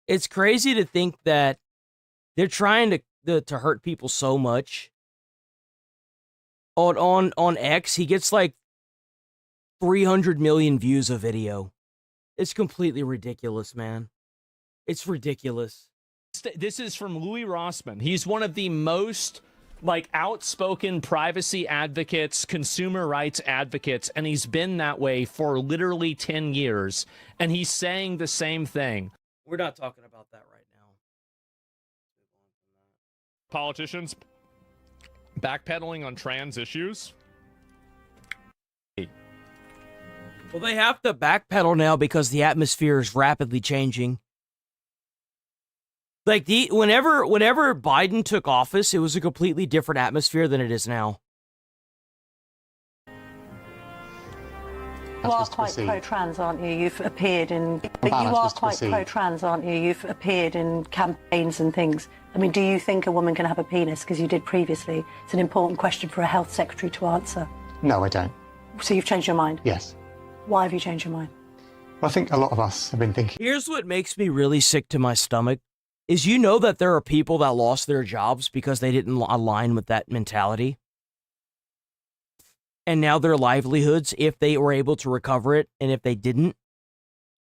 It's crazy to think that they're trying to hurt people so much. On X, he gets like 300 million views a video. It's completely ridiculous, man. It's ridiculous. This is from Louis Rossman. He's one of the most outspoken privacy advocates, consumer rights advocates, and he's been that way for literally 10 years. And he's saying the same thing. We're not talking about that right now. Politicians backpedaling on trans issues. Well, they have to backpedal now because the atmosphere is rapidly changing. Whenever Biden took office, it was a completely different atmosphere than it is now. You are quite pro-trans, aren't you? You've appeared in... You are quite pro-trans, aren't you? You've appeared in campaigns and things. I mean, do you think a woman can have a penis? Because you did previously. It's an important question for a health secretary to answer. No, I don't. So you've changed your mind? Yes. Why have you changed your mind? Well, I think a lot of us have been thinking. Here's what makes me really sick to my stomach is you know that there are people that lost their jobs because they didn't align with that mentality. And now their livelihoods, if they were able to recover it, and if they didn't,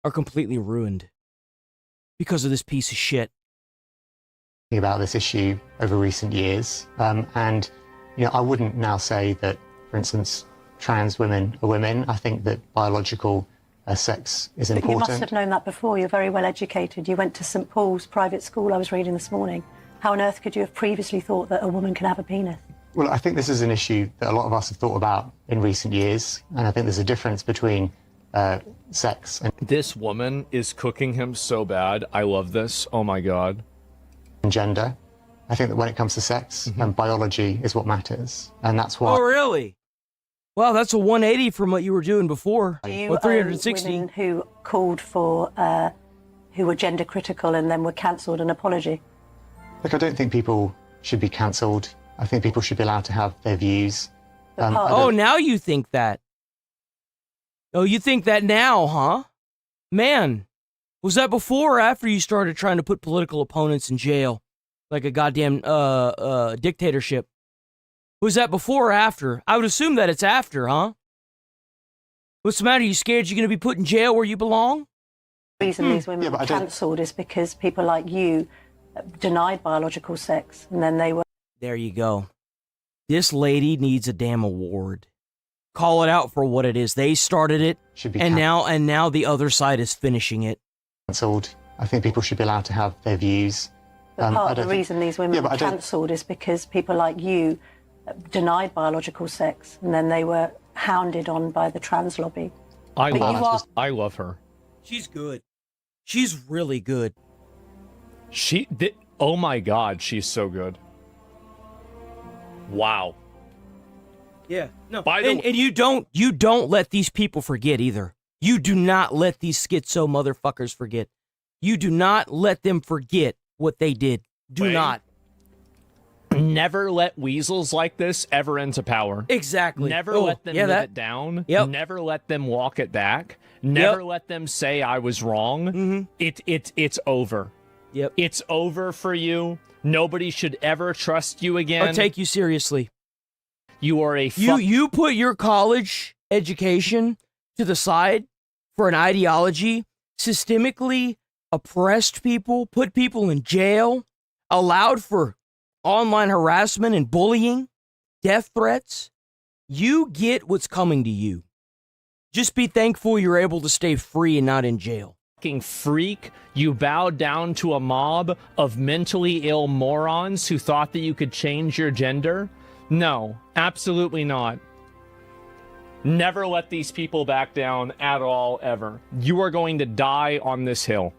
are completely ruined because of this piece of shit. About this issue over recent years. And, you know, I wouldn't now say that, for instance, trans women are women. I think that biological sex is But important. you must have known that before. You're very well educated. You went to St Paul's private school, I was reading this morning. How on earth could you have previously thought that a woman can have a penis? Well, I think this is an issue that a lot of us have thought about in recent years, and I think there's a difference between sex and This woman is cooking him so bad. I love this. Oh my God. gender. I think that when it comes to sex, biology is what matters, and that's why. Oh, really? Well, that's a 180 from what you were doing before. Do you Well, 360. women who called for, who were gender critical and then were cancelled an apology? Look, I don't think people should be cancelled. I think people should be allowed to have their views. Oh, now you think that. Oh, you think that now, huh? Man, was that before or after you started trying to put political opponents in jail? Like a goddamn dictatorship. Was that before or after? I would assume that it's after, huh? What's the matter? You scared you're going to be put in jail where you belong? The reason these women were cancelled is because people like you denied biological sex and then they were... There you go. This lady needs a damn award. Call it out for what it is. They started it, and now the other side is finishing it. Cancelled. I think people should be allowed to have their views. But part of the reason these women were cancelled is because people like you denied biological sex and then they were hounded on by the trans lobby. I love her. She's good. She's really good. Oh my God, she's so good. Wow. Yeah. No. And you don't let these people forget either. You do not let these schizo motherfuckers forget. You do not let them forget what they did. Do not. Never let weasels like this ever into power. Exactly. Never let them live it down. Yep. Never let them walk it back. Never let them say I was wrong. It's over. Yep. It's over for you. Nobody should ever trust you again. Or take you seriously. You are a you put your college education to the side for an ideology, systemically oppressed people, put people in jail, allowed for online harassment and bullying, death threats. You get what's coming to you. Just be thankful you're able to stay free and not in jail. Freak, you bowed down to a mob of mentally ill morons who thought that you could change your gender? No, absolutely not. Never let these people back down at all, ever. You are going to die on this hill.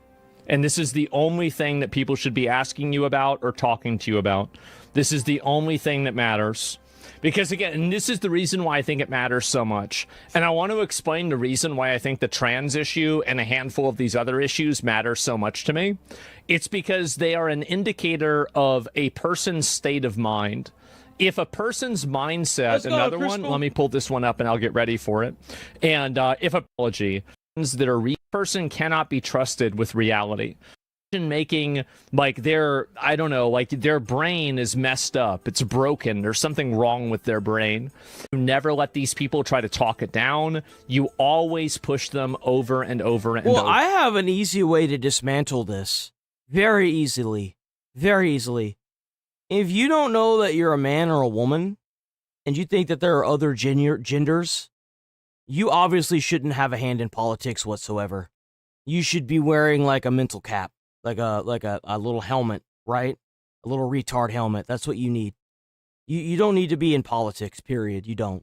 And this is the only thing that people should be asking you about or talking to you about. This is the only thing that matters. Because again, and this is the reason why I think it matters so much. And I want to explain the reason why I think the trans issue and a handful of these other issues matter so much to me. It's because they are an indicator of a person's state of mind. If a person's mindset, another one, let me pull this one up and I'll get ready for it. And if apology that a person cannot be trusted with reality. Making like their brain is messed up, it's broken, there's something wrong with their brain. You never let these people try to talk it down. You always push them over and over and over. I have an easy way to dismantle this. Very easily. If you don't know that you're a man or a woman and you think that there are other genders, you obviously shouldn't have a hand in politics whatsoever. You should be wearing like a mental cap. Like a little helmet, right? A little retard helmet. That's what you need. You don't need to be in politics, period. You don't.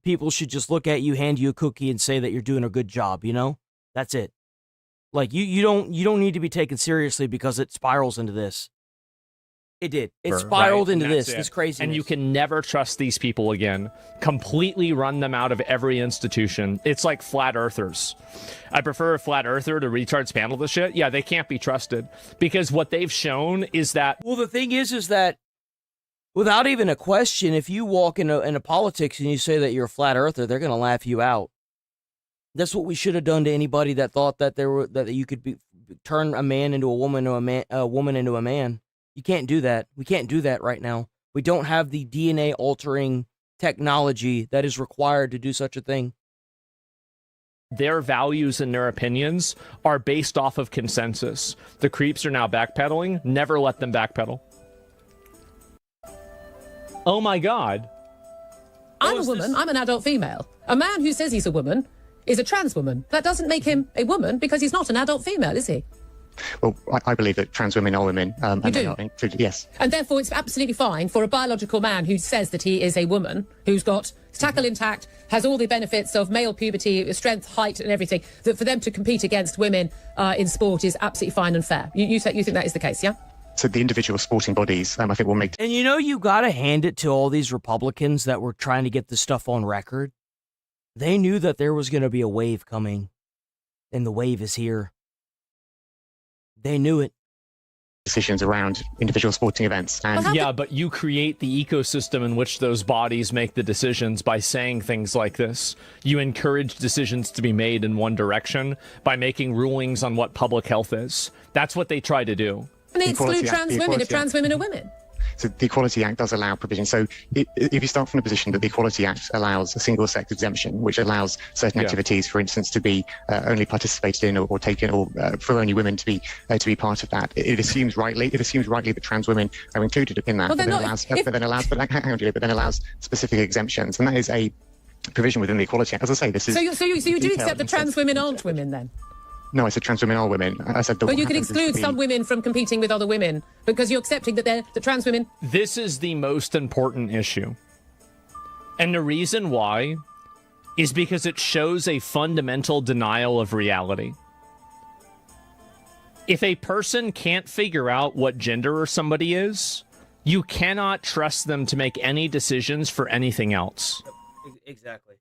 People should just look at you, hand you a cookie, and say that you're doing a good job, you know? That's it. Like you don't need to be taken seriously because it spirals into this. It did. It spiraled into this craziness. And you can never trust these people again. Completely run them out of every institution. It's like flat earthers. I prefer a flat earther to retards panel this shit. Yeah, they can't be trusted. Because what they've shown is that... Well, the thing is that Without even a question, if you walk into politics and you say that you're a flat earther, they're going to laugh you out. That's what we should have done to anybody that thought that that you could turn a man into a woman, or a woman into a man. You can't do that. We can't do that right now. We don't have the DNA altering technology that is required to do such a thing. Their values and their opinions are based off of consensus. The creeps are now backpedaling. Never let them backpedal. Oh my God. I'm a woman. I'm an adult female. A man who says he's a woman is a trans woman. That doesn't make him a woman because he's not an adult female, is he? Well, I believe that trans women are women. And You they do? are included, yes. And therefore it's absolutely fine for a biological man who says that he is a woman, who's got his tackle intact, has all the benefits of male puberty, strength, height and everything, that for them to compete against women in sport is absolutely fine and fair. You think that is the case, yeah? So the individual sporting bodies, I think, will make... And you got to hand it to all these Republicans that were trying to get this stuff on record. They knew that there was going to be a wave coming, and the wave is here. They knew it. Decisions around individual sporting events. And Yeah, but you create the ecosystem in which those bodies make the decisions by saying things like this. You encourage decisions to be made in one direction by making rulings on what public health is. That's what they try to do. And they exclude trans women if trans women are women. So the Equality Act does allow provision. So if you start from the position that the Equality Act allows a single-sex exemption, which allows certain activities, for instance, to be only participated in or taken, or for only women to be part of that, it assumes rightly that trans women are included in that. Well, But then allows specific exemptions, and that is a provision within the Equality Act. As I say, this is So you do accept that trans women aren't women then? No, I said trans women are women. I said But you could exclude some women from competing with other women because you're accepting that the trans women... This is the most important issue. And the reason why is because it shows a fundamental denial of reality. If a person can't figure out what gender somebody is, you cannot trust them to make any decisions for anything else. Exactly.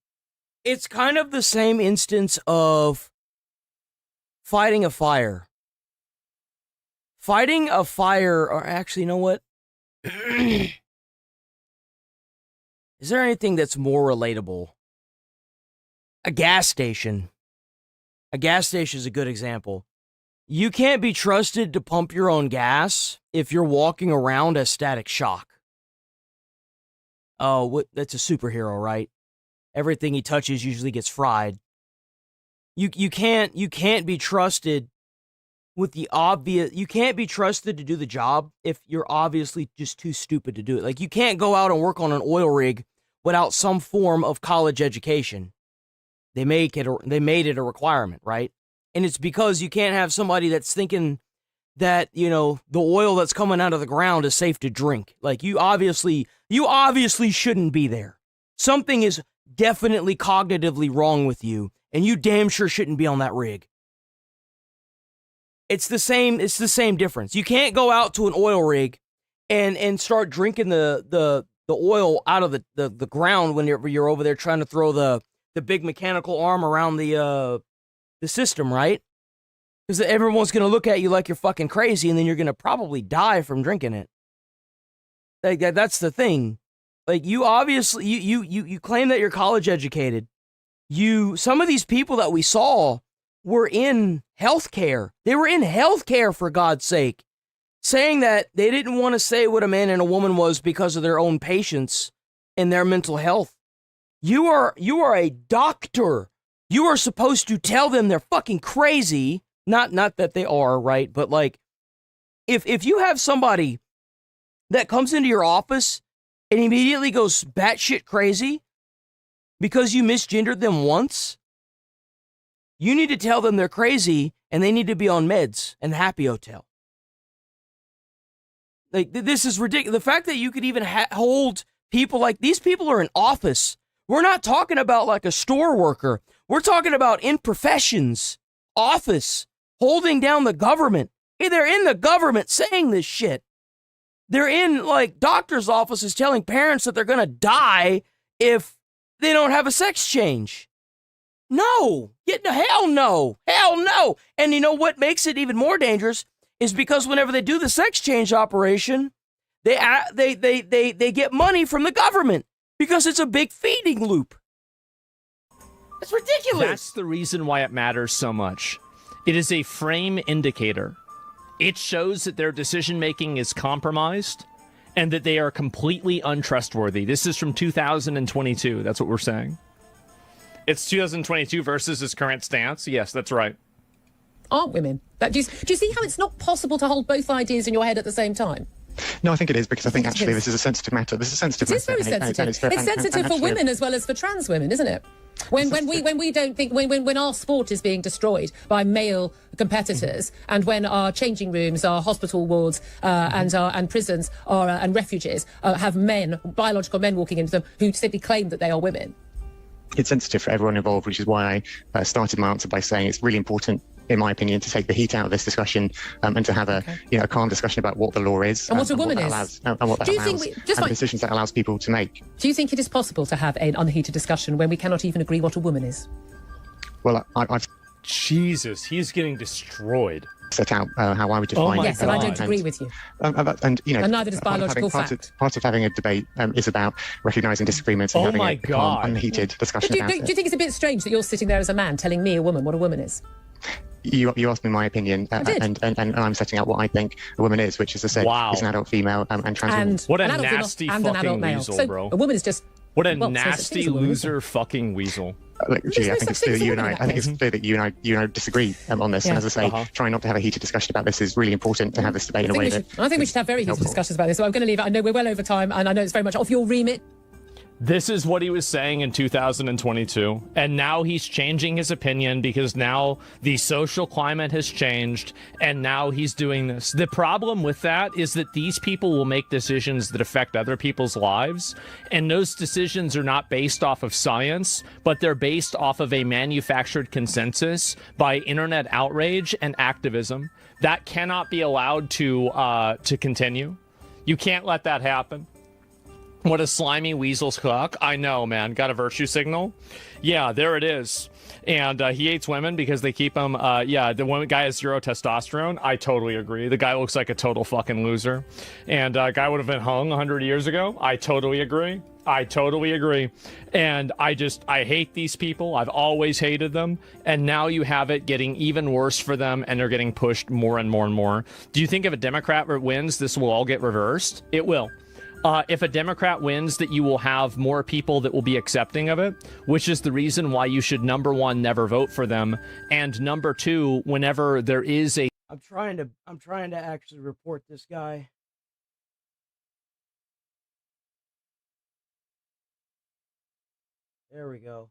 It's kind of the same instance of fighting a fire. Fighting a fire, or actually, you know what? Is there anything that's more relatable? A gas station. A gas station is a good example. You can't be trusted to pump your own gas if you're walking around as Static Shock. Oh, that's a superhero, right? Everything he touches usually gets fried. You can't be trusted with the obvious. You can't be trusted to do the job if you're obviously just too stupid to do it. Like, you can't go out and work on an oil rig without some form of college education. They made it a requirement, right? And it's because you can't have somebody that's thinking that, the oil that's coming out of the ground is safe to drink. Like, you obviously shouldn't be there. Something is definitely cognitively wrong with you, and you damn sure shouldn't be on that rig. It's the same difference. You can't go out to an oil rig and start drinking the oil out of the ground when you're over there trying to throw the big mechanical arm around the system, right? Because everyone's gonna look at you like you're fucking crazy, and then you're gonna probably die from drinking it. Like that's the thing. Like, you obviously you claim that you're college educated. Some of these people that we saw were in healthcare. They were in healthcare, for God's sake, saying that they didn't want to say what a man and a woman was because of their own patients and their mental health. You are a doctor. You are supposed to tell them they're fucking crazy. Not that they are, right? But like, if you have somebody that comes into your office and immediately goes batshit crazy because you misgendered them once, you need to tell them they're crazy and they need to be on meds and the Happy Hotel. Like, this is ridiculous. The fact that you could even hold people like these people are in office. We're not talking about like a store worker. We're talking about in professions, office, holding down the government. They're in the government saying this shit. They're in like doctor's offices telling parents that they're going to die if they don't have a sex change. No, hell no. And you know what makes it even more dangerous is because whenever they do the sex change operation, they get money from the government because it's a big feeding loop. It's ridiculous. That's the reason why it matters so much. It is a frame indicator. It shows that their decision-making is compromised and that they are completely untrustworthy. This is from 2022. That's what we're saying. It's 2022 versus his current stance. Yes, that's right. Aren't women? Do you see how it's not possible to hold both ideas in your head at the same time? No, I think it is, because I think actually this is a sensitive matter. This is a sensitive matter. It is very sensitive. It's sensitive for women as well as for trans women, isn't it? When we don't think when our sport is being destroyed by male competitors, and when our changing rooms, our hospital wards, and prisons and refuges have biological men walking into them who simply claim that they are women. It's sensitive for everyone involved, which is why I started my answer by saying it's really important, in my opinion, to take the heat out of this discussion and to have a calm discussion about what the law is and what a woman is, and what that allows, and the decisions that allows people to make. Do you think it is possible to have an unheated discussion when we cannot even agree what a woman is? Well, I've Jesus, he's getting destroyed. Set out how I would define. Yes, and I don't agree with you. And neither does biological fact. Part of having a debate is about recognising disagreements and having a calm, unheated discussion about it. Do you think it's a bit strange that you're sitting there as a man telling me, a woman, what a woman is? You asked me my opinion, and I'm setting out what I think a woman is, which, as I said, is an adult female and trans woman. What a nasty fucking weasel, bro. A woman is just... What a nasty loser fucking weasel. Gee, I think it's clear that you and I disagree on this. And as I say, trying not to have a heated discussion about this is really important to have this debate in a way that... I think we should have very heated discussions about this. So I'm going to leave it. I know we're well over time, and I know it's very much off your remit. This is what he was saying in 2022, and now he's changing his opinion because now the social climate has changed, and now he's doing this. The problem with that is that these people will make decisions that affect other people's lives, and those decisions are not based off of science, but they're based off of a manufactured consensus by internet outrage and activism. That cannot be allowed to continue. You can't let that happen. What a slimy weasel's cock. I know, man. Got a virtue signal? Yeah, there it is. And he hates women because they keep him... the one guy has zero testosterone. I totally agree. The guy looks like a total fucking loser. And guy would have been hung 100 years ago. I totally agree. And I hate these people. I've always hated them. And now you have it getting even worse for them, and they're getting pushed more and more and more. Do you think if a Democrat wins, this will all get reversed? It will. If a Democrat wins, that you will have more people that will be accepting of it, which is the reason why you should, number one, never vote for them, and number two, whenever there is a... I'm trying to actually report this guy. There we go.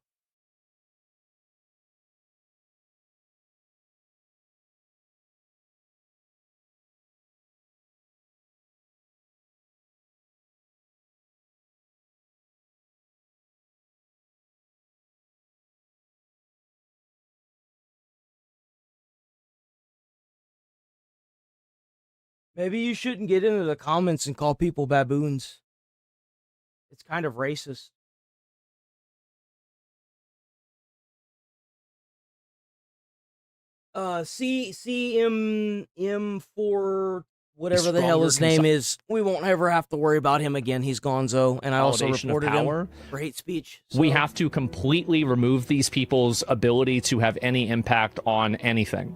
Maybe you shouldn't get into the comments and call people baboons. It's kind of racist. CM4, whatever the hell his name is. We won't ever have to worry about him again. He's gonzo. And I also reported him for hate speech. So. We have to completely remove these people's ability to have any impact on anything.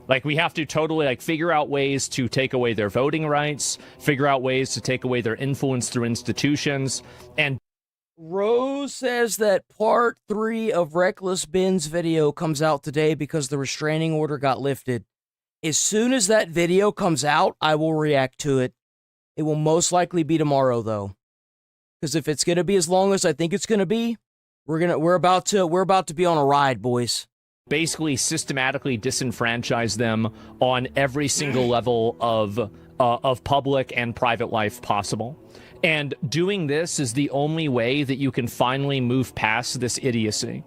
Like, we have to totally, figure out ways to take away their voting rights, figure out ways to take away their influence through institutions, and... Rose says that part 3 of Reckless Ben's video comes out today because the restraining order got lifted. As soon as that video comes out, I will react to it. It will most likely be tomorrow, though. Because if it's going to be as long as I think it's going to be, we're about to be on a ride, boys. Basically systematically disenfranchise them on every single level of public and private life possible. And doing this is the only way that you can finally move past this idiocy.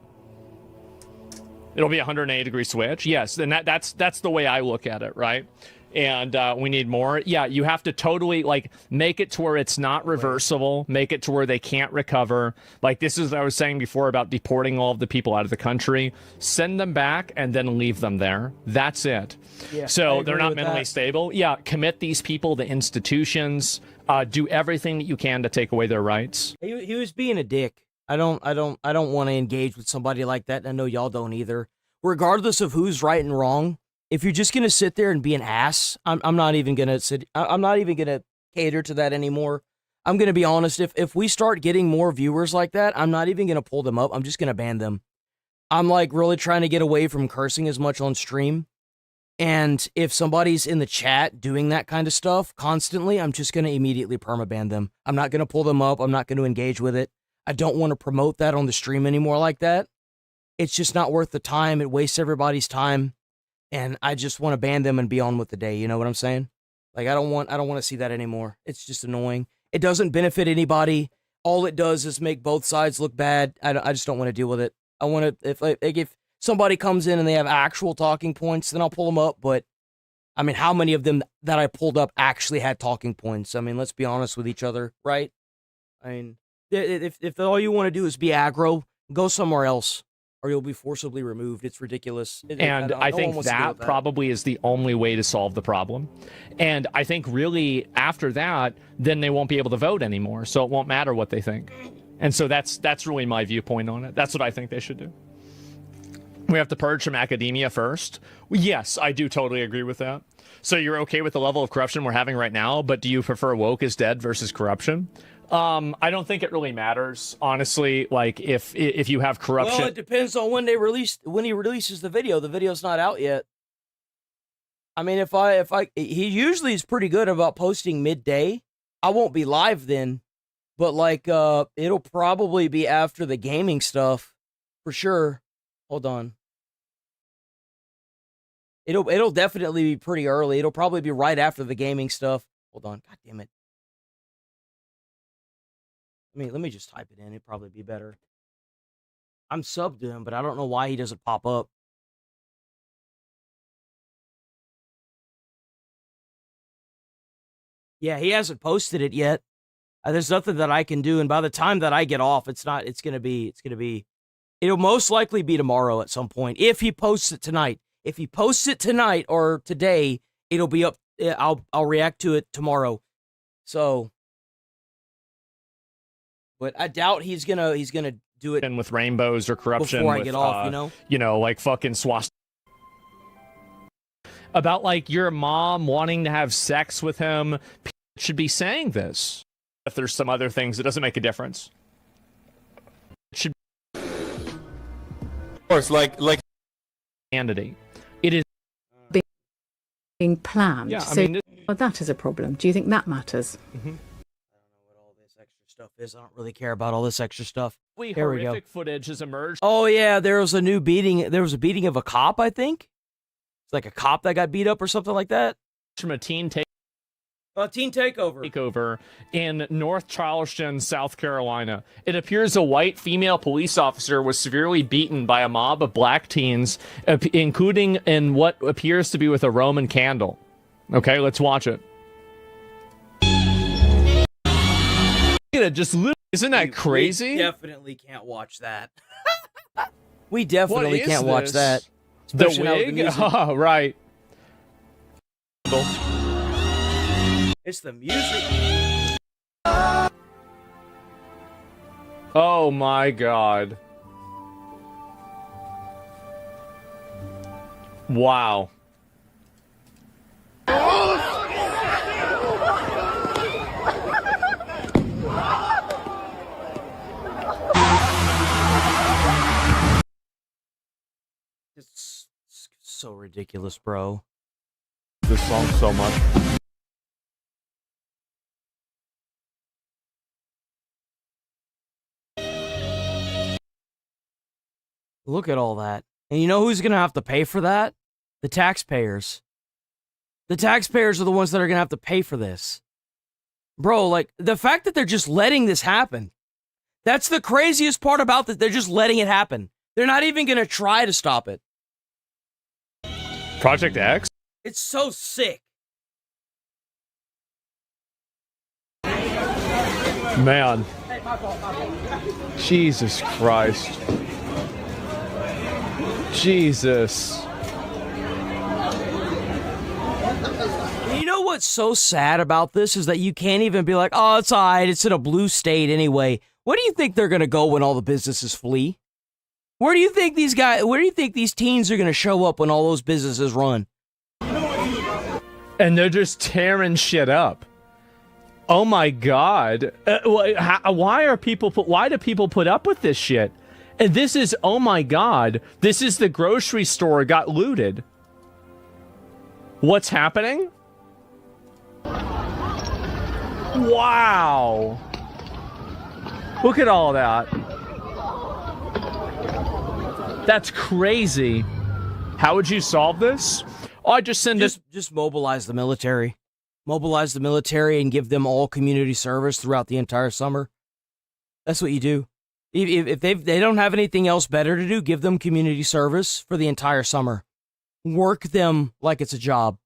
It'll be a 180-degree switch. Yes, and that's the way I look at it, right? and we need more. Yeah, you have to totally like make it to where it's not reversible, make it to where they can't recover. Like this is what I was saying before about deporting all of the people out of the country. Send them back and then leave them there. That's it. Yeah, so I they're agree not with mentally that. stable. Yeah, commit these people to institutions. Do everything that you can to take away their rights. He was being a dick. I don't want to engage with somebody like that. And I know y'all don't either. Regardless of who's right and wrong, if you're just gonna sit there and be an ass, I'm not even gonna cater to that anymore. I'm gonna be honest. If we start getting more viewers like that, I'm not even gonna pull them up. I'm just gonna ban them. I'm like really trying to get away from cursing as much on stream. And if somebody's in the chat doing that kind of stuff constantly, I'm just gonna immediately permaban them. I'm not gonna pull them up. I'm not gonna engage with it. I don't want to promote that on the stream anymore like that. It's just not worth the time. It wastes everybody's time. And I just want to ban them and be on with the day. You know what I'm saying? Like, I don't want to see that anymore. It's just annoying. It doesn't benefit anybody. All it does is make both sides look bad. I just don't want to deal with it. I want to, if somebody comes in and they have actual talking points, then I'll pull them up. But I mean, how many of them that I pulled up actually had talking points? I mean, let's be honest with each other, right? I mean, if all you want to do is be aggro, go somewhere else, or you'll be forcibly removed. It's ridiculous. And I think that probably is the only way to solve the problem. And I think really after that, then they won't be able to vote anymore. So it won't matter what they think. And so that's really my viewpoint on it. That's what I think they should do. We have to purge from academia first. Yes, I do totally agree with that. So you're okay with the level of corruption we're having right now, but do you prefer woke is dead versus corruption? I don't think it really matters, honestly. Like if you have corruption, Well, it depends on when he releases the video. The video's not out yet. I mean, he usually is pretty good about posting midday. I won't be live then, but like, it'll probably be after the gaming stuff for sure. Hold on. It'll definitely be pretty early. It'll probably be right after the gaming stuff. Hold on. God damn it. Let me just type it in. It'd probably be better. I'm subbed to him, but I don't know why he doesn't pop up. Yeah, he hasn't posted it yet. There's nothing that I can do, and by the time that I get off, it'll most likely be tomorrow at some point. If he posts it tonight. If he posts it tonight or today, it'll be up. I'll react to it tomorrow. So, but I doubt he's gonna do it with rainbows or corruption before I get off. Like fucking swastika. About like your mom wanting to have sex with him, people should be saying this. If there's some other things, it doesn't make a difference. It should, of course, like candidate. It is being planned. Yeah, so well, that is a problem. Do you think that matters? Mm-hmm. Stuff is. I don't really care about all this extra stuff. Here we go. Footage has emerged. Oh yeah, there was a new beating. There was a beating of a cop. I think it's like a cop that got beat up or something like that. From a teen takeover in North Charleston, South Carolina. It appears a white female police officer was severely beaten by a mob of black teens, including in what appears to be with a Roman candle. Okay, let's watch it. Isn't that crazy? We definitely can't watch that. We definitely can't watch that. The Especially wig? Oh, right. It's the music. Oh my god. Wow. It's so ridiculous, bro. This song so much. Look at all that. And you know who's going to have to pay for that? The taxpayers. The taxpayers are the ones that are going to have to pay for this. Bro, like, the fact that they're just letting this happen. That's the craziest part about this. They're just letting it happen. They're not even going to try to stop it. Project X? It's so sick. Man. Jesus Christ. Jesus. You know what's so sad about this is that you can't even be like, oh, it's all right, it's in a blue state anyway. Where do you think they're going to go when all the businesses flee? Where do you think these teens are going to show up when all those businesses run? And they're just tearing shit up. Oh my God. Why do people put up with this shit? And this is, oh my God, this is the grocery store got looted. What's happening? Wow. Look at all that. That's crazy. How would you solve this? Oh, I just send just mobilize the military. Mobilize the military and give them all community service throughout the entire summer. That's what you do. If they don't have anything else better to do, give them community service for the entire summer. Work them like it's a job.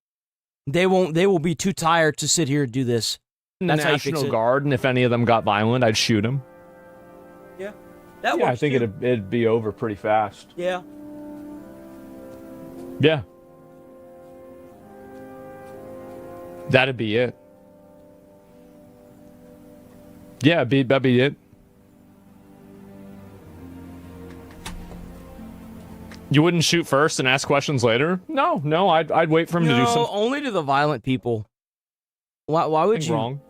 They will be too tired to sit here and do this. The That's National Guard, and if any of them got violent, I'd shoot them. Yeah. I think it'd be over pretty fast. Yeah. Yeah. That'd be it. Yeah, that'd be it. You wouldn't shoot first and ask questions later? No, I'd wait for him to do something. No, only to the violent people. Why would you? Wrong.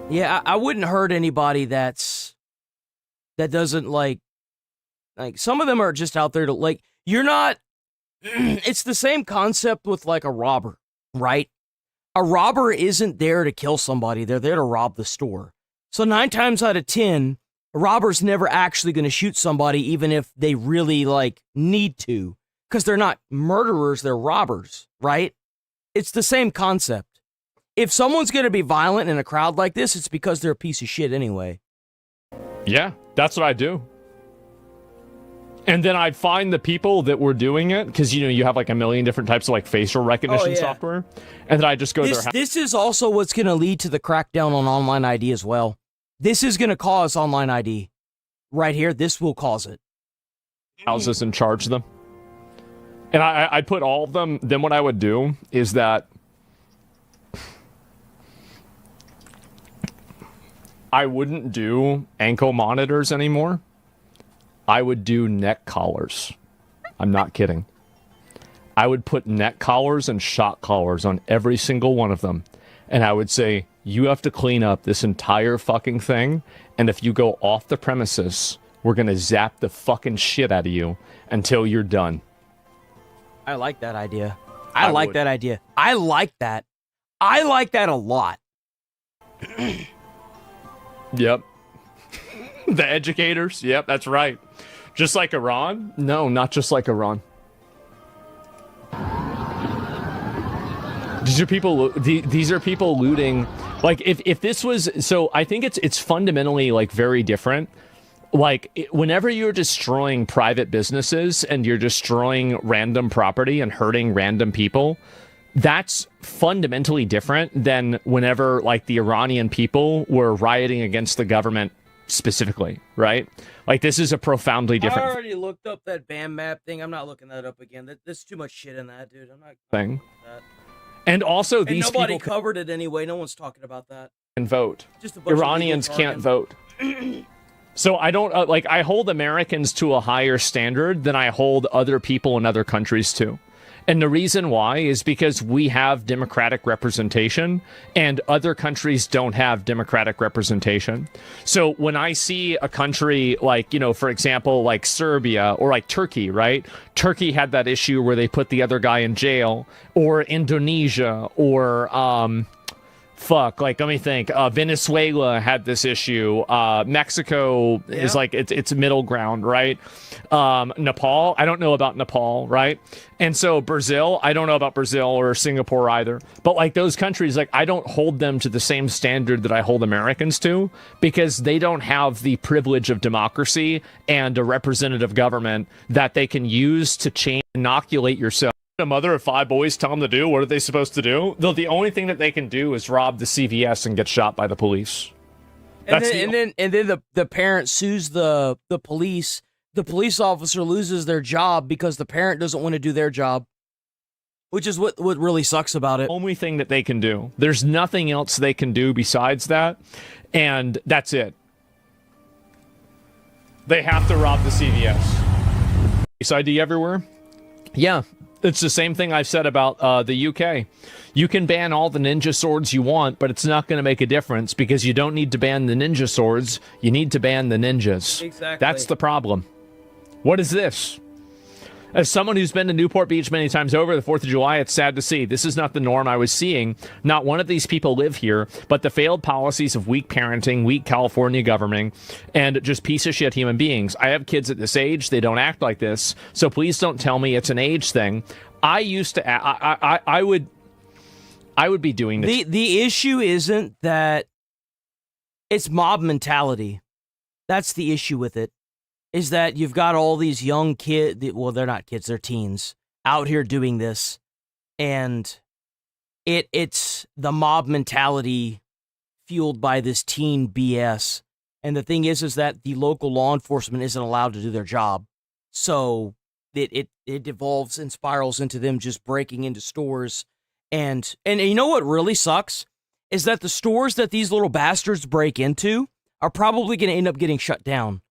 Yeah, I wouldn't hurt anybody that doesn't like some of them are just out there to you're not. It's the same concept with like a robber, right? A robber isn't there to kill somebody. They're there to rob the store. So 9 times out of 10, a robber's never actually going to shoot somebody, even if they really need to, because they're not murderers. They're robbers, right? It's the same concept. If someone's going to be violent in a crowd like this, it's because they're a piece of shit anyway. Yeah, that's what I do. And then I'd find the people that were doing it, because, you have a million different types of facial recognition software. And then I just go to their house. This is also what's going to lead to the crackdown on online ID as well. This is going to cause online ID. Right here, this will cause it. Houses and charge them. And I'd put all of them. Then what I would do is that I wouldn't do ankle monitors anymore. I would do neck collars. I'm not kidding. I would put neck collars and shock collars on every single one of them. And I would say, you have to clean up this entire fucking thing. And if you go off the premises, we're going to zap the fucking shit out of you until you're done. I like that idea. I like that idea. I like that. I like that a lot. Yep. The educators. Yep, that's right. Just like Iran? No, not just like Iran. These are people looting. If this was, so I think it's fundamentally very different. Whenever you're destroying private businesses and you're destroying random property and hurting random people, that's fundamentally different than whenever the Iranian people were rioting against the government specifically, right? This is a profoundly different I already looked up that BAM map thing. I'm not looking that up again. There's too much shit in that, dude. I'm not thing. And also, these nobody people covered it anyway. No one's talking about that. can vote. Just a bunch of Iranians legal can't jargon. vote. So I don't I hold Americans to a higher standard than I hold other people in other countries to. And the reason why is because we have democratic representation and other countries don't have democratic representation. So when I see a country for example, Serbia or Turkey, right? Turkey had that issue where they put the other guy in jail, or Indonesia, or let me think. Venezuela had this issue. Mexico is it's middle ground, right? Nepal, I don't know about Nepal, right? And so Brazil, I don't know about Brazil or Singapore either. But those countries, I don't hold them to the same standard that I hold Americans to, because they don't have the privilege of democracy and a representative government that they can use to inoculate yourself A mother of 5 boys tell them to do, what are they supposed to do? The only thing that they can do is rob the CVS and get shot by the police. And then the parent sues the police. The police officer loses their job because the parent doesn't want to do their job, which is what really sucks about it. Only thing that they can do. There's nothing else they can do besides that, and that's it. They have to rob the CVS. Face ID everywhere? Yeah, it's the same thing I've said about the UK. You can ban all the ninja swords you want, but it's not going to make a difference because you don't need to ban the ninja swords. You need to ban the ninjas. Exactly. That's the problem. What is this? As someone who's been to Newport Beach many times over, the 4th of July, it's sad to see. This is not the norm I was seeing. Not one of these people live here, but the failed policies of weak parenting, weak California governing, and just piece of shit human beings. I have kids at this age. They don't act like this. So please don't tell me it's an age thing. I used to, I would be doing this. The issue isn't that it's mob mentality. That's the issue with it. Is that you've got all these young kids, well, they're not kids, they're teens, out here doing this, and it's the mob mentality fueled by this teen BS. And the thing is that the local law enforcement isn't allowed to do their job, so it devolves and spirals into them just breaking into stores. And you know what really sucks? Is that the stores that these little bastards break into are probably going to end up getting shut down.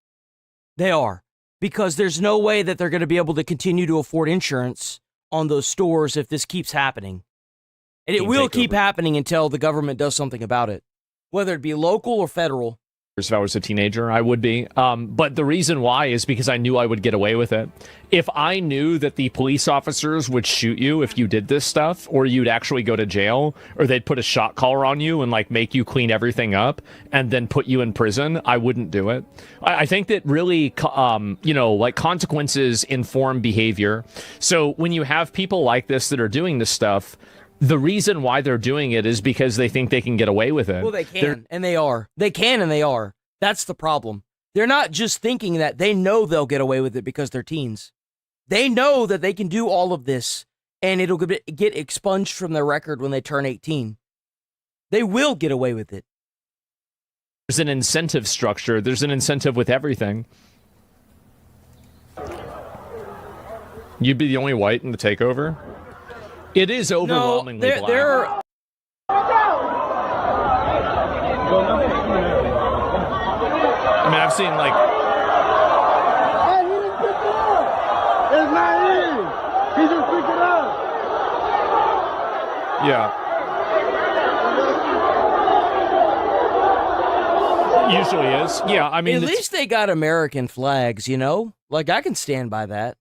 They are, because there's no way that they're going to be able to continue to afford insurance on those stores if this keeps happening. And it will keep happening until the government does something about it, whether it be local or federal. If I was a teenager, I would be. But the reason why is because I knew I would get away with it. If I knew that the police officers would shoot you if you did this stuff, or you'd actually go to jail, or they'd put a shot collar on you and like make you clean everything up and then put you in prison, I wouldn't do it. I think that really, like consequences inform behavior. So when you have people like this that are doing this stuff, the reason why they're doing it is because they think they can get away with it. Well, they can, and they are. They can, and they are. That's the problem. They're not just thinking that. They know they'll get away with it because they're teens. They know that they can do all of this, and it'll get expunged from their record when they turn 18. They will get away with it. There's an incentive structure. There's an incentive with everything. You'd be the only white in the takeover? It is overwhelmingly black. I mean, I've seen like... Hey, he didn't pick it up! It's not him! He just picked it up! Yeah. Usually is. Yeah, I mean... At least they got American flags, you know? Like, I can stand by that.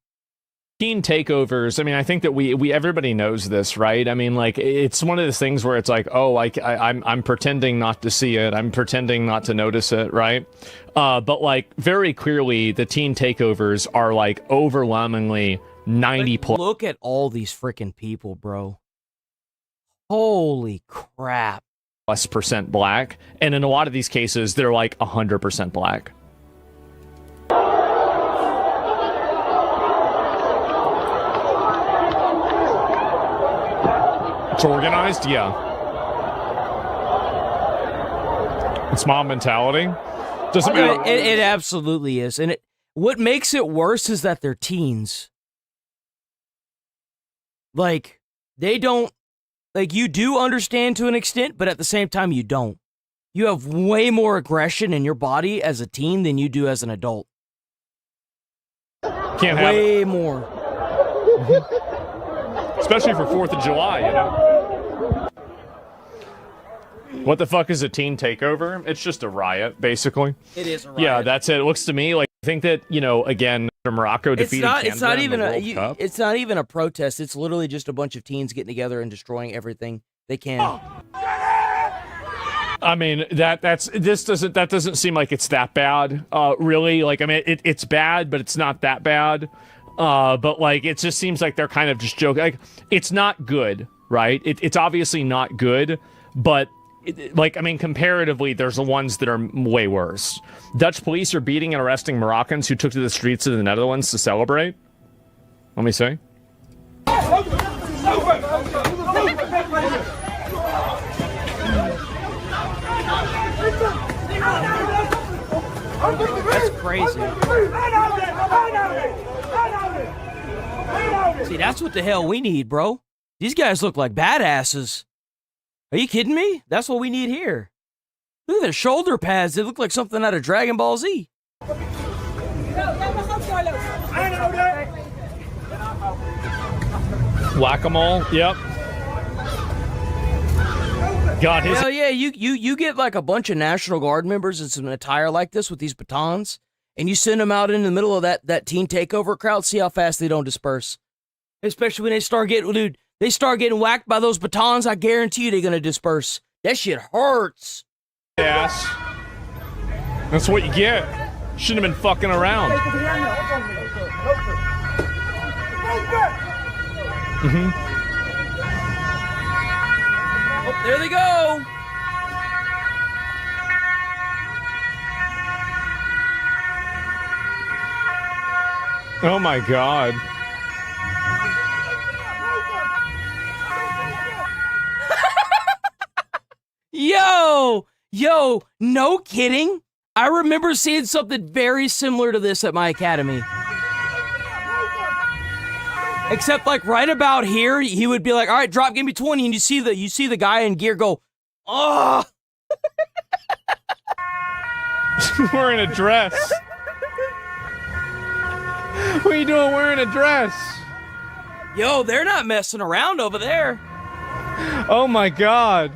Teen takeovers. I mean, I think that we everybody knows this, right? I mean, like, it's one of those things where it's like, oh, I'm pretending not to see it. I'm pretending not to notice it, right? But like, very clearly, the teen takeovers are like overwhelmingly 90 plus. Look at all these freaking people, bro. Holy crap. +% black, and in a lot of these cases, they're like 100% black. It's organized? Yeah. It's mob mentality. Doesn't matter. It absolutely is. And what makes it worse is that they're teens. Like, they don't, like, you do understand to an extent, but at the same time, you don't. You have way more aggression in your body as a teen than you do as an adult. Can't have way it. More. Especially for 4th of July, you know? What the fuck is a teen takeover? It's just a riot, basically. It is a riot. Yeah, that's it. It looks to me like, I think that, you know, again, Morocco defeated Canada it's not even in the World Cup. It's not even a protest. It's literally just a bunch of teens getting together and destroying everything they can. I mean, that doesn't seem like it's that bad, really. Like, I mean, it's bad, but it's not that bad. But like, it just seems like they're kind of just joking. Like, it's not good, right? It's obviously not good, but like, I mean, comparatively, there's the ones that are way worse. Dutch police are beating and arresting Moroccans who took to the streets of the Netherlands to celebrate. Let me see. That's crazy. See, that's what the hell we need, bro. These guys look like badasses. Are you kidding me? That's what we need here. Look at their shoulder pads. They look like something out of Dragon Ball Z. Whack-a-mole. Yep. God, his. Hell yeah, you get like a bunch of National Guard members in some attire like this with these batons, and you send them out in the middle of that teen takeover crowd. See how fast they don't disperse. Especially when they start getting whacked by those batons. I guarantee you they're gonna disperse. That shit hurts. Ass. That's what you get. Shouldn't have been fucking around. Oh, there they go. Oh my God. Yo, no kidding. I remember seeing something very similar to this at my academy. Except like right about here, he would be like, all right, drop, give me 20. And you see the guy in gear go, oh. Wearing a dress. What are you doing wearing a dress? Yo, they're not messing around over there. Oh my God.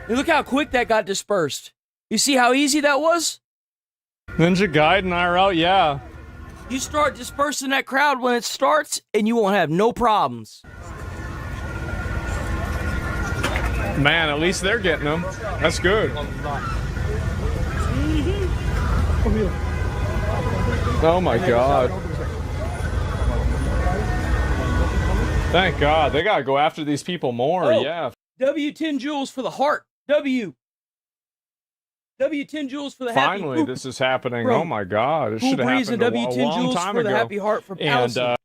And look how quick that got dispersed. You see how easy that was? Ninja Gaiden IRL, yeah. You start dispersing that crowd when it starts, and you won't have no problems. Man, at least they're getting them. That's good. Oh my God. Thank God. They gotta go after these people more, yeah. W10 joules for the heart. W10 joules for the happy. Finally, this is happening. Bro, oh my God. It Cool should have Breeze happened and a W10 long joules time for ago. the happy heart from And, Allison.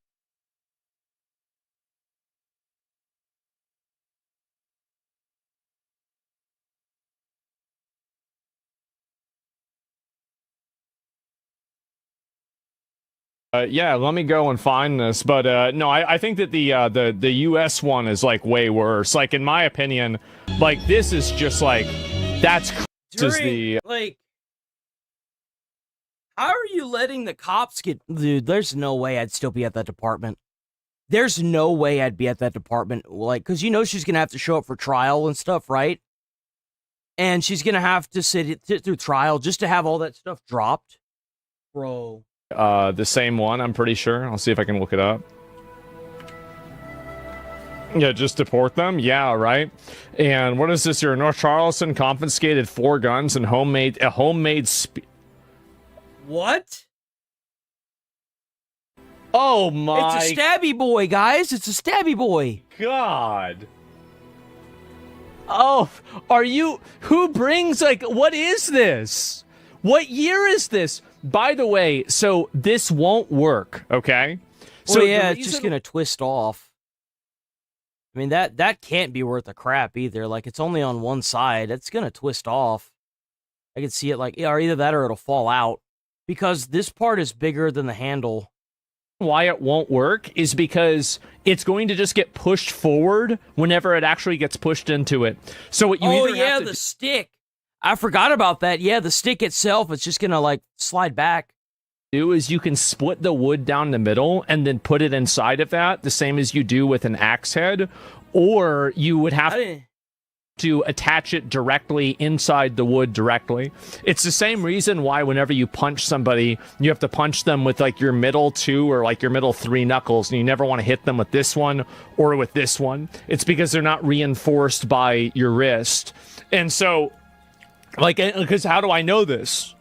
Yeah, let me go and find this. But no, I think that the US one is like way worse. Like in my opinion, like this is just like that's like, how are you letting the cops get? Dude, there's no way I'd still be at that department. There's no way I'd be at that department, like, because you know she's gonna have to show up for trial and stuff, right? And she's gonna have to sit through trial just to have all that stuff dropped, bro. The same one, I'm pretty sure. I'll see if I can look it up. Yeah, just deport them? Yeah, right? And what is this here? North Charleston confiscated 4 guns and a homemade What? Oh my... It's a stabby boy, guys. It's a stabby boy. God. Oh, are you... Who brings, like, what is this? What year is this? By the way, so this won't work, okay? So yeah, it's just gonna twist off. I mean, that can't be worth a crap either. Like, it's only on one side. It's gonna twist off. I can see it like, or either that or it'll fall out. Because this part is bigger than the handle. Why it won't work is because it's going to just get pushed forward whenever it actually gets pushed into it. So what you either have to the stick. I forgot about that. Yeah, the stick itself, it's just gonna like slide back. Do is you can split the wood down the middle and then put it inside of that, the same as you do with an axe head, or you would have to attach it directly inside the wood directly. It's the same reason why whenever you punch somebody, you have to punch them with like your middle 2 or like your middle 3 knuckles, and you never want to hit them with this one or with this one. It's because they're not reinforced by your wrist. And so, like, because how do I know this?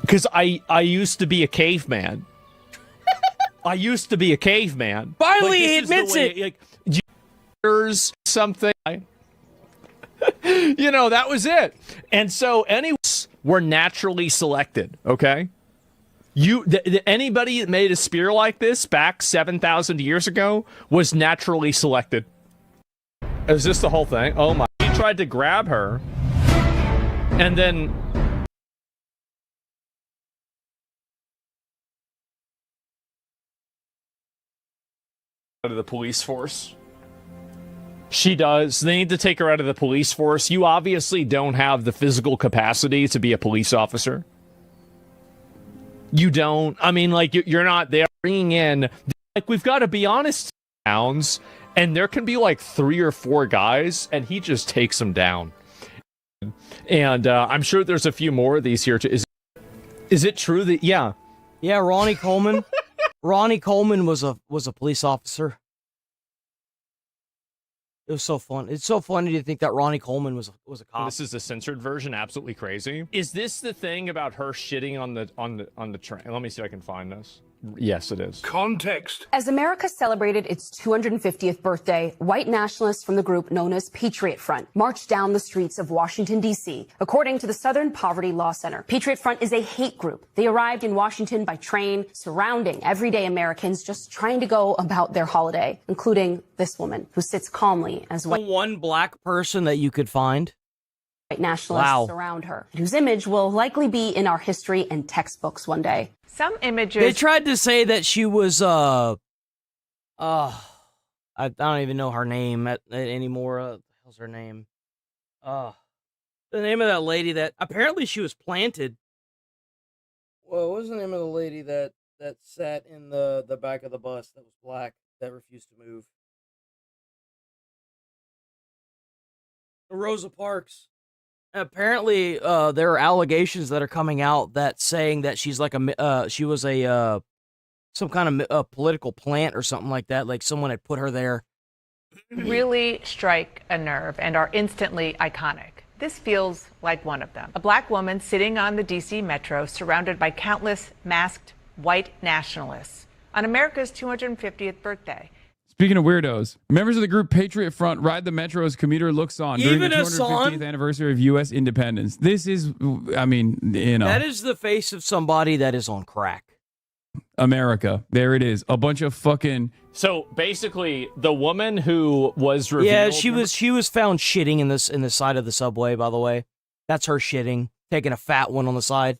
Because I used to be a caveman. I used to be a caveman. Finally, he admits it. Like, something. You know, that was it. And so, anyways, were naturally selected. Okay, anybody that made a spear like this back 7,000 years ago was naturally selected. Is this the whole thing? Oh my! He tried to grab her. And then out of the police force. She does. They need to take her out of the police force. You obviously don't have the physical capacity to be a police officer. You don't. I mean, like, you're not there. Bringing in, like, we've got to be honest, towns, and there can be like 3 or 4 guys, and he just takes them down. And I'm sure there's a few more of these here too. Is it true that Yeah, Ronnie Coleman. Ronnie Coleman was a police officer. It was so fun. It's so funny to think that Ronnie Coleman was a cop. This is the censored version, absolutely crazy. Is this the thing about her shitting on the train? Let me see if I can find this. Yes, it is. Context. As America celebrated its 250th birthday, white nationalists from the group known as Patriot Front marched down the streets of Washington, D.C. According to the Southern Poverty Law Center, Patriot Front is a hate group. They arrived in Washington by train, surrounding everyday Americans just trying to go about their holiday, including this woman who sits calmly as one black person that you could find. White nationalists surround her, whose image will likely be in our history and textbooks one day. Some images. They tried to say that she was I don't even know her name anymore. What the hell's her name? The name of that lady that apparently she was planted. Well, what was the name of the lady that sat in the back of the bus that was black that refused to move? Rosa Parks. Apparently, there are allegations that are coming out that saying that she's like she was some kind of political plant or something like that. Like someone had put her there. Really strike a nerve and are instantly iconic. This feels like one of them. A black woman sitting on the D.C. metro surrounded by countless masked white nationalists on America's 250th birthday. Speaking of weirdos, members of the group Patriot Front ride the metro as commuter looks on during the 250th anniversary of U.S. independence. This is, I mean, you know. That is the face of somebody that is on crack. America. There it is. A bunch of fucking... So basically, the woman who was revealed... Yeah, she was found shitting in the side of the subway, by the way. That's her shitting. Taking a fat one on the side.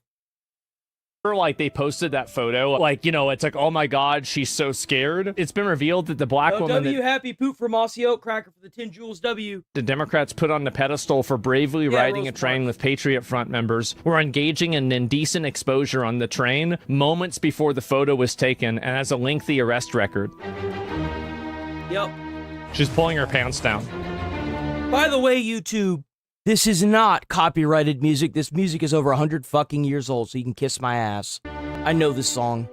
Like, they posted that photo, like, you know, it's like, oh my god, she's so scared. It's been revealed that the black woman... happy poop for Mossy Oak Cracker for the 10 Joules W. The Democrats put on the pedestal for bravely riding a train with Patriot Front members were engaging in indecent exposure on the train moments before the photo was taken and has a lengthy arrest record. Yep. She's pulling her pants down. By the way, YouTube, this is not copyrighted music. This music is over 100 fucking years old, so you can kiss my ass. I know this song.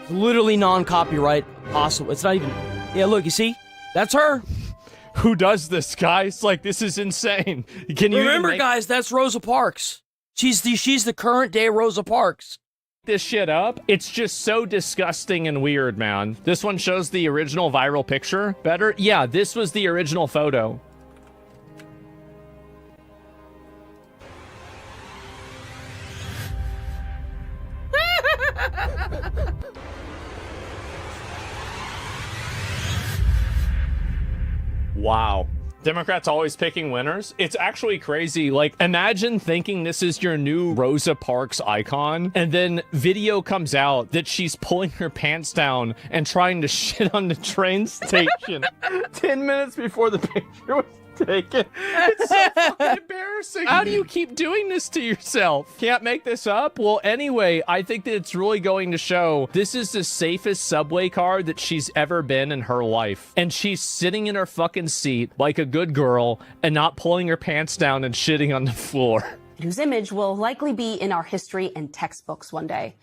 It's literally non-copyright possible. It's not even... Yeah, look, you see? That's her. Who does this, guys? Like, this is insane. Can you remember, guys, that's Rosa Parks. She's the current day Rosa Parks. This shit up? It's just so disgusting and weird, man. This one shows the original viral picture better. Yeah, this was the original photo. Wow. Democrats always picking winners. It's actually crazy. Like, imagine thinking this is your new Rosa Parks icon, and then video comes out that she's pulling her pants down and trying to shit on the train station 10 minutes before the picture was taken. It's so fucking embarrassing. How do you keep doing this to yourself? Can't make this up? Well, anyway, I think that it's really going to show this is the safest subway car that she's ever been in her life. And she's sitting in her fucking seat like a good girl and not pulling her pants down and shitting on the floor. Whose image will likely be in our history and textbooks one day.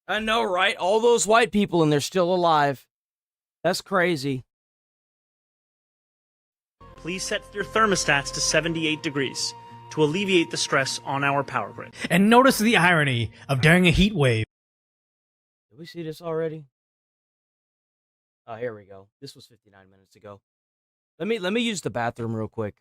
I know, right? All those white people and they're still alive. That's crazy. Please set your thermostats to 78 degrees to alleviate the stress on our power grid. And notice the irony of during a heat wave. Did we see this already? Oh, here we go. This was 59 minutes ago. Let me use the bathroom real quick.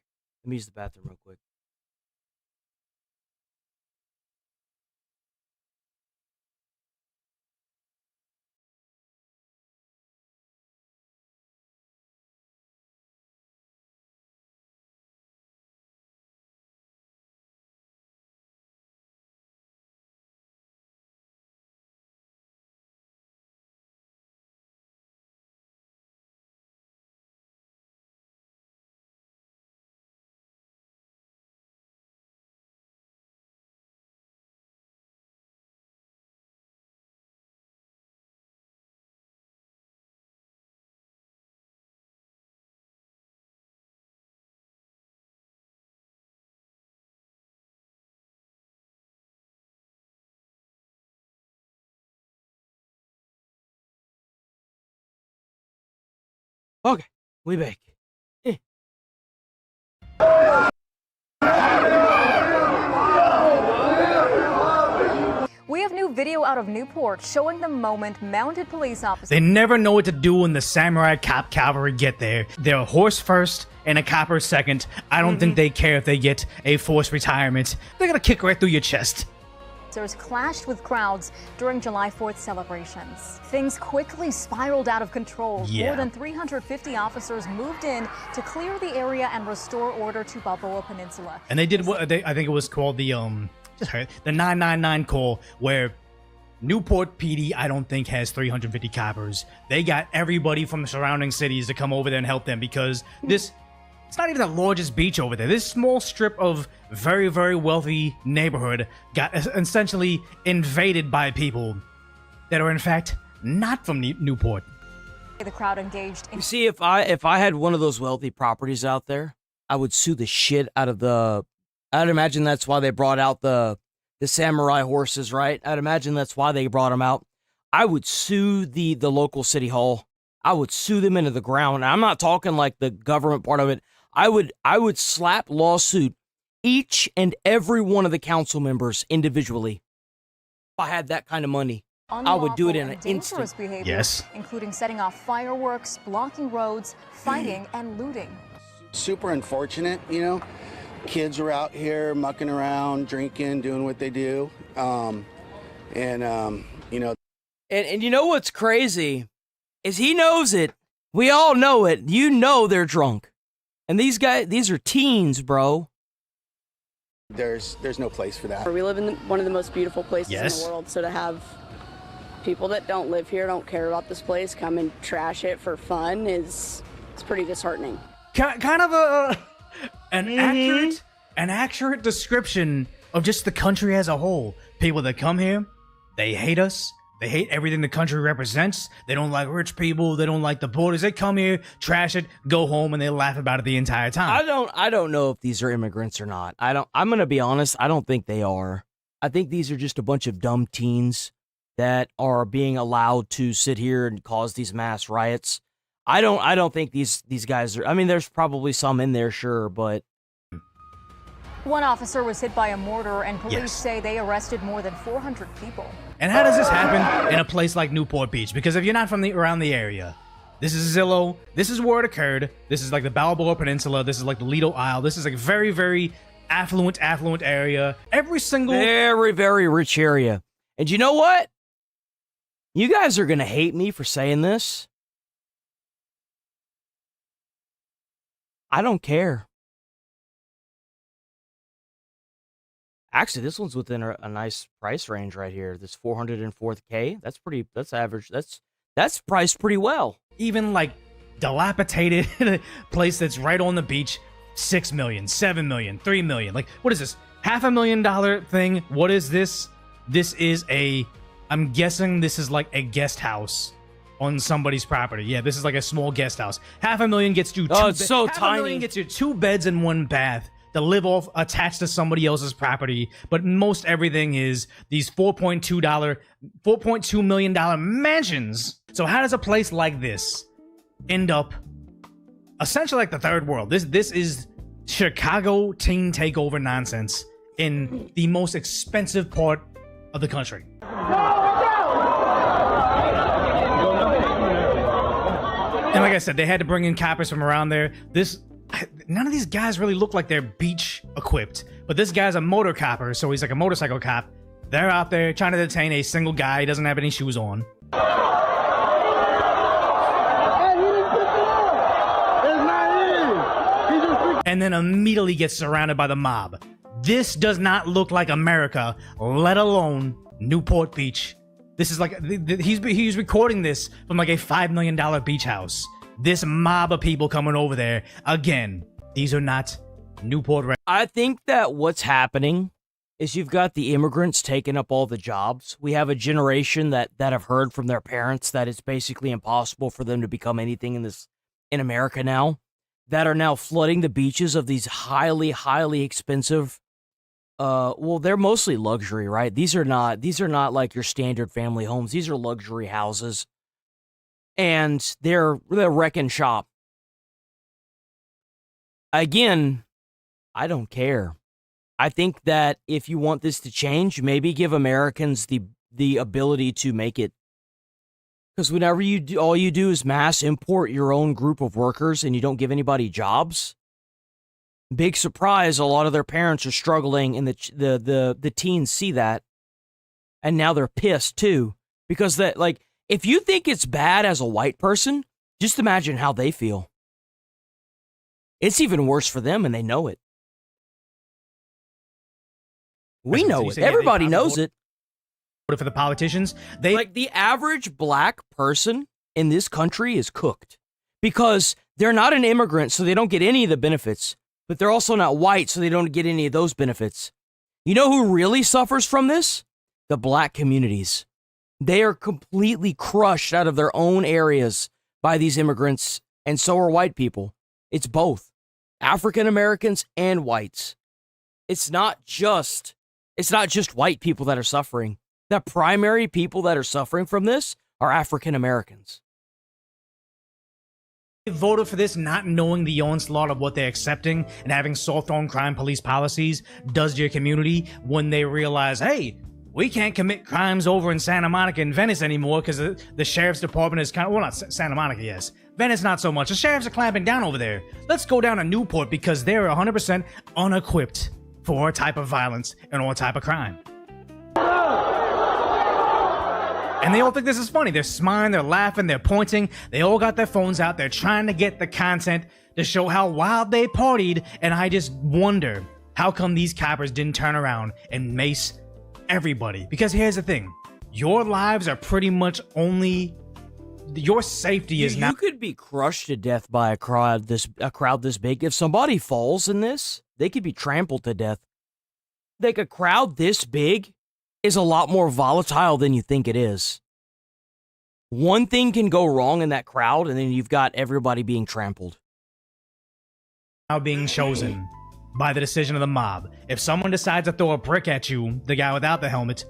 Okay, we back. We have new video out of Newport showing the moment mounted police officers. They never know what to do when the samurai cop cavalry get there. They're a horse first and a copper second. I don't think they care if they get a forced retirement. They're gonna kick right through your chest. Clashed with crowds during July 4th celebrations. Things quickly spiraled out of control. Yeah. More than 350 officers moved in to clear the area and restore order to Balboa Peninsula. And they did what I think it was called the 999 call, where Newport PD I don't think has 350 coppers. They got everybody from the surrounding cities to come over there and help them, because it's not even the largest beach over there. This small strip of very, very wealthy neighborhood got essentially invaded by people that are in fact not from Newport. The crowd engaged in. You see, if I had one of those wealthy properties out there, I would sue the shit out of the. I'd imagine that's why they brought out the samurai horses, right? I'd imagine that's why they brought them out. I would sue the local city hall. I would sue them into the ground. I'm not talking like the government part of it. I would slap lawsuit each and every one of the council members individually. If I had that kind of money, I would do it in an instant. Behavior, yes. Including setting off fireworks, blocking roads, fighting, and looting. Super unfortunate, you know. Kids are out here mucking around, drinking, doing what they do. You know. And you know what's crazy is he knows it. We all know it. You know they're drunk. And these are teens, bro. There's no place for that. We live in one of the most beautiful places in Yes. the world, so to have people that don't live here, don't care about this place, come and trash it for fun it's pretty disheartening. Kind of an accurate description of just the country as a whole. People that come here, they hate us. They hate everything the country represents. They don't like rich people. They don't like the borders. They come here, trash it, go home, and they laugh about it the entire time. I don't know if these are immigrants or not. I'm going to be honest. I don't think they are. I think these are just a bunch of dumb teens that are being allowed to sit here and cause these mass riots. I don't think these guys are. I mean, there's probably some in there, sure, but One officer was hit by a mortar, and police Yes. say they arrested more than 400 people. And how does this happen in a place like Newport Beach? Because if you're not from around the area, this is Zillow. This is where it occurred. This is like the Balboa Peninsula. This is like the Lido Isle. This is like very, very affluent area. Every single very, very rich area. And you know what? You guys are gonna hate me for saying this. I don't care. Actually, this one's within a nice price range right here. This 404K. That's average. That's priced pretty well. even like dilapidated place that's right on the beach, $6 million, $7 million, $3 million. Like, what is this? $500,000 thing? What is this? This is I'm guessing this is like a guest house on somebody's property. Yeah, this is like a small guest house. $500,000 gets you it's so $500,000 gets you 2 beds and 1 bath to live off attached to somebody else's property. But most everything is these $4.2 million mansions. So how does a place like this end up essentially like the third world? This is Chicago teen takeover nonsense in the most expensive part of the country. And like I said, they had to bring in coppers from around there. None of these guys really look like they're beach equipped, but this guy's a motor copper, so he's like a motorcycle cop. They're out there trying to detain a single guy. He doesn't have any shoes on. And then immediately gets surrounded by the mob. This does not look like America, let alone Newport Beach. This is like, he's recording this from like a $5 million beach house. This mob of people coming over there. Again, these are not Newport. I think that what's happening is you've got the immigrants taking up all the jobs. We have a generation that have heard from their parents that it's basically impossible for them to become anything in America now, that are now flooding the beaches of these highly, highly expensive. Well, they're mostly luxury, right? These are not like your standard family homes. These are luxury houses. And they're wrecking shop. again, I don't care. I think that if you want this to change, maybe give Americans the ability to make it. Because whenever you do, all you do is mass import your own group of workers and you don't give anybody jobs. Big surprise, a lot of their parents are struggling, and the teens see that, and now they're pissed too. Because that, like, if you think it's bad as a white person, just imagine how they feel. It's even worse for them, and they know it. We know it. Everybody knows it. But for the politicians, like the average black person in this country is cooked because they're not an immigrant, so they don't get any of the benefits. But they're also not white, so they don't get any of those benefits. You know who really suffers from this? The black communities. They are completely crushed out of their own areas by these immigrants, and so are white people. It's both African Americans and whites. It's not just white people that are suffering. The primary people that are suffering from this are African Americans. They voted for this not knowing the onslaught of what they're accepting and having soft on crime police policies does to your community when they realize, hey, we can't commit crimes over in Santa Monica and Venice anymore because the sheriff's department is kind of, well, not Santa Monica, yes. Venice, not so much. The sheriffs are clamping down over there. Let's go down to Newport because they're 100% unequipped for our type of violence and our type of crime. And they all think this is funny. They're smiling, they're laughing, they're pointing. They all got their phones out. They're trying to get the content to show how wild they partied. And I just wonder, how come these coppers didn't turn around and mace everybody? Because here's the thing. Your lives are pretty much only... Your safety is not... You could be crushed to death by a crowd this big. If somebody falls in this, they could be trampled to death. Like, a crowd this big is a lot more volatile than you think it is. One thing can go wrong in that crowd, and then you've got everybody being trampled. Now being chosen by the decision of the mob. If someone decides to throw a brick at you, the guy without the helmet,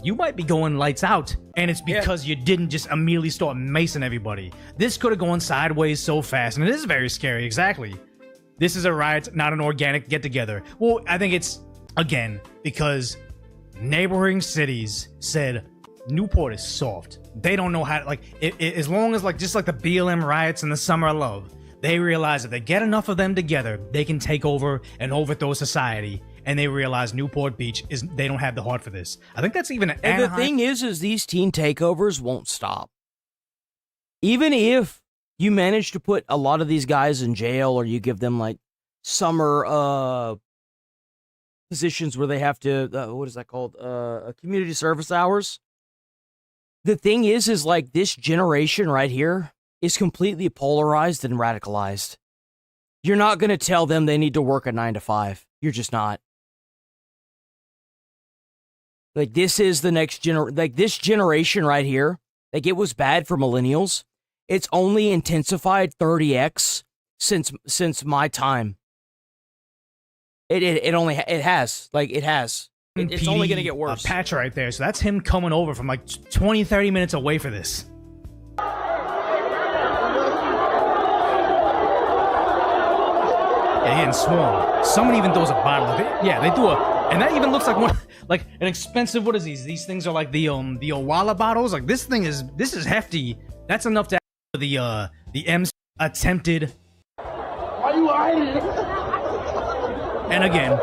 you might be going lights out, and it's because you didn't just immediately start macing everybody. This could have gone sideways so fast, and it is very scary, exactly. This is a riot, not an organic get-together. Well, I think it's, again, because neighboring cities said Newport is soft. They don't know how to, like, as long as, like, just like the BLM riots in the Summer of Love, they realize if they get enough of them together, they can take over and overthrow society. And they realize Newport Beach they don't have the heart for this. I think that's even And the thing is these teen takeovers won't stop. Even if you manage to put a lot of these guys in jail, or you give them like summer positions where they have to, what is that called? Community service hours. The thing is like this generation right here is completely polarized and radicalized. You're not going to tell them they need to work a 9 to 5. You're just not. Like, this is the next this generation right here, like, it was bad for millennials. It's only intensified 30x since my time. It has. It's only going to get worse. Patch right there. So that's him coming over from like 20, 30 minutes away for this. Yeah, getting swarmed. Someone even throws a bottle. They do and that even looks like one, like an expensive. What is these? These things are like the Owala bottles. Like this is hefty. That's enough to the M's attempted. Are you hiding? And again,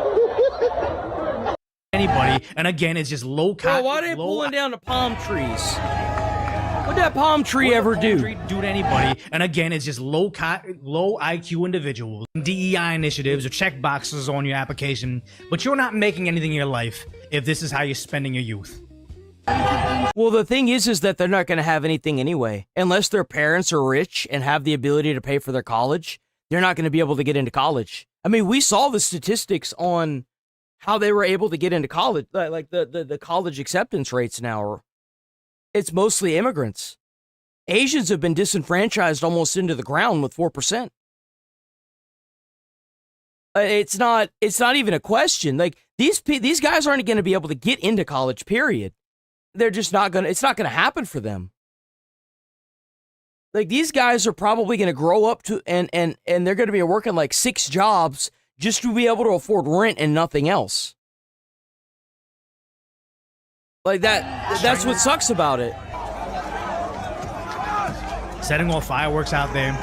anybody. And again, it's just low. Bro, why are they pulling down the palm trees? What'd that palm tree ever do? Do to anybody. And again, it's just low IQ individuals, DEI initiatives, or check boxes on your application. But you're not making anything in your life if this is how you're spending your youth. Well, the thing is that they're not going to have anything anyway. Unless their parents are rich and have the ability to pay for their college, they're not going to be able to get into college. I mean, we saw the statistics on how they were able to get into college, like the college acceptance rates now. It's mostly immigrants. Asians have been disenfranchised almost into the ground with 4%. It's not even a question. Like, these guys aren't going to be able to get into college, period. They're just not going to, it's not going to happen for them. Like, these guys are probably going to grow up to, and they're going to be working like 6 jobs just to be able to afford rent and nothing else. Like, that's what sucks about it. Setting off fireworks out there.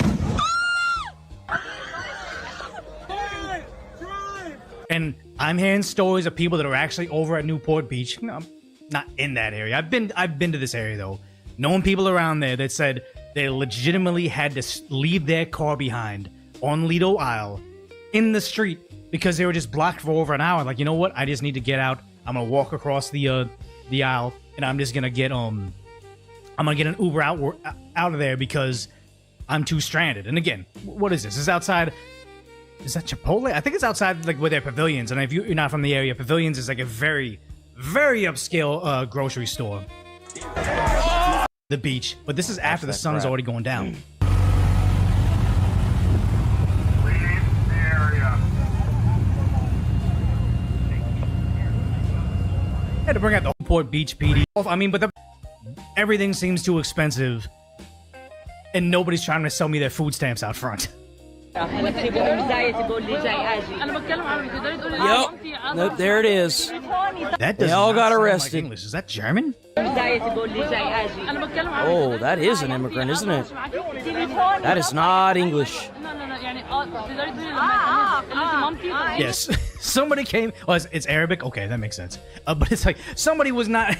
And I'm hearing stories of people that are actually over at Newport Beach. No, I'm not in that area. I've been to this area though. Knowing people around there that said they legitimately had to leave their car behind on Lido Isle in the street because they were just blocked for over an hour. Like, you know what? I just need to get out. I'm gonna walk across the aisle and I'm just gonna get I'm gonna get an Uber out of there because I'm too stranded. And again, what is this? This is outside. Is that Chipotle? I think it's outside, like, where their pavilions. And if you're not from the area, Pavilions is like a very, very upscale grocery store. The beach. But this is after the sun is already going down. Had to bring out the Newport Beach PD. I mean, but everything seems too expensive. And nobody's trying to sell me their food stamps out front. Yep. Nope, there it is. That they all got arrested. Like English. Is that German? Oh, that is an immigrant, isn't it? That is not English. Yes. Somebody came. Oh, it's Arabic? Okay, that makes sense. But it's like somebody was not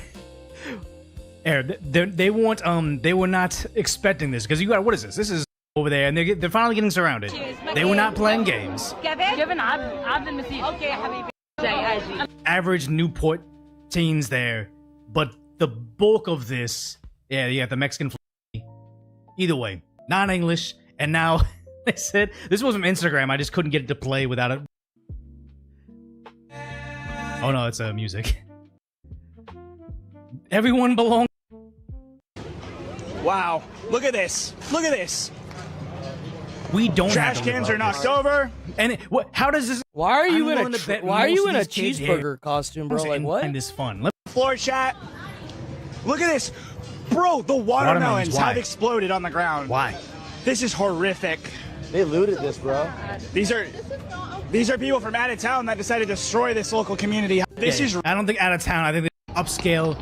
Arab. They were not expecting this because you got, what is this? This is over there, and they're finally getting surrounded. They were not playing games. Average Newport teens there, but the bulk of this, yeah, you got the Mexican flag. Either way, non-English, and now they said this was from Instagram. I just couldn't get it to play without it. Oh no, it's music. Everyone belongs. Wow, look at this! Look at this! We don't. Trash cans are knocked over, and how does this? Why are you in a cheeseburger costume, bro? Like what? And this fun. Floor chat. Look at this, bro. The watermelons have exploded on the ground. Why? This is horrific. They looted this, bro. These are people from out of town that decided to destroy this local community. This is. I don't think out of town. I think the upscale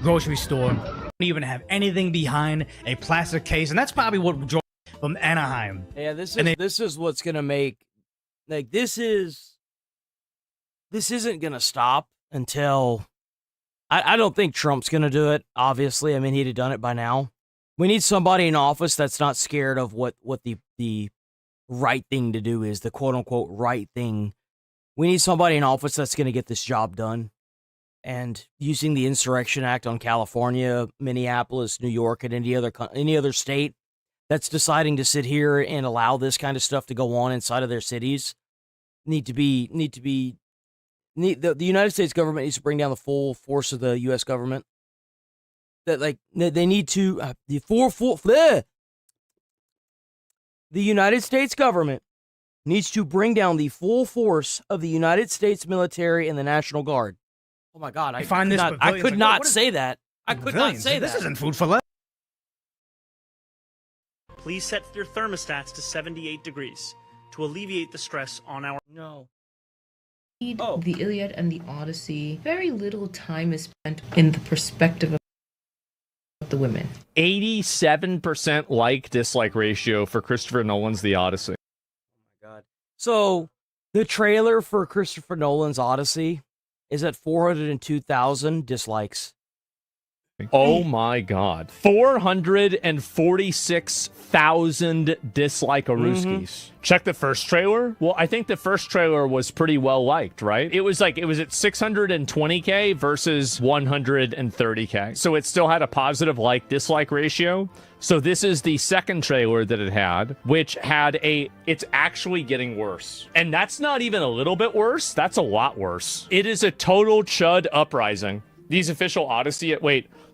grocery store don't even have anything behind a plastic case, and that's probably what drove from Anaheim. Yeah, this is what's gonna make, like, this isn't gonna stop until I don't think Trump's gonna do it. Obviously, I mean, he'd have done it by now. We need somebody in office that's not scared of what the right thing to do is, the quote unquote right thing. We need somebody in office that's gonna get this job done. And using the Insurrection Act on California, Minneapolis, New York, and any other state that's deciding to sit here and allow this kind of stuff to go on inside of their cities the United States government needs to bring down the full force of the U.S. government. That, like, they need to the United States government needs to bring down the full force of the United States military and the National Guard. Oh my God! I could not say that. I could not say that. This isn't food for less. Please set your thermostats to 78 degrees to alleviate the stress on our... No. The Iliad and the Odyssey, very little time is spent in the perspective of the women. 87% like-dislike ratio for Christopher Nolan's The Odyssey. Oh my God. So, the trailer for Christopher Nolan's Odyssey is at 402,000 dislikes. Oh my God. 446,000 dislike-a-rooskies. Check the first trailer. Well, I think the first trailer was pretty well liked, right? It was at 620K versus 130K. So it still had a positive like-dislike ratio. So this is the second trailer that it had, which had it's actually getting worse. And that's not even a little bit worse. That's a lot worse. It is a total chud uprising. These official Odyssey,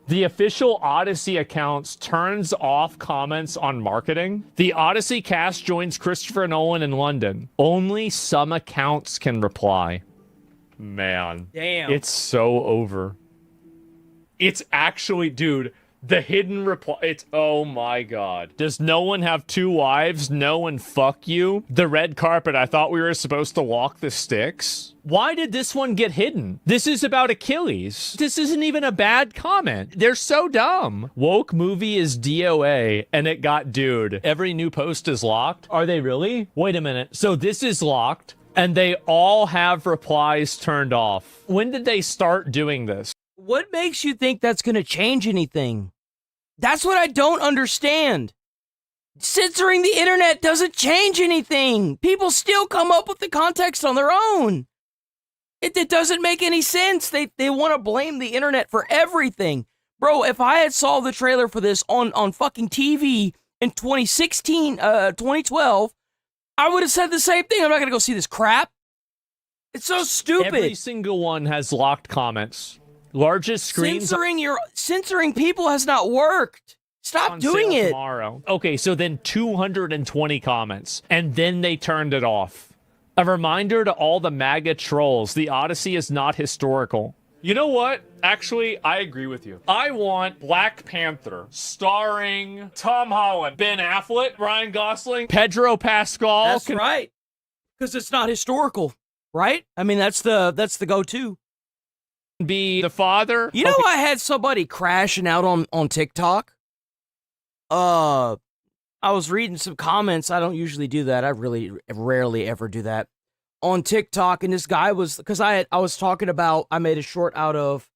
the official Odyssey accounts turns off comments on marketing. The Odyssey cast joins Christopher Nolan in London. Only some accounts can reply. Man. Damn. It's so over. It's actually, dude, The hidden reply. It's, oh my God. Does no one have two wives? No one fuck you? The red carpet. I thought we were supposed to walk the sticks. Why did this one get hidden? This is about Achilles. This isn't even a bad comment. They're so dumb. Woke movie is DOA and it got dude. Every new post is locked. Are they really? Wait a minute. So this is locked and they all have replies turned off. When did they start doing this? What makes you think that's going to change anything? That's what I don't understand. Censoring the internet doesn't change anything. People still come up with the context on their own. It doesn't make any sense. They want to blame the internet for everything. Bro, if I had saw the trailer for this on fucking TV in 2012, I would have said the same thing. I'm not going to go see this crap. It's so stupid. Every single one has locked comments. Largest screens. Censoring people has not worked. Stop doing it. Tomorrow. Okay, so then 220 comments, and then they turned it off. A reminder to all the MAGA trolls: the Odyssey is not historical. You know what? Actually, I agree with you. I want Black Panther starring Tom Holland, Ben Affleck, Ryan Gosling, Pedro Pascal. That's right. Because it's not historical, right? I mean, that's the go-to. Be the father. You know, I had somebody crashing out on TikTok. I was reading some comments. I don't usually do that. I really rarely ever do that on TikTok. And this guy was, because I was talking about, I made a short out of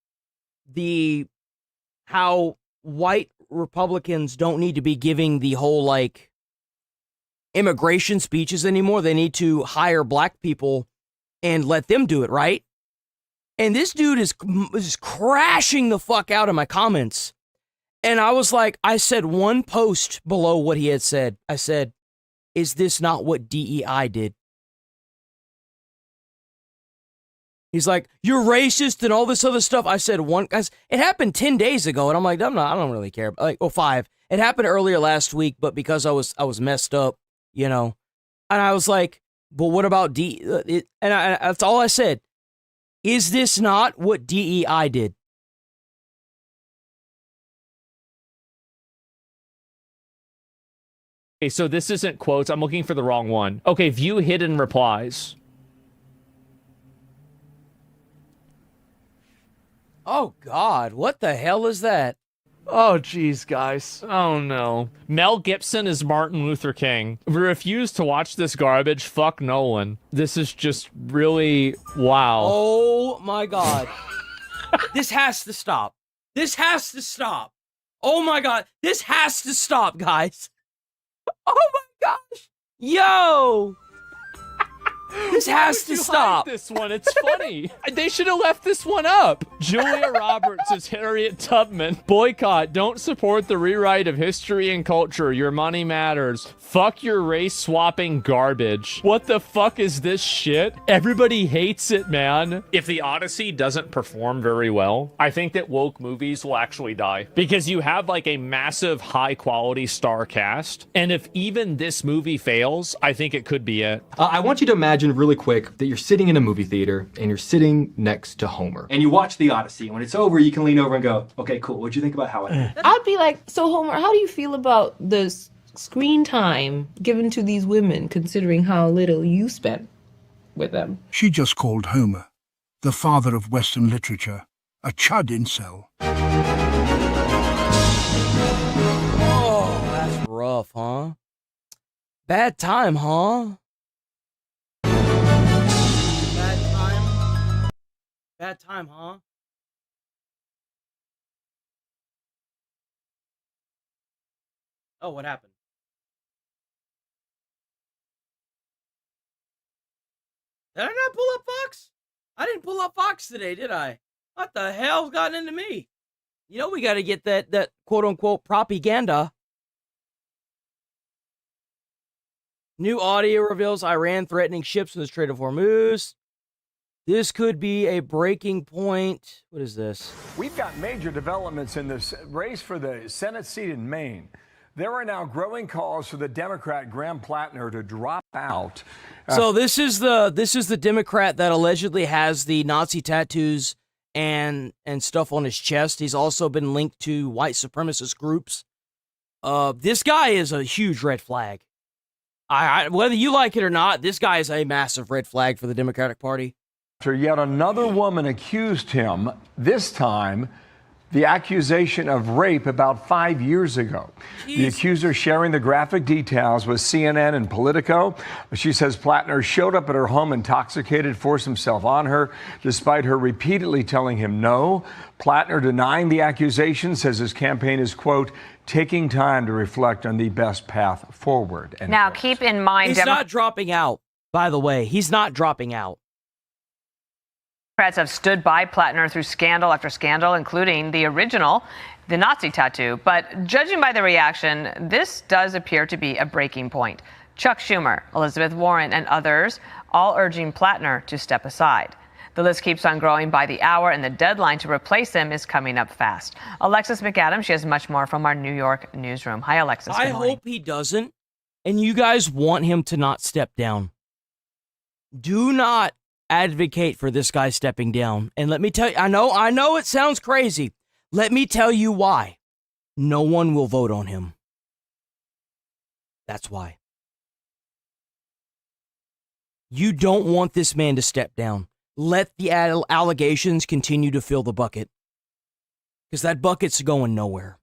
how white Republicans don't need to be giving the whole like immigration speeches anymore. They need to hire black people and let them do it, right? And this dude is crashing the fuck out in my comments. And I was like, I said one post below what he had said. I said, is this not what DEI did? He's like, you're racist and all this other stuff. I said guys, it happened 10 days ago. And I'm like, I don't really care. Like, 5. It happened earlier last week, but because I was messed up, you know. And I was like, but what about that's all I said. Is this not what DEI did? Okay, so this isn't quotes. I'm looking for the wrong one. Okay, view hidden replies. Oh, God. What the hell is that? Oh, geez, guys. Oh, no. Mel Gibson is Martin Luther King. We refuse to watch this garbage. Fuck Nolan. This is just really... wow. Oh, my God. This has to stop. This has to stop. Oh, my God. This has to stop, guys. Oh, my gosh. Yo. This has to stop. This one, it's funny. They should have left this one up. Julia Roberts is Harriet Tubman. Boycott. Don't support the rewrite of history and culture. Your money matters. Fuck your race swapping garbage. What the fuck is this shit? Everybody hates it, man. If the Odyssey doesn't perform very well, I think that woke movies will actually die, because you have like a massive high quality star cast. And if even this movie fails, I think it could be it. I want you to imagine really quick that you're sitting in a movie theater and you're sitting next to Homer. And you watch the Odyssey. And when it's over, you can lean over and go, okay, cool. What'd you think about how it ended? I'd be like, so Homer, how do you feel about the screen time given to these women, considering how little you spent with them? She just called Homer, the father of Western literature, a chud incel. Oh, that's rough, huh? Bad time, huh? Bad time, huh? Oh, what happened? Did I not pull up Fox? I didn't pull up Fox today, did I? What the hell's gotten into me? You know we got to get that quote-unquote propaganda. New audio reveals Iran threatening ships in the Strait of Hormuz. This could be a breaking point. What is this? We've got major developments in this race for the Senate seat in Maine. There are now growing calls for the Democrat Graham Plattner to drop out. So this is the Democrat that allegedly has the Nazi tattoos and stuff on his chest. He's also been linked to white supremacist groups. This guy is a huge red flag. Whether you like it or not, this guy is a massive red flag for the Democratic Party. Yet another woman accused him, this time the accusation of rape about 5 years ago. Jeez. The accuser sharing the graphic details with CNN and Politico. She says Plattner showed up at her home intoxicated, forced himself on her, despite her repeatedly telling him no. Plattner denying the accusation, says his campaign is, quote, taking time to reflect on the best path forward. Now, keep in mind... He's not dropping out, by the way. He's not dropping out. Democrats have stood by Plattner through scandal after scandal, including the original, the Nazi tattoo. But judging by the reaction, this does appear to be a breaking point. Chuck Schumer, Elizabeth Warren, and others all urging Plattner to step aside. The list keeps on growing by the hour, and the deadline to replace him is coming up fast. Alexis McAdams, she has much more from our New York newsroom. Hi, Alexis. I hope he doesn't, and you guys want him to not step down. Do not advocate for this guy stepping down. And let me tell you, I know it sounds crazy. Let me tell you why. No one will vote on him. That's why. You don't want this man to step down. Let the allegations continue to fill the bucket. Because that bucket's going nowhere.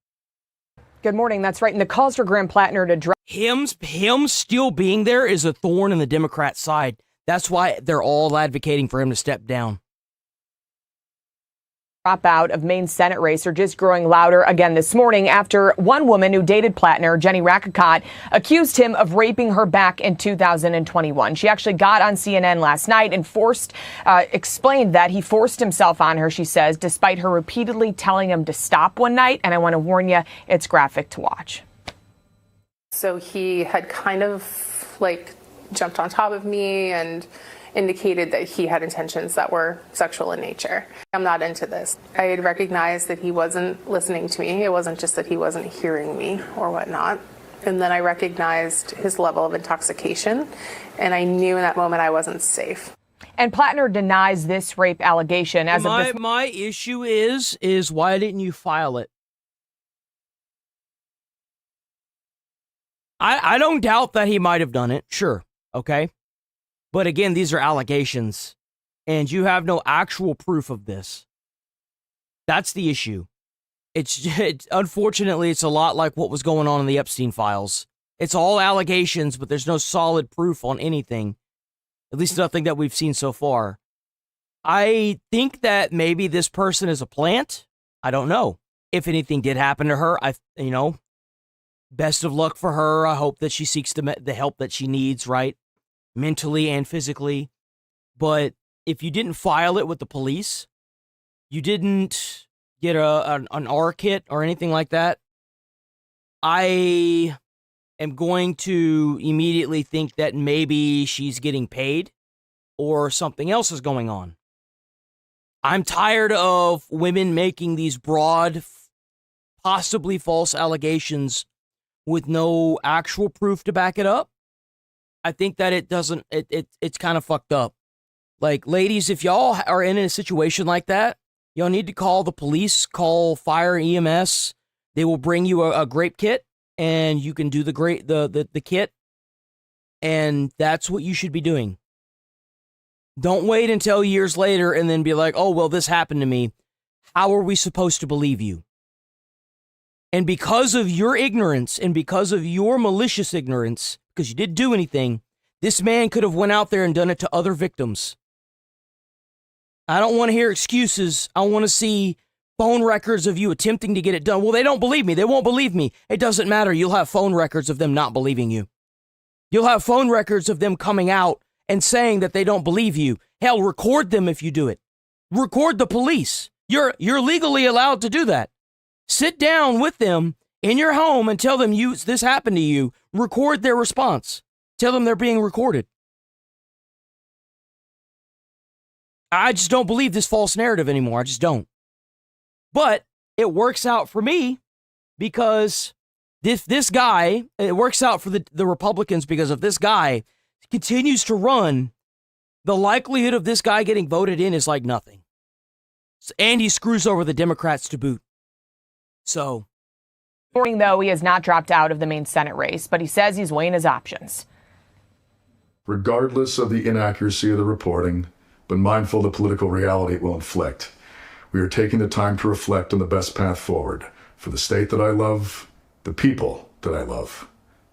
Good morning. That's right. And the calls for Graham Plattner to drop him still being there is a thorn in the Democrat side. That's why they're all advocating for him to step down. Dropout of Maine Senate race are just growing louder again this morning after one woman who dated Plattner, Jenny Rackacott, accused him of raping her back in 2021. She actually got on CNN last night and explained that he forced himself on her, she says, despite her repeatedly telling him to stop one night. And I want to warn you, it's graphic to watch. So he had kind of jumped on top of me and indicated that he had intentions that were sexual in nature. I'm not into this. I had recognized that he wasn't listening to me. It wasn't just that he wasn't hearing me or whatnot. And then I recognized his level of intoxication, and I knew in that moment I wasn't safe. And Plattner denies this rape allegation. My issue is why didn't you file it? I don't doubt that he might have done it. Sure. Okay. But again, these are allegations, and you have no actual proof of this. That's the issue. Unfortunately, it's a lot like what was going on in the Epstein files. It's all allegations, but there's no solid proof on anything. At least nothing that we've seen so far. I think that maybe this person is a plant. I don't know. If anything did happen to her, best of luck for her. I hope that she seeks the help that she needs, right? Mentally and physically. But if you didn't file it with the police, you didn't get an R kit or anything like that, I am going to immediately think that maybe she's getting paid or something else is going on. I'm tired of women making these broad, possibly false allegations with no actual proof to back it up. I think that it's kind of fucked up. Like, ladies, if y'all are in a situation like that, y'all need to call the police, call fire, EMS. They will bring you a grape kit, and you can do the kit, and that's what you should be doing. Don't wait until years later and then be like, oh, well, this happened to me. How are we supposed to believe you? And because of your ignorance and because of your malicious ignorance, because you didn't do anything, this man could have went out there and done it to other victims. I don't want to hear excuses. I want to see phone records of you attempting to get it done. Well, they don't believe me. They won't believe me. It doesn't matter. You'll have phone records of them not believing you. You'll have phone records of them coming out and saying that they don't believe you. Hell, record them if you do it. Record the police. You're legally allowed to do that. Sit down with them in your home and tell them this happened to you. Record their response. Tell them they're being recorded. I just don't believe this false narrative anymore. I just don't. But it works out for me because this guy, it works out for the Republicans because if this guy continues to run, the likelihood of this guy getting voted in is like nothing. And he screws over the Democrats to boot. So. Morning, though, he has not dropped out of the main Senate race, but he says he's weighing his options. Regardless of the inaccuracy of the reporting, but mindful of the political reality it will inflict, we are taking the time to reflect on the best path forward for the state that I love, the people that I love,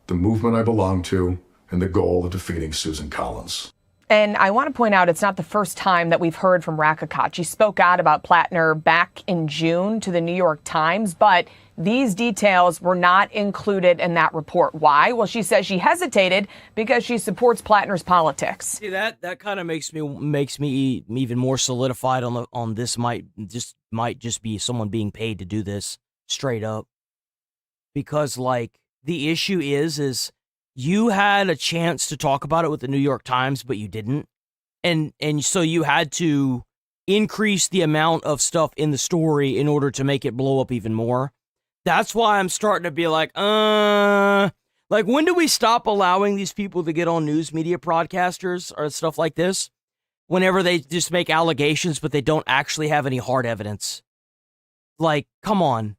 the movement I belong to, and the goal of defeating Susan Collins. And I want to point out it's not the first time that we've heard from Rakicot. She spoke out about Plattner back in June to the New York Times, but these details were not included in that report. Why? Well, she says she hesitated because she supports Plattner's politics. See, that kind of makes me even more solidified on this might just be someone being paid to do this straight up. Because like the issue is you had a chance to talk about it with the New York Times, but you didn't. And so you had to increase the amount of stuff in the story in order to make it blow up even more. That's why I'm starting to be like, when do we stop allowing these people to get on news media broadcasters or stuff like this? Whenever they just make allegations, but they don't actually have any hard evidence. Like, come on.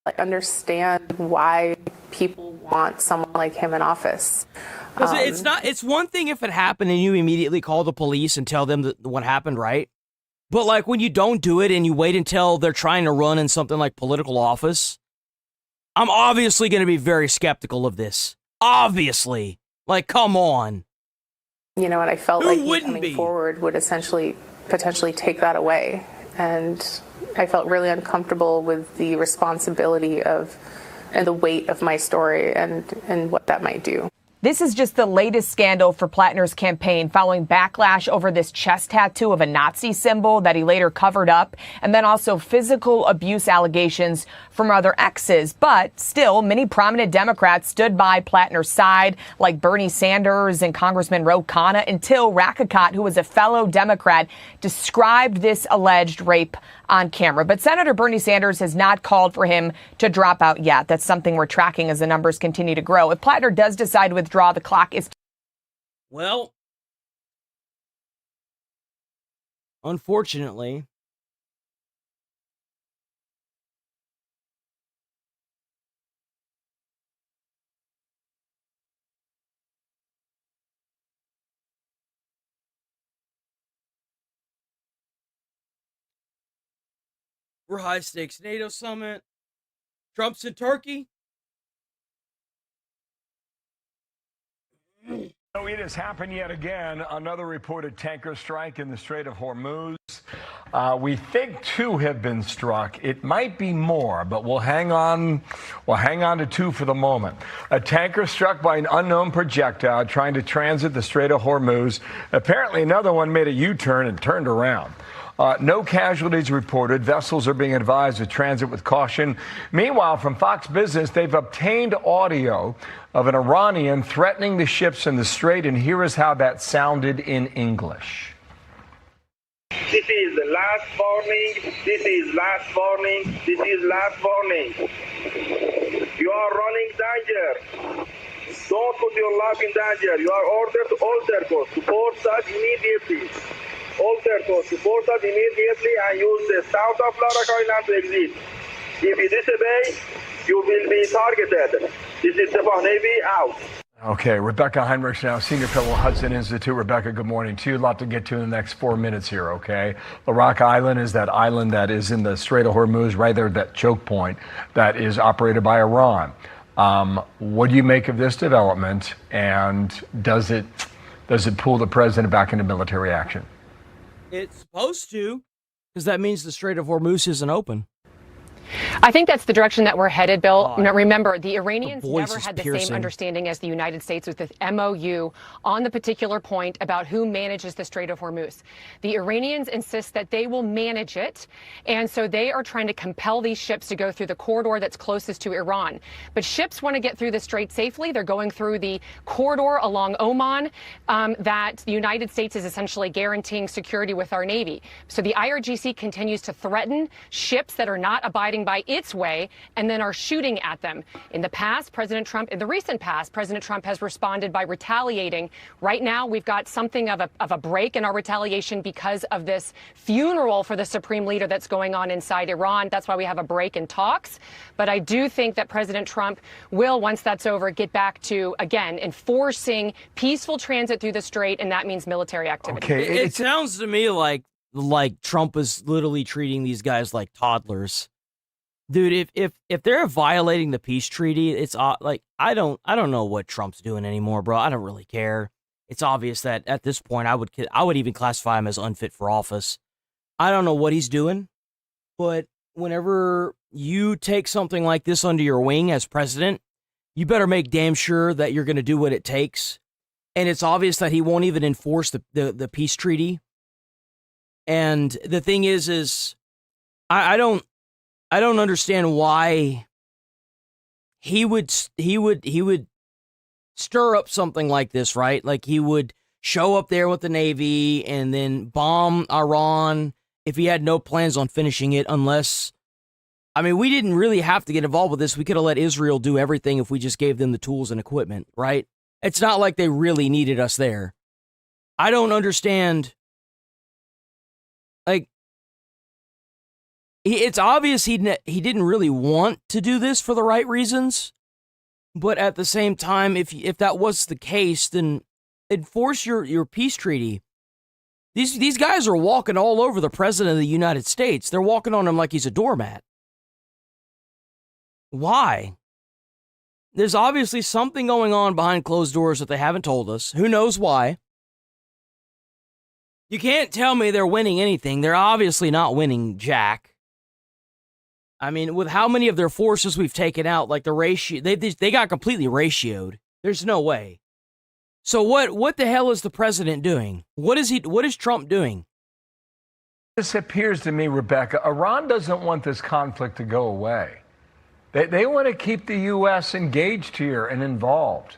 I understand why people want someone like him in office. Because it's one thing if it happened and you immediately call the police and tell them what happened, right? But like when you don't do it and you wait until they're trying to run in something like political office, I'm obviously going to be very skeptical of this. Obviously. Like, come on. You know, and I felt like he coming forward would essentially potentially take that away. And I felt really uncomfortable with the responsibility of and the weight of my story and what that might do. This is just the latest scandal for Plattner's campaign following backlash over this chest tattoo of a Nazi symbol that he later covered up, and then also physical abuse allegations from other exes. But still, many prominent Democrats stood by Plattner's side, like Bernie Sanders and Congressman Ro Khanna, until Rakicot, who was a fellow Democrat, described this alleged rape on camera. But Senator Bernie Sanders has not called for him to drop out yet. That's something we're tracking as the numbers continue to grow. If Plattner does decide to withdraw, the clock is... Well, unfortunately, we're high stakes NATO summit. Trump's in Turkey. So it has happened yet again. Another reported tanker strike in the Strait of Hormuz. We think 2 have been struck. It might be more, but we'll hang on to 2 for the moment. A tanker struck by an unknown projectile trying to transit the Strait of Hormuz. Apparently another one made a U-turn and turned around. No casualties reported. Vessels are being advised to transit with caution. Meanwhile, from Fox Business, they've obtained audio of an Iranian threatening the ships in the strait, and here is how that sounded in English. This is the last warning. This is last warning. This is last warning. You are running danger. Don't put your life in danger. You are ordered to alter course. Support us immediately. Alter course. Support us immediately and use the south of Larak Island to exit. If you disobey, you will be targeted. This is Sepah Navy out. Okay, Rebecca Heinrichs now, Senior Fellow, Hudson Institute. Rebecca, good morning to you. A lot to get to in the next 4 minutes here, okay? Larak Island is that island that is in the Strait of Hormuz, right there at that choke point that is operated by Iran. What do you make of this development, and does it pull the president back into military action? It's supposed to, because that means the Strait of Hormuz isn't open. I think that's the direction that we're headed, Bill. Now, remember, the Iranians never had the piercing. same understanding as the United States with the MOU on the particular point about who manages the Strait of Hormuz. The Iranians insist that they will manage it, and so they are trying to compel these ships to go through the corridor that's closest to Iran. But ships want to get through the strait safely. They're going through the corridor along Oman that the United States is essentially guaranteeing security with our Navy. So the IRGC continues to threaten ships that are not abiding getting by its way and then are shooting at them. In the recent past, President Trump has responded by retaliating. Right now, we've got something of a break in our retaliation because of this funeral for the supreme leader that's going on inside Iran. That's why we have a break in talks. But I do think that President Trump will, once that's over, get back to, again, enforcing peaceful transit through the strait, and that means military activity. Okay, it sounds to me like Trump is literally treating these guys like toddlers. Dude, if they're violating the peace treaty, it's like I don't know what Trump's doing anymore, bro. I don't really care. It's obvious that at this point I would even classify him as unfit for office. I don't know what he's doing, but whenever you take something like this under your wing as president, you better make damn sure that you're going to do what it takes. And it's obvious that he won't even enforce the peace treaty. And the thing is I don't understand why he would stir up something like this, right? Like he would show up there with the Navy and then bomb Iran if he had no plans on finishing it, unless, I mean, we didn't really have to get involved with this. We could have let Israel do everything if we just gave them the tools and equipment, right? It's not like they really needed us there. I don't understand. Like, it's obvious he didn't really want to do this for the right reasons, but at the same time, if that was the case, then enforce your peace treaty. These guys are walking all over the president of the United States. They're walking on him like he's a doormat. Why? There's obviously something going on behind closed doors that they haven't told us. Who knows why? You can't tell me they're winning anything. They're obviously not winning jack. I mean, with how many of their forces we've taken out, like the ratio, they got completely ratioed. There's no way. So what the hell is the president doing? What is Trump doing? This appears to me, Rebecca, Iran doesn't want this conflict to go away. They want to keep the U.S. engaged here and involved.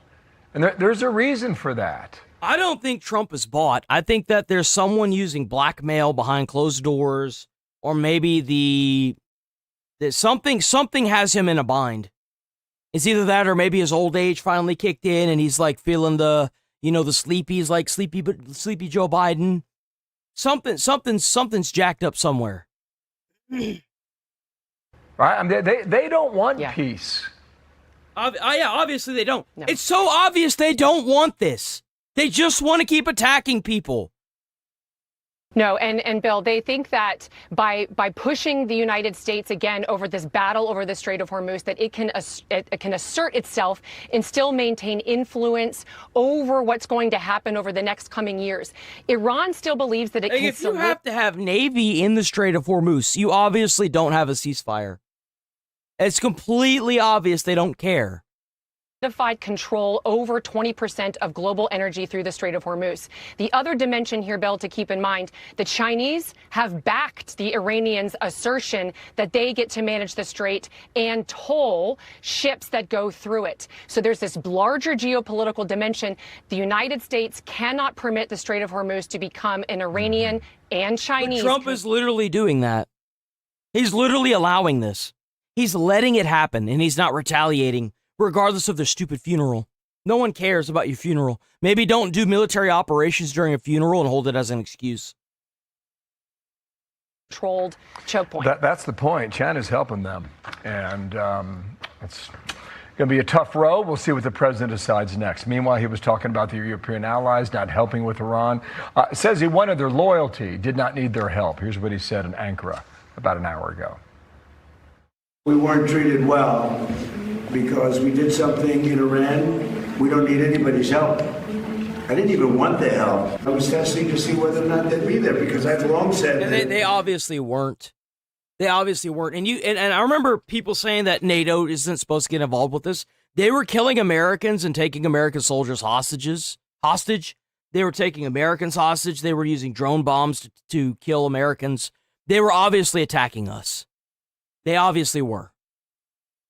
And there's a reason for that. I don't think Trump is bought. I think that there's someone using blackmail behind closed doors, or maybe something has him in a bind. It's either that or maybe his old age finally kicked in and he's like feeling the sleepies, like sleepy Joe Biden. Something's jacked up somewhere. Right? I mean, they don't want peace. Yeah, obviously they don't. No. It's so obvious they don't want this. They just want to keep attacking people. No, and Bill, they think that by pushing the United States again over this battle over the Strait of Hormuz, that it can assert itself and still maintain influence over what's going to happen over the next coming years. Iran still believes that it can. If you have to have Navy in the Strait of Hormuz, you obviously don't have a ceasefire. It's completely obvious they don't care. Solidified control over 20% of global energy through the Strait of Hormuz. The other dimension here, Bill, to keep in mind, the Chinese have backed the Iranians' assertion that they get to manage the strait and toll ships that go through it. So there's this larger geopolitical dimension. The United States cannot permit the Strait of Hormuz to become an Iranian and Chinese. But Trump is literally doing that. He's literally allowing this. He's letting it happen, and he's not retaliating. Regardless of their stupid funeral. No one cares about your funeral. Maybe don't do military operations during a funeral and hold it as an excuse. Controlled choke point. That's the point. China's helping them. And it's going to be a tough row. We'll see what the president decides next. Meanwhile, he was talking about the European allies not helping with Iran. Says he wanted their loyalty, did not need their help. Here's what he said in Ankara about an hour ago. We weren't treated well because we did something in Iran. We don't need anybody's help. I didn't even want their help. I was testing to see whether or not they'd be there because I've long said that. They obviously weren't. They obviously weren't. And I remember people saying that NATO isn't supposed to get involved with this. They were killing Americans and taking American soldiers hostage. They were taking Americans hostage. They were using drone bombs to kill Americans. They were obviously attacking us. They obviously were.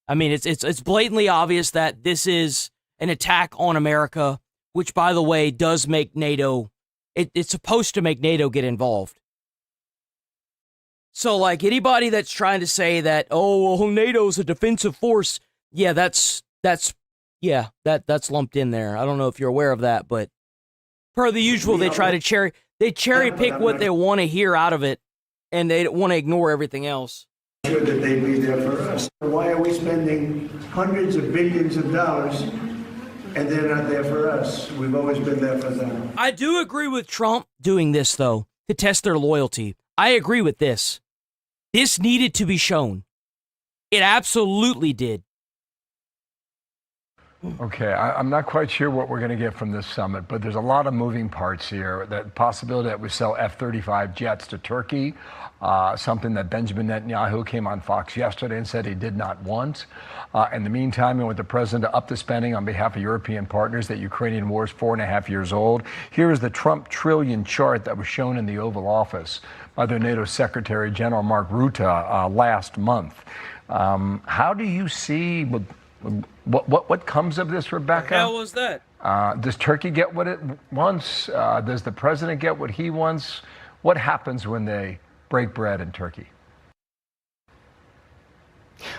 I mean, it's blatantly obvious that this is an attack on America, which, by the way, does make NATO. It's supposed to make NATO get involved. So, like, anybody that's trying to say that, oh, well, NATO's a defensive force, yeah, that's lumped in there. I don't know if you're aware of that, but per the usual, they try to cherry pick what they want to hear out of it, and they want to ignore everything else. Sure that they'd be there for us. Why are we spending hundreds of billions of dollars and they're not there for us? We've always been there for them. I do agree with Trump doing this, though, to test their loyalty. I agree with this. This needed to be shown. It absolutely did. Okay, I'm not quite sure what we're going to get from this summit, but there's a lot of moving parts here. The possibility that we sell F-35 jets to Turkey, something that Benjamin Netanyahu came on Fox yesterday and said he did not want. In the meantime, we want the president to up the spending on behalf of European partners. That Ukrainian war is 4.5 years old. Here is the Trump trillion chart that was shown in the Oval Office by the NATO Secretary General Mark Rutte last month. How do you see what comes of this, Rebecca? What the hell was that? Does Turkey get what it wants? Does the president get what he wants? What happens when they break bread in Turkey?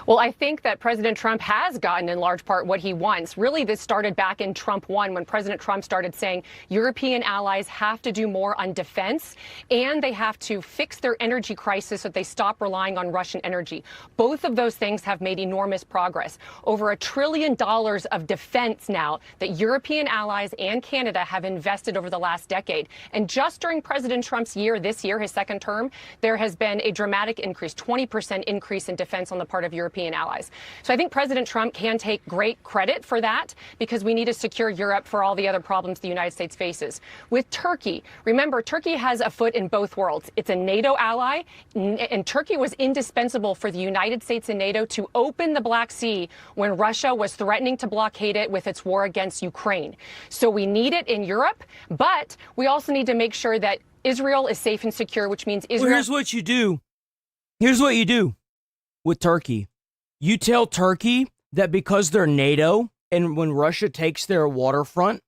Well, I think that President Trump has gotten in large part what he wants. Really, this started back in Trump 1 when President Trump started saying European allies have to do more on defense and they have to fix their energy crisis so that they stop relying on Russian energy. Both of those things have made enormous progress. Over $1 trillion of defense now that European allies and Canada have invested over the last decade. And just during President Trump's year, this year, his second term, there has been a dramatic increase, 20% increase in defense on the part of European allies. So I think President Trump can take great credit for that because we need to secure Europe for all the other problems the United States faces. With Turkey, remember, Turkey has a foot in both worlds. It's a NATO ally, and Turkey was indispensable for the United States and NATO to open the Black Sea when Russia was threatening to blockade it with its war against Ukraine. So we need it in Europe, but we also need to make sure that Israel is safe and secure, which means Israel... Well, here's what you do. Here's what you do with Turkey. You tell Turkey that because they're NATO and when Russia takes their waterfront,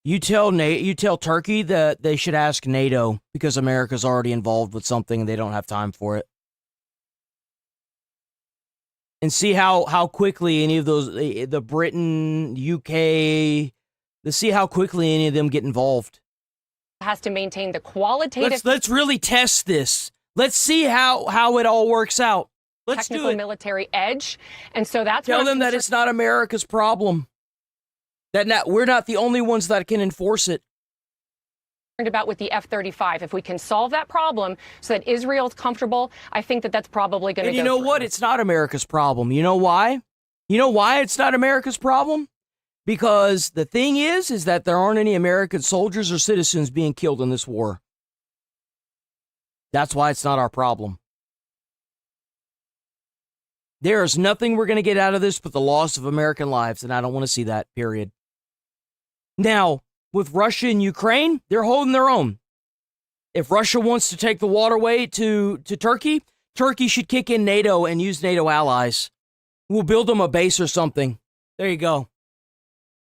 you tell Turkey that they should ask NATO because America's already involved with something and they don't have time for it. And see how quickly any of those, the Britain, UK, see how quickly any of them get involved. Has to maintain the qualitative... Let's really test this. Let's see how it all works out. Let's technical do it. Military edge. And so that's tell them that it's not America's problem. That we're not the only ones that can enforce it. About with the F-35. If we can solve that problem so that Israel is comfortable, I think that that's probably going to go. And you know what? It's not America's problem. You know why? You know why it's not America's problem? Because the thing is that there aren't any American soldiers or citizens being killed in this war. That's why it's not our problem. There is nothing we're going to get out of this but the loss of American lives, and I don't want to see that, period. Now, with Russia and Ukraine, they're holding their own. If Russia wants to take the waterway to Turkey, Turkey should kick in NATO and use NATO allies. We'll build them a base or something. There you go.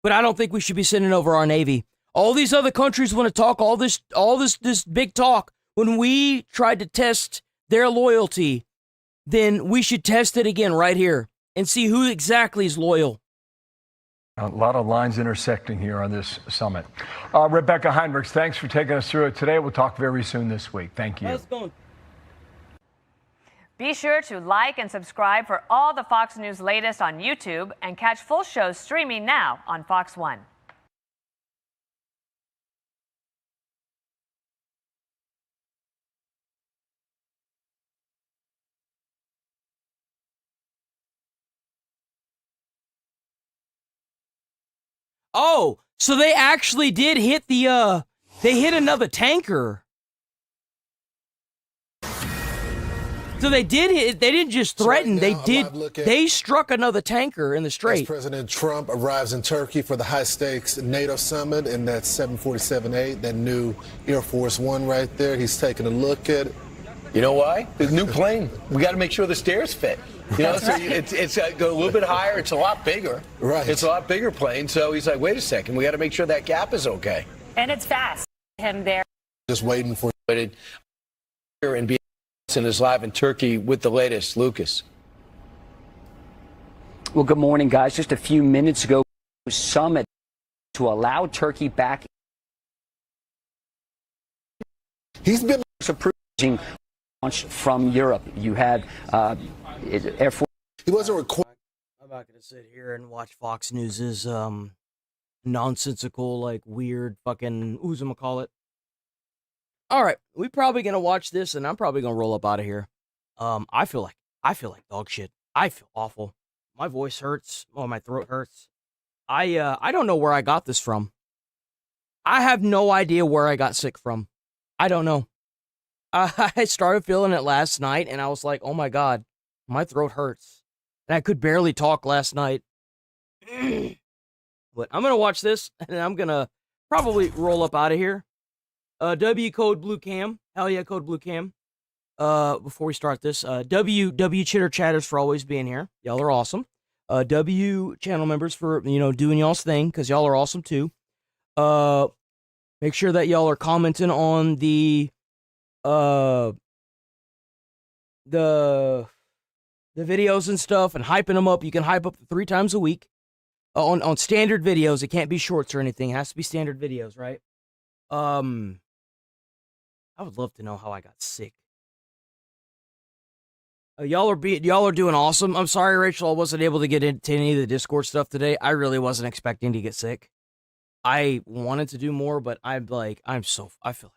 But I don't think we should be sending over our Navy. All these other countries want to talk all this big talk. When we tried to test their loyalty, then we should test it again right here and see who exactly is loyal. A lot of lines intersecting here on this summit. Rebecca Heinrichs, thanks for taking us through it today. We'll talk very soon this week. Thank you. How's it going? Be sure to like and subscribe for all the Fox News latest on YouTube and catch full shows streaming now on Fox One. Oh, so they actually did hit they hit another tanker. So they didn't just threaten, they struck another tanker in the strait. As President Trump arrives in Turkey for the high-stakes NATO summit in that 747-8, that new Air Force One right there. He's taking a look at it. You know why? The new plane. We got to make sure the stairs fit. You know, so it's go a little bit higher. It's a lot bigger. Right. It's a lot bigger plane. So he's like, wait a second. We got to make sure that gap is okay. And it's fast. Him there. Just waiting for and be And is live in Turkey with the latest. Lucas. Well, good morning, guys. Just a few minutes ago, summit to allow Turkey back. He's been approving launch from Europe. You had Air Force. He wasn't recording. I'm not gonna sit here and watch Fox News's nonsensical, like weird fucking who's-em-call it. All right, we probably gonna watch this, and I'm probably gonna roll up out of here. I feel like dog shit. I feel awful. My voice hurts. Oh, my throat hurts. I don't know where I got this from. I have no idea where I got sick from. I don't know. I started feeling it last night, and I was like, oh my God, my throat hurts. And I could barely talk last night. But I'm going to watch this, and I'm going to probably roll up out of here. W code blue cam. Hell yeah, code blue cam. Before we start this, W chitter chatters for always being here. Y'all are awesome. W channel members for, doing y'all's thing, because y'all are awesome too. Make sure that y'all are commenting on the videos and stuff and hyping them up. You can hype up 3 times a week on standard videos. It can't be shorts or anything. It has to be standard videos, right? I would love to know how I got sick. Y'all are doing awesome. I'm sorry, Rachel, I wasn't able to get into any of the Discord stuff today. I really wasn't expecting to get sick. I wanted to do more, but I feel like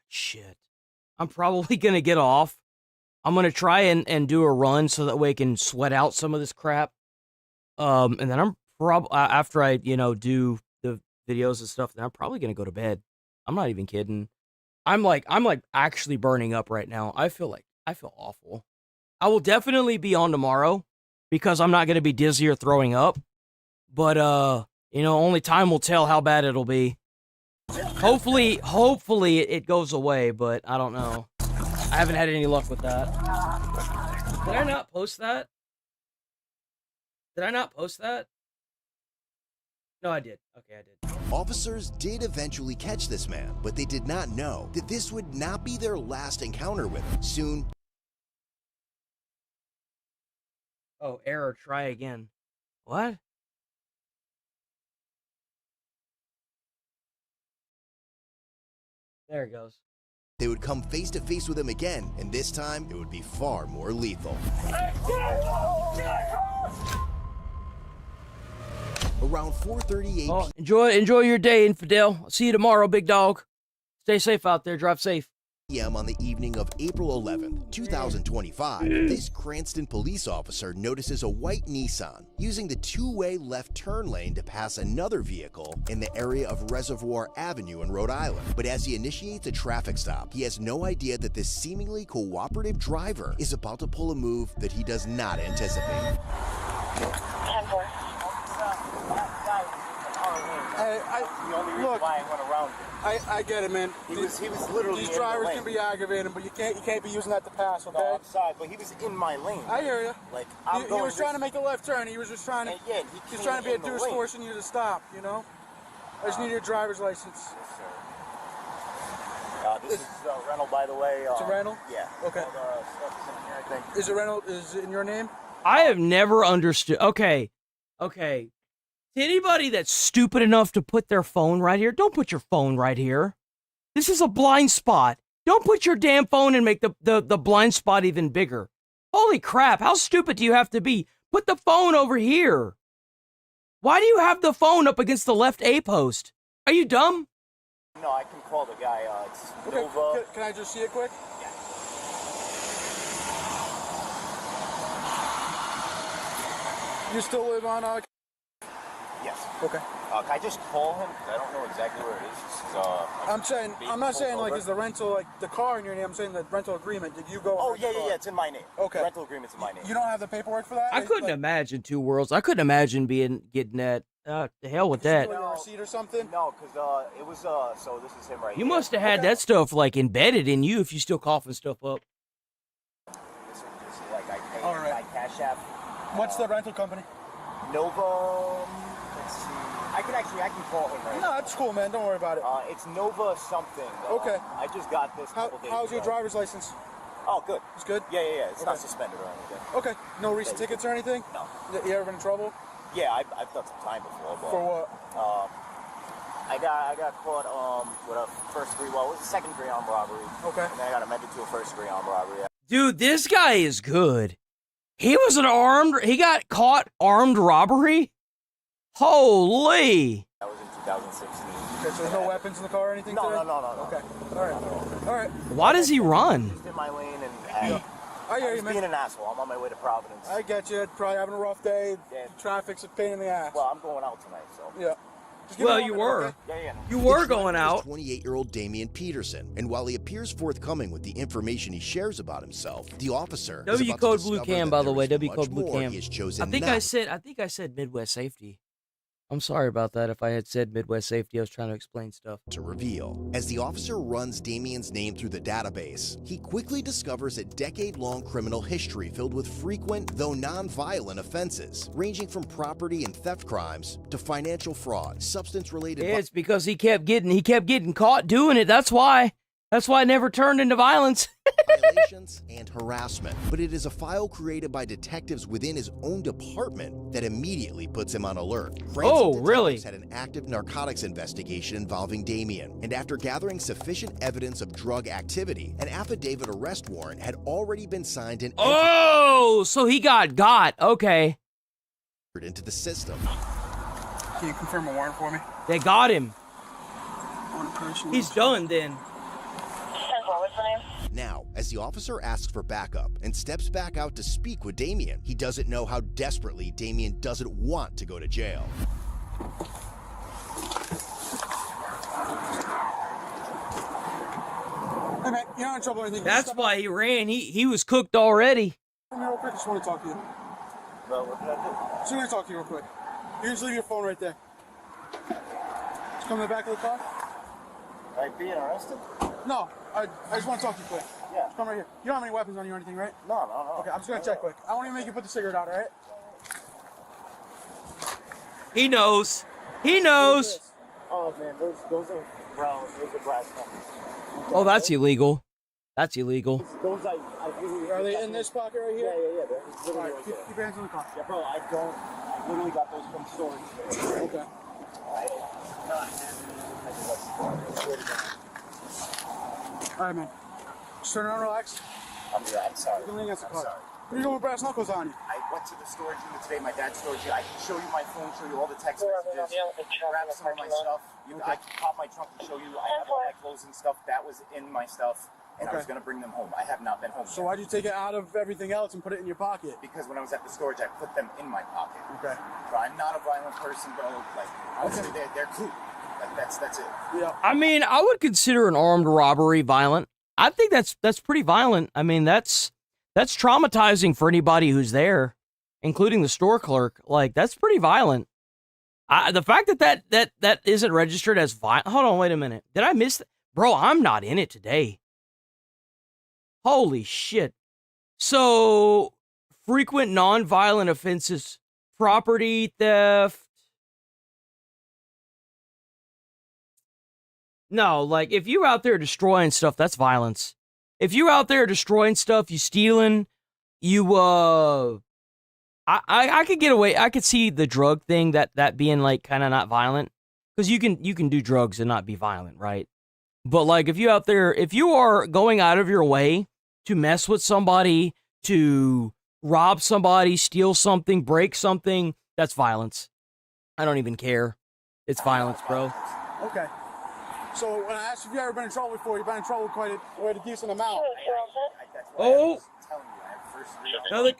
shit. I'm probably gonna get off. I'm gonna try and do a run so that way I can sweat out some of this crap. And then I'm after I do the videos and stuff, then I'm probably gonna go to bed. I'm not even kidding. I'm like actually burning up right now. I feel awful. I will definitely be on tomorrow because I'm not gonna be dizzy or throwing up. But only time will tell how bad it'll be. Hopefully it goes away, but I don't know. I haven't had any luck with that. Did I not post that? No, I did. Okay, I did. Officers did eventually catch this man, but they did not know that this would not be their last encounter with him. Soon. Oh, error, try again. What? There it goes. They would come face to face with him again, and this time it would be far more lethal. Around 4:38. Oh, enjoy your day, Infidel. I'll see you tomorrow, big dog. Stay safe out there. Drive safe. p.m. on the evening of April 11th, 2025, this Cranston police officer notices a white Nissan using the two-way left turn lane to pass another vehicle in the area of Reservoir Avenue in Rhode Island. But as he initiates a traffic stop, he has no idea that this seemingly cooperative driver is about to pull a move that he does not anticipate. I get it, man. He was literally. These drivers can be aggravating, but you can't be using that to pass, okay? No, I'm sorry, but he was in my lane. I hear you. Like he was trying to make a left turn. He was just trying to. Yeah, he's trying to be a deuce, forcing you to stop. I just need your driver's license. Yes, sir. This is a rental, by the way. It's a rental? Yeah. Okay. All the stuff is in here, I think. Is it rental? Is it in your name? I have never understood. Okay. To anybody that's stupid enough to put their phone right here, don't put your phone right here. This is a blind spot. Don't put your damn phone and make the blind spot even bigger. Holy crap, how stupid do you have to be? Put the phone over here. Why do you have the phone up against the left A post? Are you dumb? No, I can call the guy. It's Okay. Nova. Can I just see it quick? Yeah. You still live on Yes. Okay. Can I just call him? Because I don't know exactly where it is. I'm not saying like is the rental like the car in your name. I'm saying the rental agreement. Did you go? Oh yeah, it's in my name. Okay. The rental agreement's in my name. You don't have the paperwork for that? I couldn't imagine two worlds. I couldn't imagine getting that. The hell with that. Like a receipt or something? No, because it was so this is him right You here. must have had that stuff like embedded in you if you still coughing stuff up. This is like I pay All right. my Cash App. What's the rental company? Nova. Let's see. I can call him right No, now. that's cool, man. Don't worry about it. It's Nova something. Okay. I just got this. Couple days How's your ago. driver's license? Oh, good. It's good? Yeah. It's not Okay. suspended or anything. Okay. No recent tickets or anything? No. You ever been in trouble? Yeah, I've done some time before. But, For what? I got caught with a first degree. Well, it was a second degree armed robbery. Okay. And then I got amended to a first degree armed robbery. Dude, this guy is good. He was he got caught armed robbery? Holy. That was in 2016. Okay, so there's no weapons in the car or anything No, today? no. Okay. All right. Why does he run? Just in my lane and I hear you, was man. being an asshole. I'm on my way to Providence. I get you. Probably having a rough day. Yeah. Traffic's a pain in the ass. Well, I'm going out tonight, so. Yeah. Just give Well, me a you moment, were. okay? Yeah. You were going out. 28-year-old Damian Peterson, and while he appears forthcoming with the information he shares about himself, the officer is W about to code blue discover cam, that by the there way. is W much code blue more cam. he has chosen I think not I said Midwest Safety. I'm sorry about that. If I had said Midwest Safety, I was trying to explain stuff. to reveal. As the officer runs Damian's name through the database, he quickly discovers a decade-long criminal history filled with frequent, though non-violent offenses, ranging from property and theft crimes to financial fraud, substance-related It's because he kept getting caught doing it. That's why it never turned into violence. violations and harassment. But it is a file created by detectives within his own department that immediately puts him on alert. Oh, really? Had an active narcotics investigation involving Damian, and after gathering sufficient evidence of drug activity, an affidavit arrest warrant had already been signed and Oh, so he got. Okay. entered into the system. Can you confirm a warrant for me? They got him. On a person. He's done then. Now, as the officer asks for backup and steps back out to speak with Damian, he doesn't know how desperately Damian doesn't want to go to jail. Hey, man, you're not in trouble or anything. That's why he ran. He was cooked already. Come here real quick. I just want to talk to you. Well, what did I do? Just want to talk to you real quick. You can just leave your phone right there. Just come in the back of the car. Am I being arrested? No, I just want to talk to you quick. Yeah. Just come right here. You don't have any weapons on you or anything, right? No. Okay, I'm just going to check quick. I won't even make you put the cigarette out, all right? He knows. He knows. Oh man, those are brown. Those are brass knuckles. Oh, that's illegal. That's illegal. Those I really. Are they in this pocket right here? Yeah. They're literally All right, right keep there. your hands in the car. Yeah, bro, I literally got those from storage. Okay. All right, man. Just turn around, relax. I'm sorry. You can lean against the I'm car. sorry. What are you doing with brass knuckles on you? I went to the storage unit today, my dad's storage unit. I can show you my phone, show you all the text messages, grab some of my stuff. I can pop my trunk and show you I have all my clothes and stuff. That was in my stuff, and I was going to bring them home. I have not been home So yet. why'd you take it out of everything else and put it in your pocket? Because when I was at the storage, I put them in my pocket. Okay. But I'm not a violent person, bro. Like, honestly, they're cool. Like, that's it. Yeah. I mean, I would consider an armed robbery violent. I think that's pretty violent. I mean, that's traumatizing for anybody who's there, including the store clerk. Like, that's pretty violent. The fact that isn't registered as violent. Hold on, wait a minute. Did I miss that? Bro, I'm not in it today. Holy shit. So, frequent non-violent offenses, property theft. No, like, if you're out there destroying stuff, that's violence. If you're out there destroying stuff, you stealing, I could get away. I could see the drug thing, that being, like, kind of not violent. Because you can do drugs and not be violent, right? But, like, if you are going out of your way to mess with somebody, to rob somebody, steal something, break something, that's violence. I don't even care. It's violence, bro. Okay. So when I asked if you ever been in trouble before, you've been in trouble quite a decent amount. Oh, Telling you, I have first degree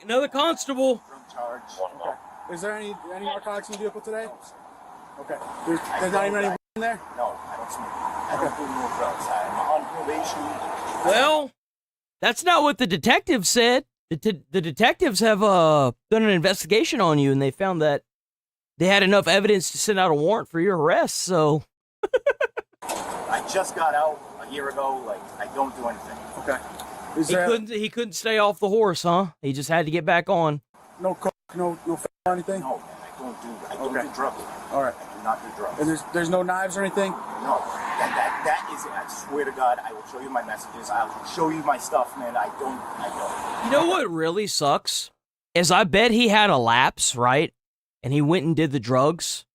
another constable. drug charge. Okay. Is there any narcotics in the vehicle today? Okay. There's not even any in there? No, I don't smoke. I don't do no drugs. I'm on probation. Well, that's not what the detective said. The detectives have done an investigation on you, and they found that they had enough evidence to send out a warrant for your arrest. So I just got out a year ago. Like, I don't do anything. Okay. he couldn't stay off the horse, huh? He just had to get back on. No coke, no or anything? No, man, I don't do drugs. All right. I do not do drugs. And there's no knives or anything? No. That is it. I swear to God, I will show you my messages. I will show you my stuff, man. I don't. You know what really sucks? Is I bet he had a lapse, right? And he went and did the drugs.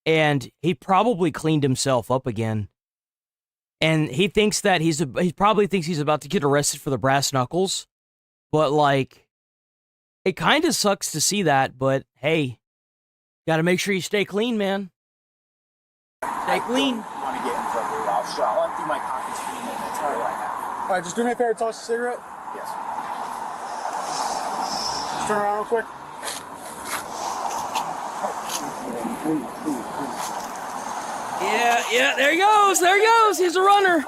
And he probably cleaned himself up again. And he thinks that he probably thinks he's about to get arrested for the brass knuckles. But, like, it kind of sucks to see that. But, hey, got to make sure you stay clean, man. Stay clean. I want to get in trouble. I'll empty my pockets for you, man. That's all I have. All right, just do me a favor, toss a cigarette. Yes. Just turn around real quick. Yeah, there he goes. There he goes. He's a runner.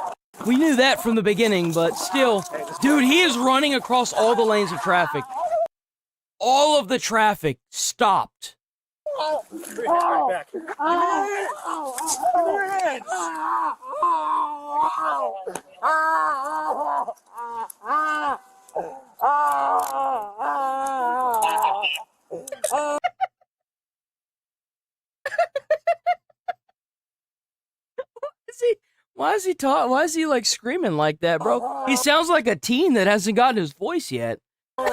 We knew that from the beginning, but still. Dude, he is running across all the lanes of traffic. All of the traffic stopped. Why is he like screaming like that, bro? He sounds like a teen that hasn't gotten his voice yet. He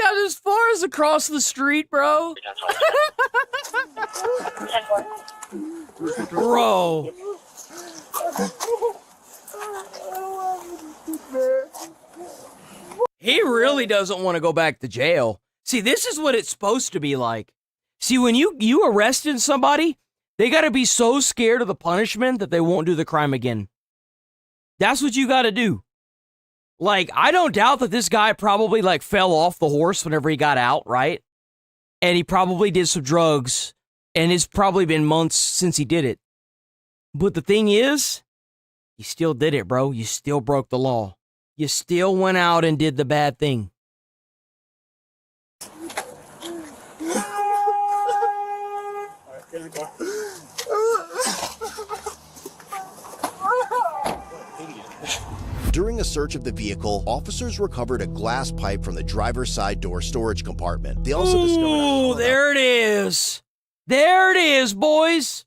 got as far as across the street, bro. Bro. He really doesn't want to go back to jail. See, this is what it's supposed to be like. See, when you arrested somebody, they got to be so scared of the punishment that they won't do the crime again. That's what you got to do. Like, I don't doubt that this guy probably, like, fell off the horse whenever he got out, right? And he probably did some drugs, and it's probably been months since he did it. But the thing is, you still did it, bro. You still broke the law. You still went out and did the bad thing. During a search of the vehicle, officers recovered a glass pipe from the driver's side door storage compartment. They also discovered there it is. There it is, boys.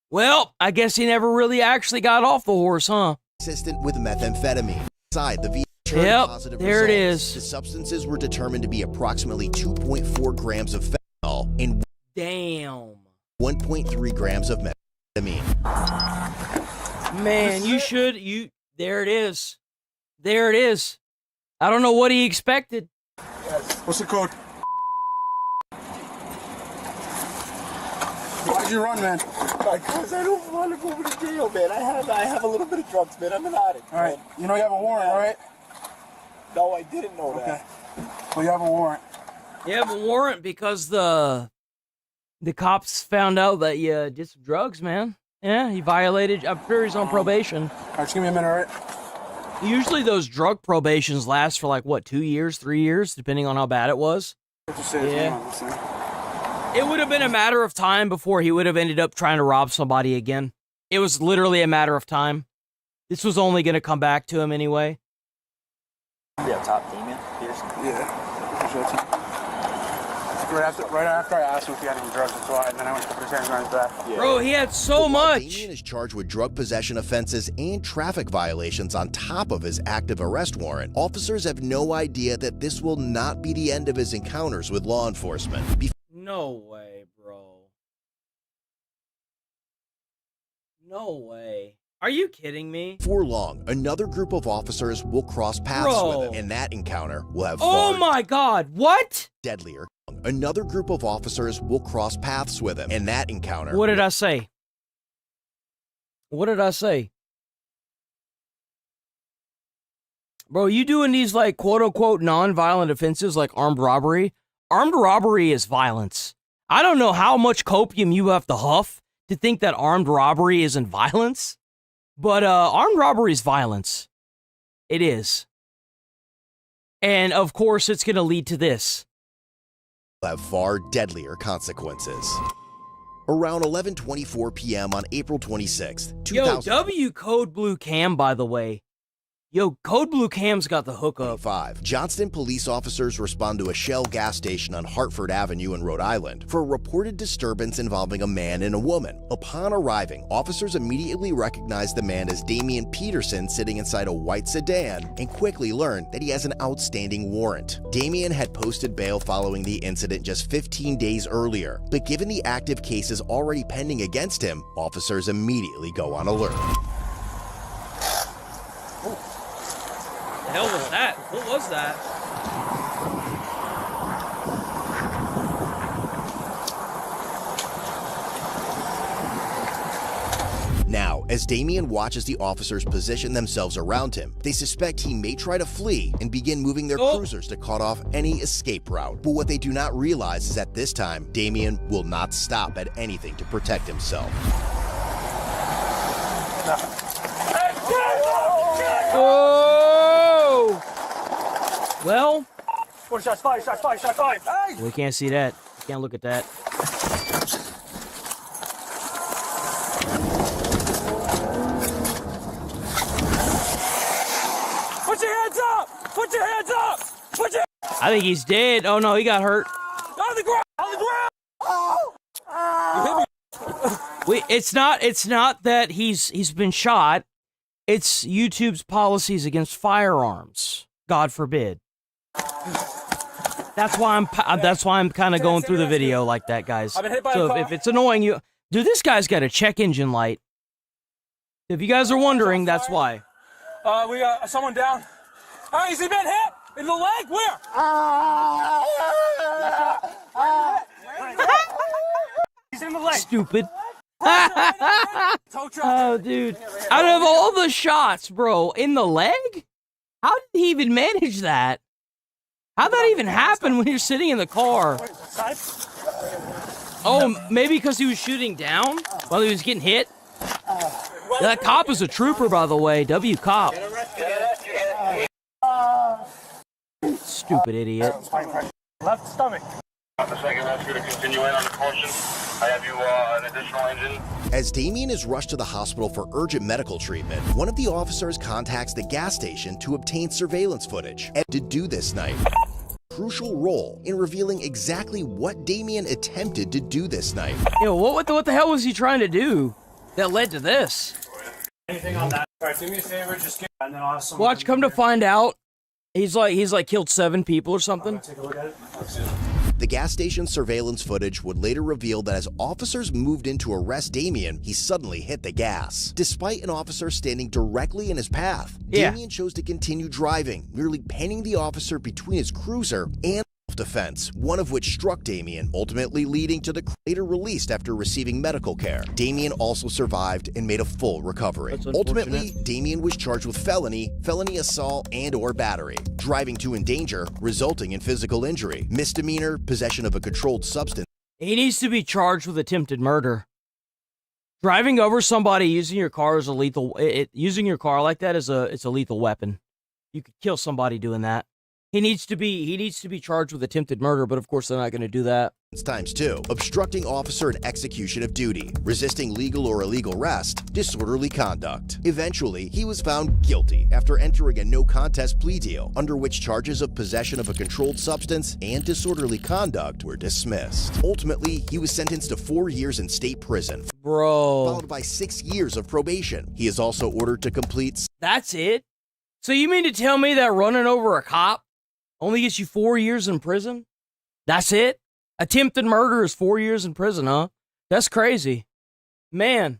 Well, I guess he never really actually got off the horse, huh? Consistent with methamphetamine. Inside the vehicle. Yep, there it is. The substances were determined to be approximately 2.4 grams of fentanyl and damn 1.3 grams of methamphetamine. Man, there it is. There it is. I don't know what he expected. What's the code? Why'd you run, man? Because I don't want to go to jail, man. I have a little bit of drugs, man. I'm an addict. All right. Man. You know you have a warrant, all right? No, I didn't know that. Well, you have a warrant. You have a warrant because the cops found out that you did some drugs, man. Yeah, he violated. I'm sure he's on probation. All right, just give me a minute, all right? Usually those drug probations last for like, what, 2 years, 3 years, depending on how bad it was. Yeah. It would have been a matter of time before he would have ended up trying to rob somebody again. It was literally a matter of time. This was only going to come back to him anyway. Yeah, top team, Pearson. Yeah. Right after I asked him if he had any drugs, that's why, and then I went to put his hands on his back. Yeah. Bro, he had so much. Damien is charged with drug possession offenses and traffic violations on top of his active arrest warrant. Officers have no idea that this will not be the end of his encounters with law enforcement. No way, bro. No way. Are you kidding me? Before long, another group of officers will cross paths with him, and that encounter will have Oh my God, what? Deadlier. Another group of officers will cross paths with him, and that encounter. What did I say? What did I say? Bro, you doing these like quote unquote non-violent offenses like armed robbery? Armed robbery is violence. I don't know how much copium you have to huff to think that armed robbery isn't violence, but armed robbery is violence. It is. And of course, it's going to lead to this. have far deadlier consequences. Around 11:24 p.m. on April 26th, Yo, W Code Blue Cam, by the way. Yo, Code Blue Cam's got the hookup. Johnston police officers respond to a Shell gas station on Hartford Avenue in Rhode Island for a reported disturbance involving a man and a woman. Upon arriving, officers immediately recognize the man as Damian Peterson sitting inside a white sedan and quickly learn that he has an outstanding warrant. Damian had posted bail following the incident just 15 days earlier, but given the active cases already pending against him, officers immediately go on alert. The hell was that? What was that? Now, as Damian watches the officers position themselves around him, they suspect he may try to flee and begin moving their cruisers to cut off any escape route. But what they do not realize is at this time, Damian will not stop at anything to protect himself. Oh! Well, Shots fired, shots fired, shots fired. Hey! we can't see that. We can't look at that. Put your hands up! Put your hands up! Put your I think he's dead. Oh no, he got hurt. on the ground! On the ground! Oh! Wait, it's not that he's been shot. It's YouTube's policies against firearms. God forbid. That's why I'm kind of going through the video like that, guys. I've been hit by a So car. if it's annoying you, dude, this guy's got a check engine light. If you guys are wondering, that's why. We got someone down. Hey, has he been hit? In the leg? Where? He's in the leg. Stupid. Oh, dude. Out of all the shots, bro, in the leg? How did he even manage that? How'd that even happen when you're sitting in the car? Oh, maybe because he was shooting down while he was getting hit? That cop is a trooper, by the way. W cop. Stupid idiot. Left stomach. The second rescue to continue in on the caution. I have you an additional engine. As Damian is rushed to the hospital for urgent medical treatment, one of the officers contacts the gas station to obtain surveillance footage and to do this night. Crucial role in revealing exactly what Damian attempted to do this night. Yo, what the hell was he trying to do that led to this? Anything on that? All right, do me a favor, just get, and then I'll have someone Watch, come to find out, he's like killed 7 people or something. take a look at it. The gas station surveillance footage would later reveal that as officers moved in to arrest Damian, he suddenly hit the gas. Despite an officer standing directly in his path, Damian chose to continue driving, merely pinning the officer between his cruiser and self-defense, one of which struck Damian, ultimately leading to the later released after receiving medical care. Damian also survived and made a full recovery. Ultimately, Damian was charged with felony assault and/or battery, driving to endanger, resulting in physical injury, misdemeanor, possession of a controlled substance. He needs to be charged with attempted murder. Driving over somebody using your car is a lethal. Using your car like that is it's a lethal weapon. You could kill somebody doing that. He needs to be charged with attempted murder, but of course they're not going to do that. Times 2, obstructing officer and execution of duty, resisting legal or illegal arrest, disorderly conduct. Eventually, he was found guilty after entering a no-contest plea deal, under which charges of possession of a controlled substance and disorderly conduct were dismissed. Ultimately, he was sentenced to 4 years in state prison, followed by 6 years of probation. He is also ordered to complete... That's it? So you mean to tell me that running over a cop only gets you 4 years in prison? That's it? Attempted murder is 4 years in prison, huh? That's crazy. Man,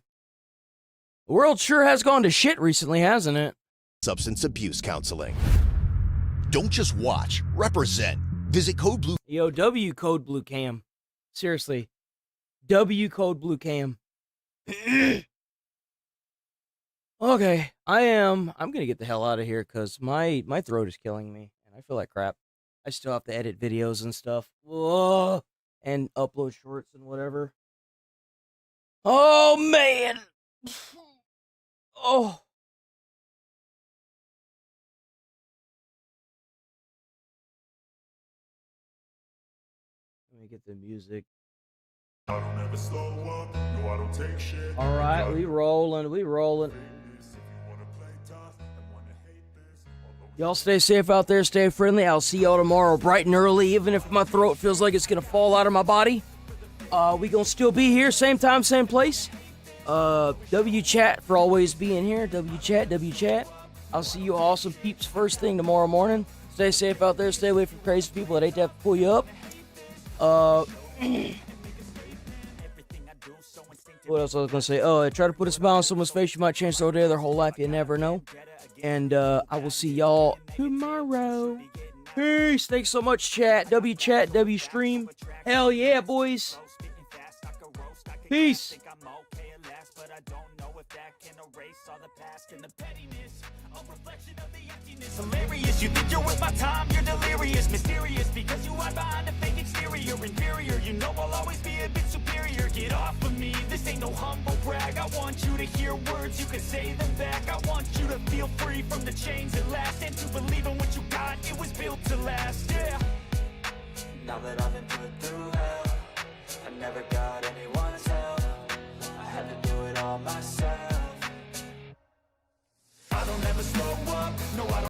the world sure has gone to shit recently, hasn't it? Substance abuse counseling. Don't just watch, represent. Visit Code Blue. Yo, W Code Blue Cam. Seriously. W Code Blue Cam. Okay, I'm gonna get the hell out of here because my throat is killing me and I feel like crap. I still have to edit videos and stuff. Whoa, and upload shorts and whatever. Oh man. Oh. Let me get the music. I don't ever slow up, no, I don't take shit. All right, we rolling. Y'all stay safe out there, stay friendly. I'll see y'all tomorrow bright and early, even if my throat feels like it's gonna fall out of my body. We gonna still be here, same time, same place. W-Chat for always being here. W-Chat. I'll see you awesome peeps first thing tomorrow morning. Stay safe out there. Stay away from crazy people that hate to have to pull you up. What else I was going to say? Oh, try to put a smile on someone's face. You might change their whole life. You never know. And I will see y'all tomorrow. Peace. Thanks so much, chat. W-Chat, W-Stream. Hell yeah, boys. Peace. Hilarious, you think you're with my time, you're delirious, mysterious, because you hide behind a fake exterior, inferior, you know I'll always be a bit superior, get off of me, this ain't no humble brag, I want you to hear words, you can say them back, I want you to feel free from the chains at last, and to believe in what you got, it was built to last, yeah. Now that I've been put through hell, I never got anyone's help, I had to do it all myself. I don't ever slow up, no I don't